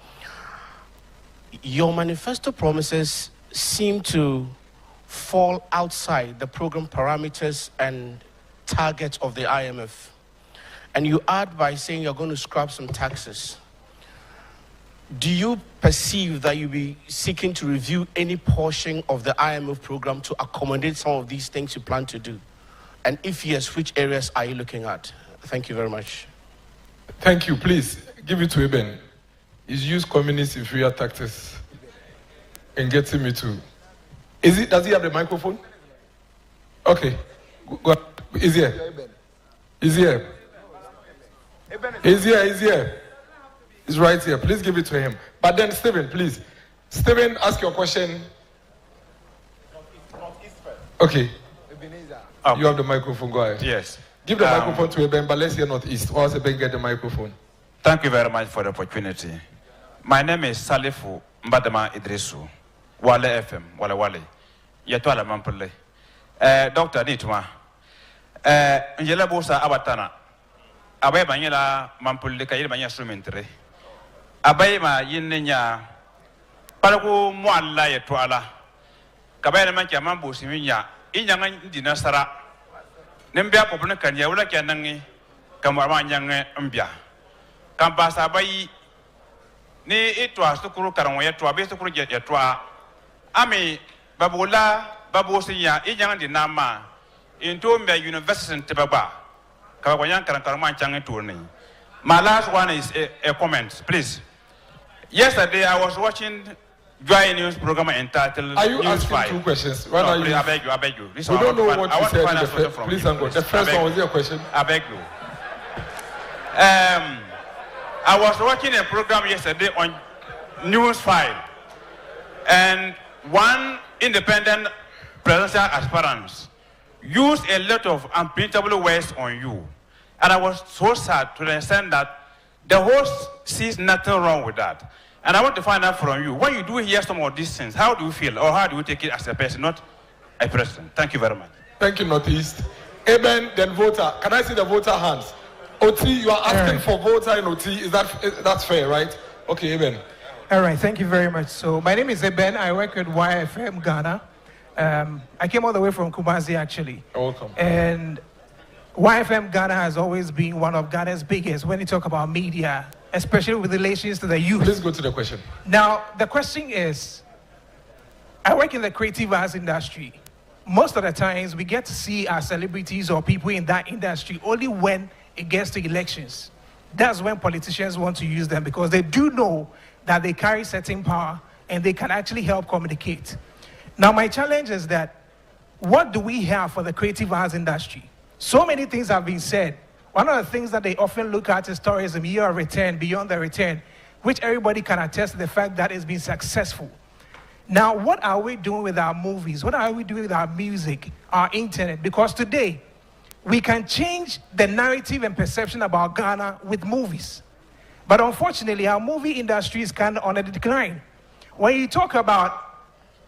Your manifesto promises seem to fall outside the program parameters and targets of the IMF. And you add by saying you're going to scrap some taxes. Do you perceive that you'll be seeking to review any portion of the IMF program to accommodate some of these things you plan to do? And if yes, which areas are you looking at? Thank you very much. Thank you. Please give it to Eben. He's used communist inferior tactics in getting me to. Does he have the microphone? Okay. Go ahead. He's here. He's here. He's here. He's here. He's right here. Please give it to him. But then, Stephen, please. Stephen, ask your question. Okay. You have the microphone. Go ahead. Yes. Give the microphone to Eben, but let's hear Northeast. Or else Eben get the microphone. Thank you very much for the opportunity. My name is Salifu Mbadama Idrisu. Wale FM, Wale. Yatwala Mampule. Dr. Nitma. Njela Bosa Abatana. Abe Banyela Mampule Kayil Banya Sumentre. Abe ma Yinya Paragu Mwala Yatwala. Kabaya Mancha Mambu Siminya. Inyangan Dinasara. Nembia popuna kanya wala kya nangi kamwa nyang mbia kampasa bai ni itwa sukuru karanwa yatwa be sukuru yatwa ami babula babusinya inyang di nama into mbia university tebaba kawa nyang karanwa chang tourni. My last one is a comment, please. Yesterday I was watching Joy News program entitled Are you News asking 5. 2 questions? No, please, I beg you. We don't know what you said in the first. Please, Uncle. The first one was your question. I beg you. I was watching a program yesterday on News 5, and one independent presidential aspirant used a lot of unprintable words on you. And I was so sad to understand that the host sees nothing wrong with that. And I want to find out from you, when you do hear some of these things, how do you feel, or how do you take it as a person, not a president? Thank you very much. Thank you, Northeast. Eben, then voter. Can I see the voter hands? OT, you are asking for voter in OT. That's fair, right? Okay, Eben. All right, thank you very much. So my name is Eben. I work with YFM Ghana. I came all the way from Kumasi, actually. Welcome. And YFM Ghana has always been one of Ghana's biggest when you talk about media, especially with relations to the youth. Please go to the question. Now, the question is, I work in the creative arts industry. Most of the times, we get to see our celebrities or people in that industry only when it gets to elections. That's when politicians want to use them because they do know that they carry certain power and they can actually help communicate. Now, my challenge is that what do we have for the creative arts industry? So many things have been said. One of the things that they often look at is tourism, year of return, beyond the return, which everybody can attest to the fact that it's been successful. Now, what are we doing with our movies? What are we doing with our music, our internet? Because today, we can change the narrative and perception about Ghana with movies. But unfortunately, our movie industry is kind of on a decline. When you talk about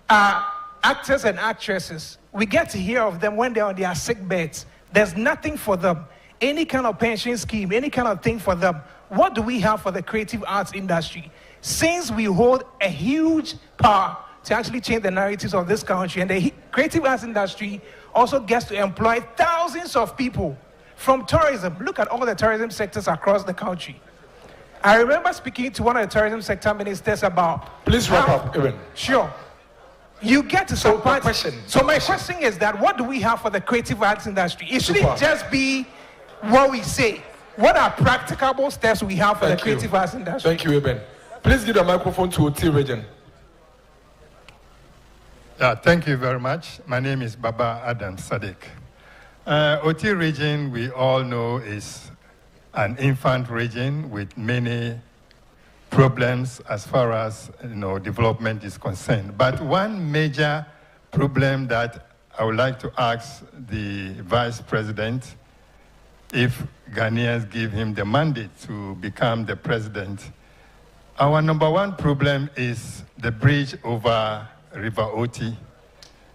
actors and actresses, we get to hear of them when they're on their sick beds. There's nothing for them. Any kind of pension scheme, any kind of thing for them. What do we have for the creative arts industry? Since we hold a huge power to actually change the narratives of this country, and the creative arts industry also gets to employ thousands of people from tourism. Look at all the tourism sectors across the country. I remember speaking to one of the tourism sector ministers about... Please wrap up, Evan. Sure. You get to some point. So my question is that what do we have for the creative arts industry? It shouldn't just be what we say. What are practicable steps we have for the creative arts industry? Thank you, Eben. Please give the microphone to OT Region. Yeah, thank you very much. My name is Baba Adam Sadiq. OT region, we all know, is an infant region with many problems as far as development is concerned. But one major problem that I would like to ask the Vice President, if Ghanaians give him the mandate to become the president, our number one problem is the bridge over River Oti.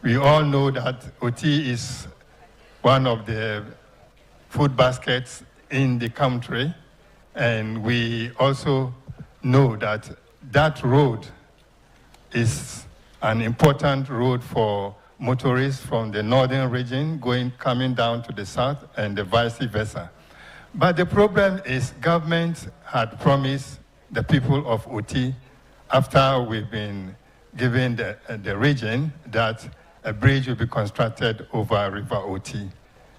We all know that Oti is one of the food baskets in the country, and we also know that that road is an important road for motorists from the northern region coming down to the south and the vice versa. But the problem is government had promised the people of Oti, after we've been given the region, that a bridge will be constructed over River Oti.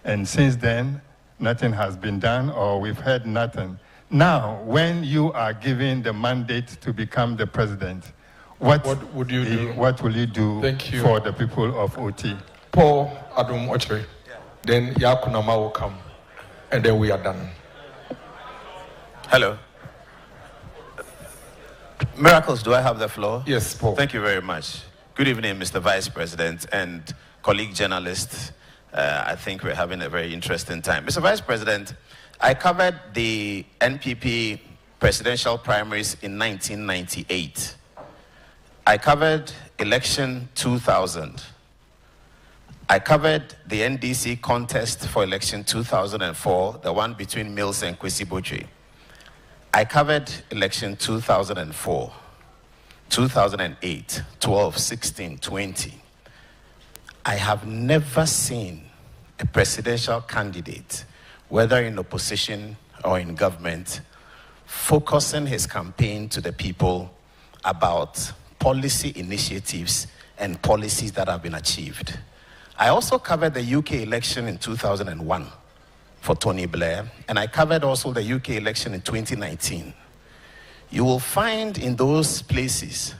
And since then, nothing has been done, or we've heard nothing. Now, when you are given the mandate to become the president, what would you do? What will you do for the people of Oti? Paul Adum Ochre, then Yakunama will come, and then we are done. Hello. Miracles, do I have the floor? Yes, Paul. Thank you very much. Good evening, Mr. Vice President and colleague journalists. I think we're having a very interesting time. Mr. Vice President, I covered the NPP presidential primaries in 1998. I covered election 2000. I covered the NDC contest for election 2004, the one between Mills and Kwesi Botwe. I covered election 2004, 2008, 12, 16, 20. I have never seen a presidential candidate, whether in opposition or in government, focusing his campaign to the people about policy initiatives and policies that have been achieved. I also covered the UK election in 2001 for Tony Blair, and I covered also the UK election in 2019. You will find in those places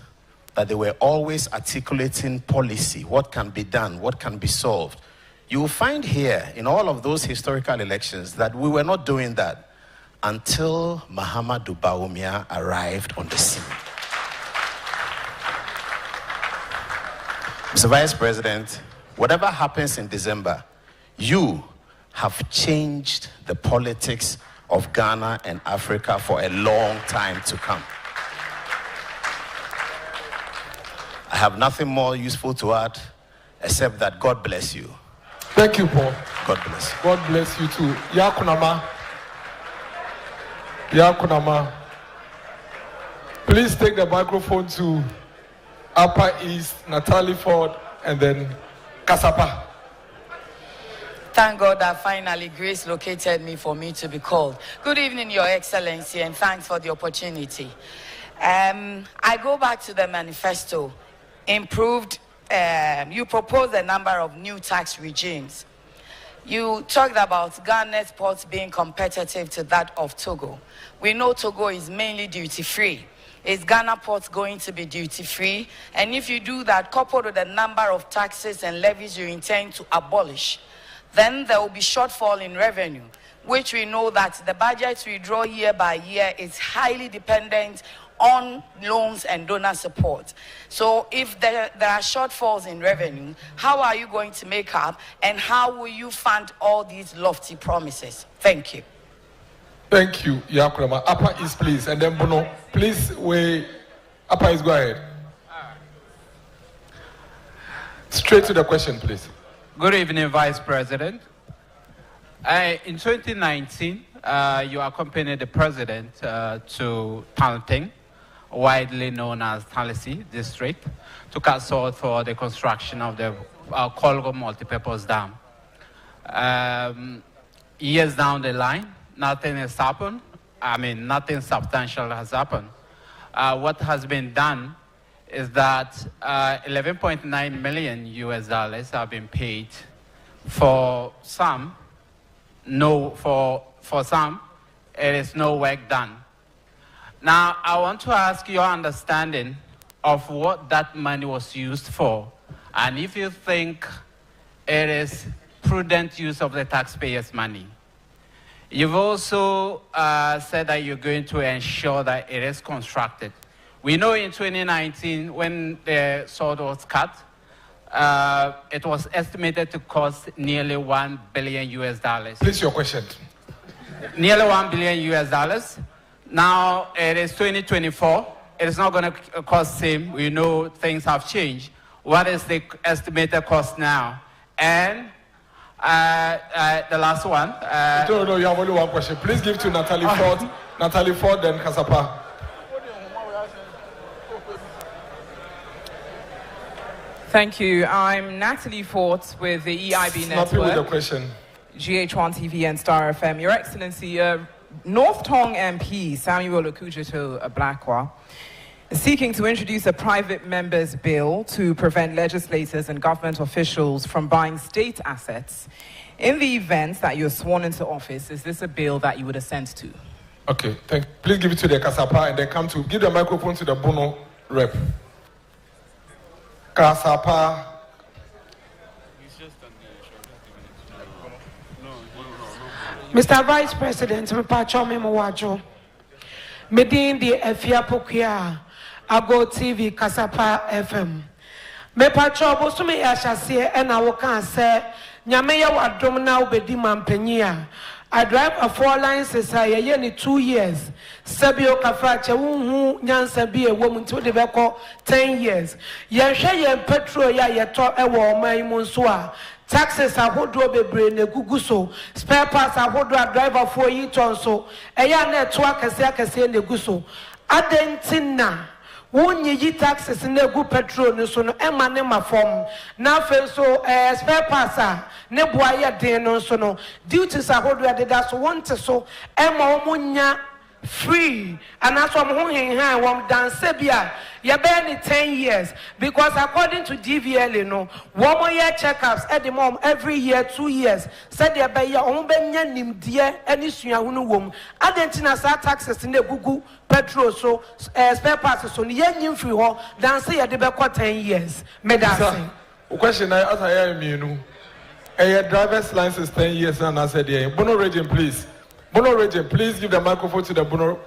that they were always articulating policy, what can be done, what can be solved. You will find here, in all of those historical elections, that we were not doing that until Mahamudu Bawumia arrived on the scene. Mr. Vice President, whatever happens in December, you have changed the politics of Ghana and Africa for a long time to come. I have nothing more useful to add except that God bless you. Thank you, Paul. God bless you. God bless you too. Yakunama. Yakunama. Please take the microphone to Upper East, Natalie Ford, and then Kasapa. Thank God that finally grace located me for me to be called. Good evening, Your Excellency, and thanks for the opportunity. I go back to the manifesto. You proposed a number of new tax regimes. You talked about Ghana's ports being competitive to that of Togo. We know Togo is mainly duty-free. is Ghana Ports going to be duty-free? And if you do that, coupled with the number of taxes and levies you intend to abolish, then there will be shortfall in revenue, which we know that the budget we draw year by year is highly dependent on loans and donor support. So if there are shortfalls in revenue, how are you going to make up, and how will you fund all these lofty promises? Thank you. Thank you, Yakurama. Upper East, please, and then Bono. Please, Upper East, go ahead. Straight to the question, please. Good evening, Vice President. In 2019, you accompanied the President to Tanting, widely known as Talisi District, to cut salt for the construction of the Kolgo multipurpose dam. Years down the line, nothing has happened. I mean, nothing substantial has happened. What has been done is that $11.9 million have been paid for some. For some, it is no work done. Now, I want to ask your understanding of what that money was used for, and if you think it is prudent use of the taxpayers' money. You've also said that you're going to ensure that it is constructed. We know in 2019, when the salt was cut, it was estimated to cost nearly $1 billion. Please, your question. Nearly $1 billion. Now it is 2024. It is not going to cost the same. We know things have changed. What is the estimated cost now? And the last one. No, you have only one question. Please give to Natalie Ford. Natalie Ford, then Kasapa. Thank you. I'm Natalie Ford with the EIB Network. Happy with the question. GH1 TV and Star FM. Your Excellency, North Tong MP Samuel Okujeto Ablakwa is seeking to introduce a private member's bill to prevent legislators and government officials from buying state assets. In the event that you're sworn into office, is this a bill that you would assent to? Okay, please give it to the Kasapa and then give the microphone to the Bono rep. Kasapa. Mr. Vice President, Mpacho Memowajo, Medin the Efia Pokia, Ago TV, Kasapa FM. Mepacho Bosume Yashase, and I can say, Nyameya Wadom now Bedimam Penia. I drive a 4-line society in 2 years. Sabio Kafacha, who Nyansa be a woman to the Beko 10 years. Yashay petrol ya yato ewo my monsua. Taxes are who do be brain a guguso. Spare parts are who do a driver for ye tonso. A ya network as I the guso. Adentina. Won ye taxes in the good petrol, no so no emanema form. Now, so spare passer, ne boya de no so no. Duties are what we did as want to so Emma Munya free. And that's what I'm hanging here, one dance Sebia. You barely 10 years because according to DVL, no 1 more year checkups at the mom every year, 2 years. Said they by your own nim dear any suya womb. Argentina taxes in the Google petrol so spare parts so yen free hall dance at the back 10 years. Medicine. Question I ask you know. A driver's license 10 years and I said yeah. Bono region, please. Bono region, please give the microphone to the Bono.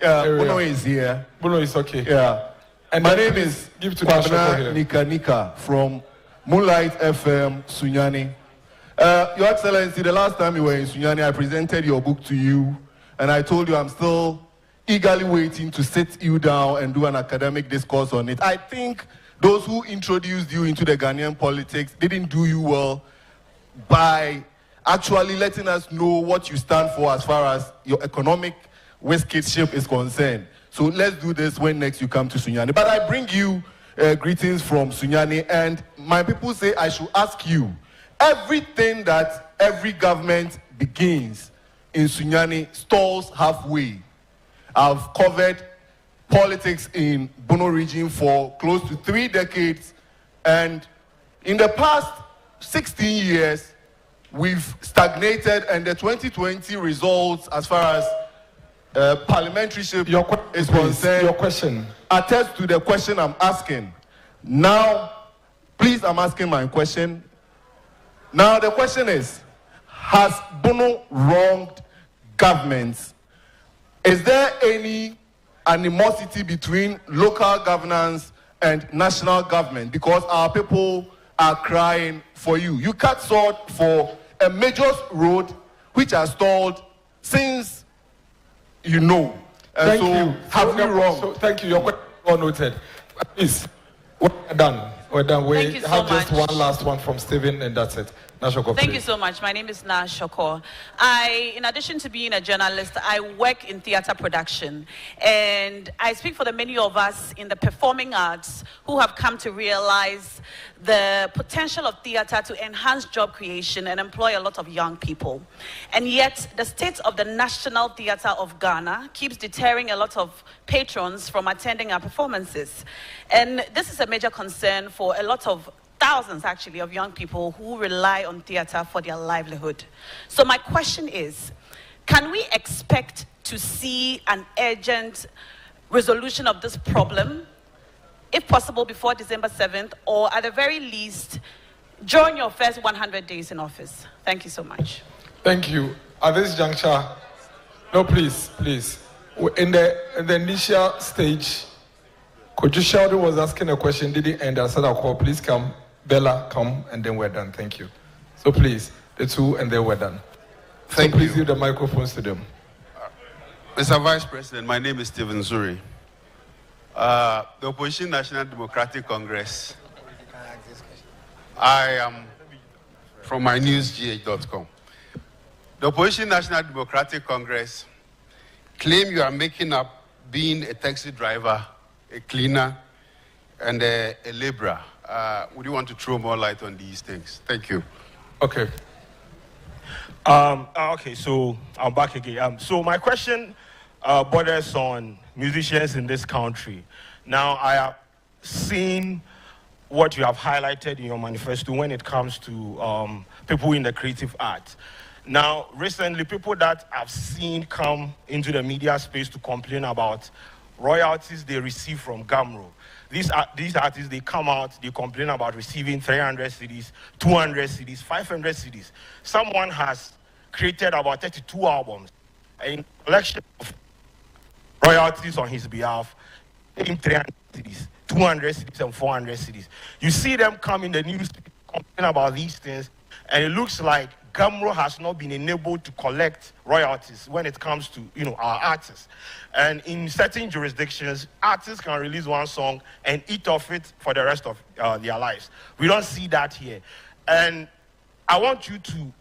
Yeah, Bono is here. Bono is okay. Yeah. And my name is give to Kwabena Nika from Moonlight FM, Sunyani. Your Excellency, the last time you were in Sunyani, I presented your book to you, and I told you I'm still eagerly waiting to sit you down and do an academic discourse on it. I think those who introduced you into the Ghanaian politics didn't do you well by actually letting us know what you stand for as far as your economic wizkidship is concerned. So let's do this when next you come to Sunyani. But I bring you greetings from Sunyani, and my people say I should ask you, everything that every government begins in Sunyani stalls halfway. I've covered politics in Bono region for close to 3 decades, and in the past 16 years, we've stagnated, and the 2020 results as far as parliamentaryship is concerned, your question. attest to the question I'm asking. Now, please, I'm asking my question. Now, the question is, has Bono wronged governments? Is there any animosity between local governance and national government? Because our people are crying for you. You cut short for a major road which has stalled since you know. Thank so you. Have we wrong? So thank you. Your question is well noted. Please, we're done. We're done. We Thank you so have just much. one last one from Stephen, and that's it. Nashoko, Thank please. you so much. My name is Nashoko. In addition to being a journalist, I work in theater production. And I speak for the many of us in the performing arts who have come to realize the potential of theater to enhance job creation and employ a lot of young people. And yet, the state of the National Theatre of Ghana keeps deterring a lot of patrons from attending our performances. And this is a major concern for a lot of thousands actually of young people who rely on theater for their livelihood. So my question is, can we expect to see an urgent resolution of this problem, if possible before December 7th, or at the very least, during your first 100 days in office? Thank you so much. Thank you. At this juncture, no, please. In the initial stage, Koju Sheldon was asking a question, didn't end. I said, I'll call, please come. Bella, come, and then we're done. Thank you. So please, the two, and then we're done. Thank so please you. give the microphones to them. Mr. Vice President, my name is Stephen Zuri. The Opposition National Democratic Congress. I am from mynewsgh.com. The Opposition National Democratic Congress claim you are making up being a taxi driver, a cleaner, and a laborer. Would you want to throw more light on these things? Thank you. Okay. Okay, so I'm back again. So my question borders on musicians in this country. Now, I have seen what you have highlighted in your manifesto when it comes to people in the creative arts. Now, recently, people that I've seen come into the media space to complain about royalties they receive from Gamro. These artists, they come out, they complain about receiving 300 CDs, 200 CDs, 500 CDs. Someone has created about 32 albums, a collection of royalties on his behalf, paying 300 CDs, 200 CDs, and 400 CDs. You see them come in the news complain about these things, and it looks like Gamro has not been enabled to collect royalties when it comes to, our artists. And in certain jurisdictions, artists can release one song and eat off it for the rest of their lives. We don't see that here. And I want you to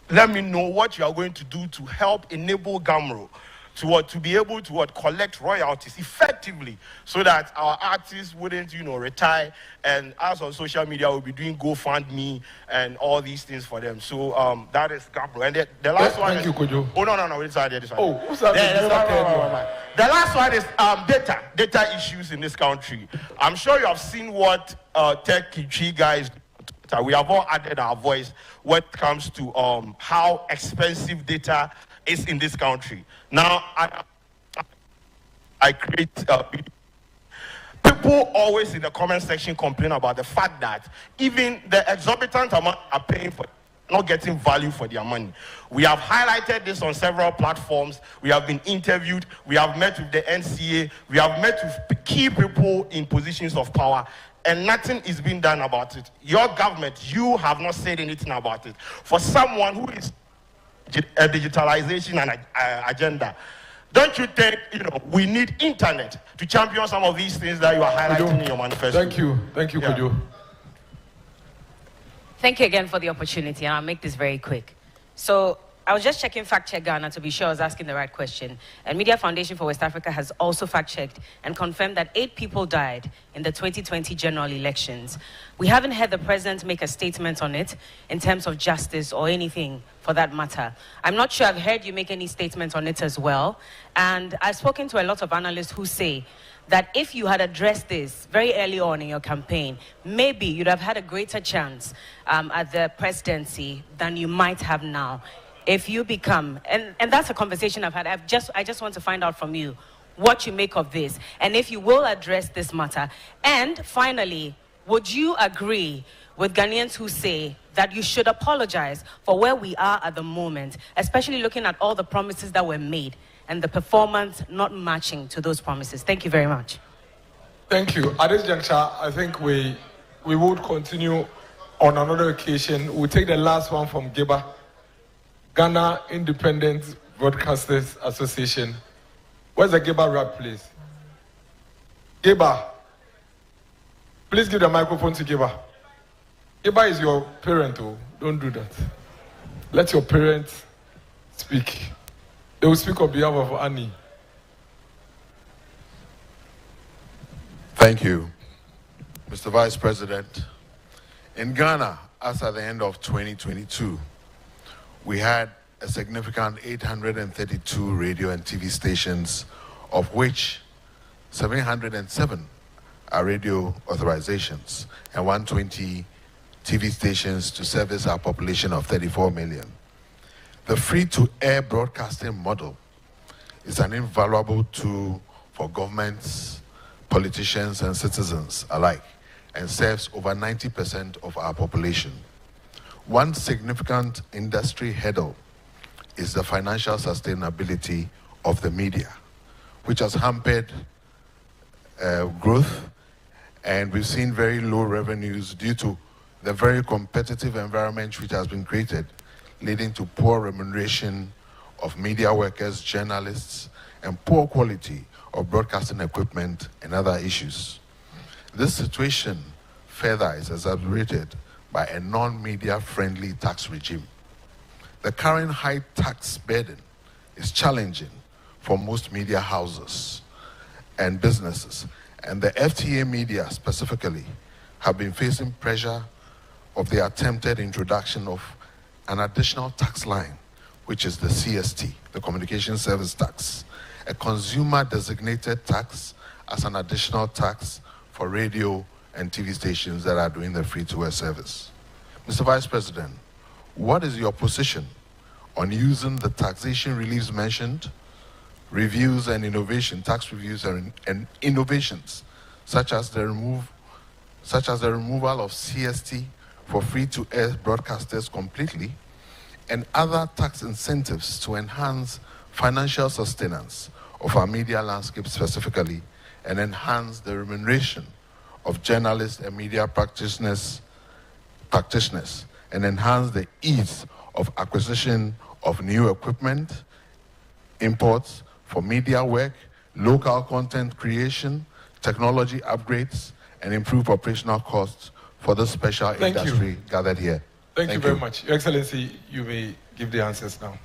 let me know what you are going to do to help enable Gamro to be able to collect royalties effectively, so that our artists wouldn't, retire, and us on social media will be doing GoFundMe and all these things for them. So that is Gamro. And the last one is... Thank you, Kojo. Oh, no, it's right there. This one. Oh, who's that? The last one is data issues in this country. I'm sure you have seen what Tech Kencity guys do. We have all added our voice when it comes to how expensive data is in this country. Now, I create people always in the comment section complain about the fact that even the exorbitant amount are paying for not getting value for their money. We have highlighted this on several platforms. We have been interviewed. We have met with the NCA. We have met with key people in positions of power, and nothing is being done about it. Your government, you have not said anything about it. For someone who is a digitalization and agenda, don't you think we need internet to champion some of these things that you are highlighting in your manifesto? Thank you, Kojo. Thank you again for the opportunity, and I'll make this very quick. So I was just checking Fact Check Ghana to be sure I was asking the right question. And Media Foundation for West Africa has also fact-checked and confirmed that 8 people died in the 2020 general elections. We haven't heard the president make a statement on it in terms of justice or anything for that matter. I'm not sure I've heard you make any statements on it as well. And I've spoken to a lot of analysts who say that if you had addressed this very early on in your campaign, maybe you'd have had a greater chance at the presidency than you might have now. if you become, and that's a conversation I've had, I just want to find out from you what you make of this, and if you will address this matter. And finally, would you agree with Ghanaians who say that you should apologize for where we are at the moment, especially looking at all the promises that were made and the performance not matching to those promises? Thank you very much. Thank you. At this juncture, I think we would continue on another occasion. We'll take the last one from Geba, Ghana Independent Broadcasters Association. Where's the Geba rap, please? Geba, please give the microphone to Geba. Geba is your parent, oh. Don't do that. Let your parents speak. They will speak on behalf of Annie. Thank you, Mr. Vice President. In Ghana, as at the end of 2022, we had a significant 832 radio and TV stations, of which 707 are radio authorizations and 120 TV stations to service our population of 34 million. The free-to-air broadcasting model is an invaluable tool for governments, politicians, and citizens alike, and serves over 90% of our population. One significant industry hurdle is the financial sustainability of the media, which has hampered growth, and we've seen very low revenues due to the very competitive environment which has been created, leading to poor remuneration of media workers, journalists, and poor quality of broadcasting equipment and other issues. This situation further is exacerbated by a non-media friendly tax regime. The current high tax burden is challenging for most media houses and businesses, and the FTA media specifically have been facing pressure of the attempted introduction of an additional tax line, which is the CST, the Communication Service Tax, a consumer designated tax as an additional tax for radio and TV stations that are doing the free-to-air service. Mr. Vice President, what is your position on using the taxation reliefs mentioned, reviews and innovation, tax reviews and innovations, such as the removal of CST for free-to-air broadcasters completely, and other tax incentives to enhance financial sustenance of our media landscape specifically, and enhance the remuneration of journalists and media practitioners, and enhance the ease of acquisition of new equipment, imports for media work, local content creation, technology upgrades, and improve operational costs for this special industry gathered here. Thank you very much. Your Excellency, you may give the answers now.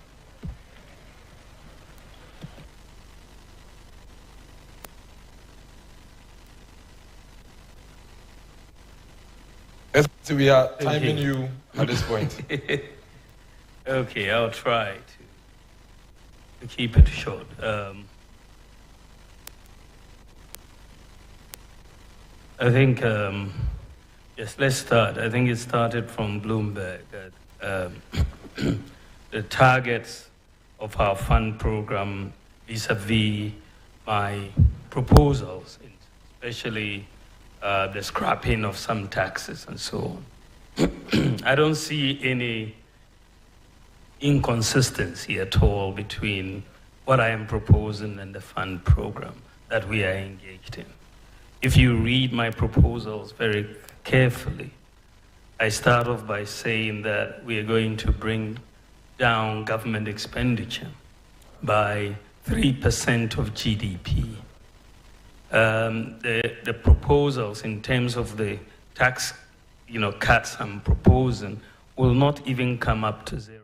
We are timing you at this point. Okay, I'll try to keep it short. I think, yes, let's start. I think it started from Bloomberg. The targets of our fund program vis-a-vis my proposals, especially the scrapping of some taxes and so on. I don't see any inconsistency at all between what I am proposing and the fund program that we are engaged in. If you read my proposals very carefully, I start off by saying that we are going to bring down government expenditure by 3% of GDP. The proposals in terms of the tax cuts I'm proposing will not even come up to zero.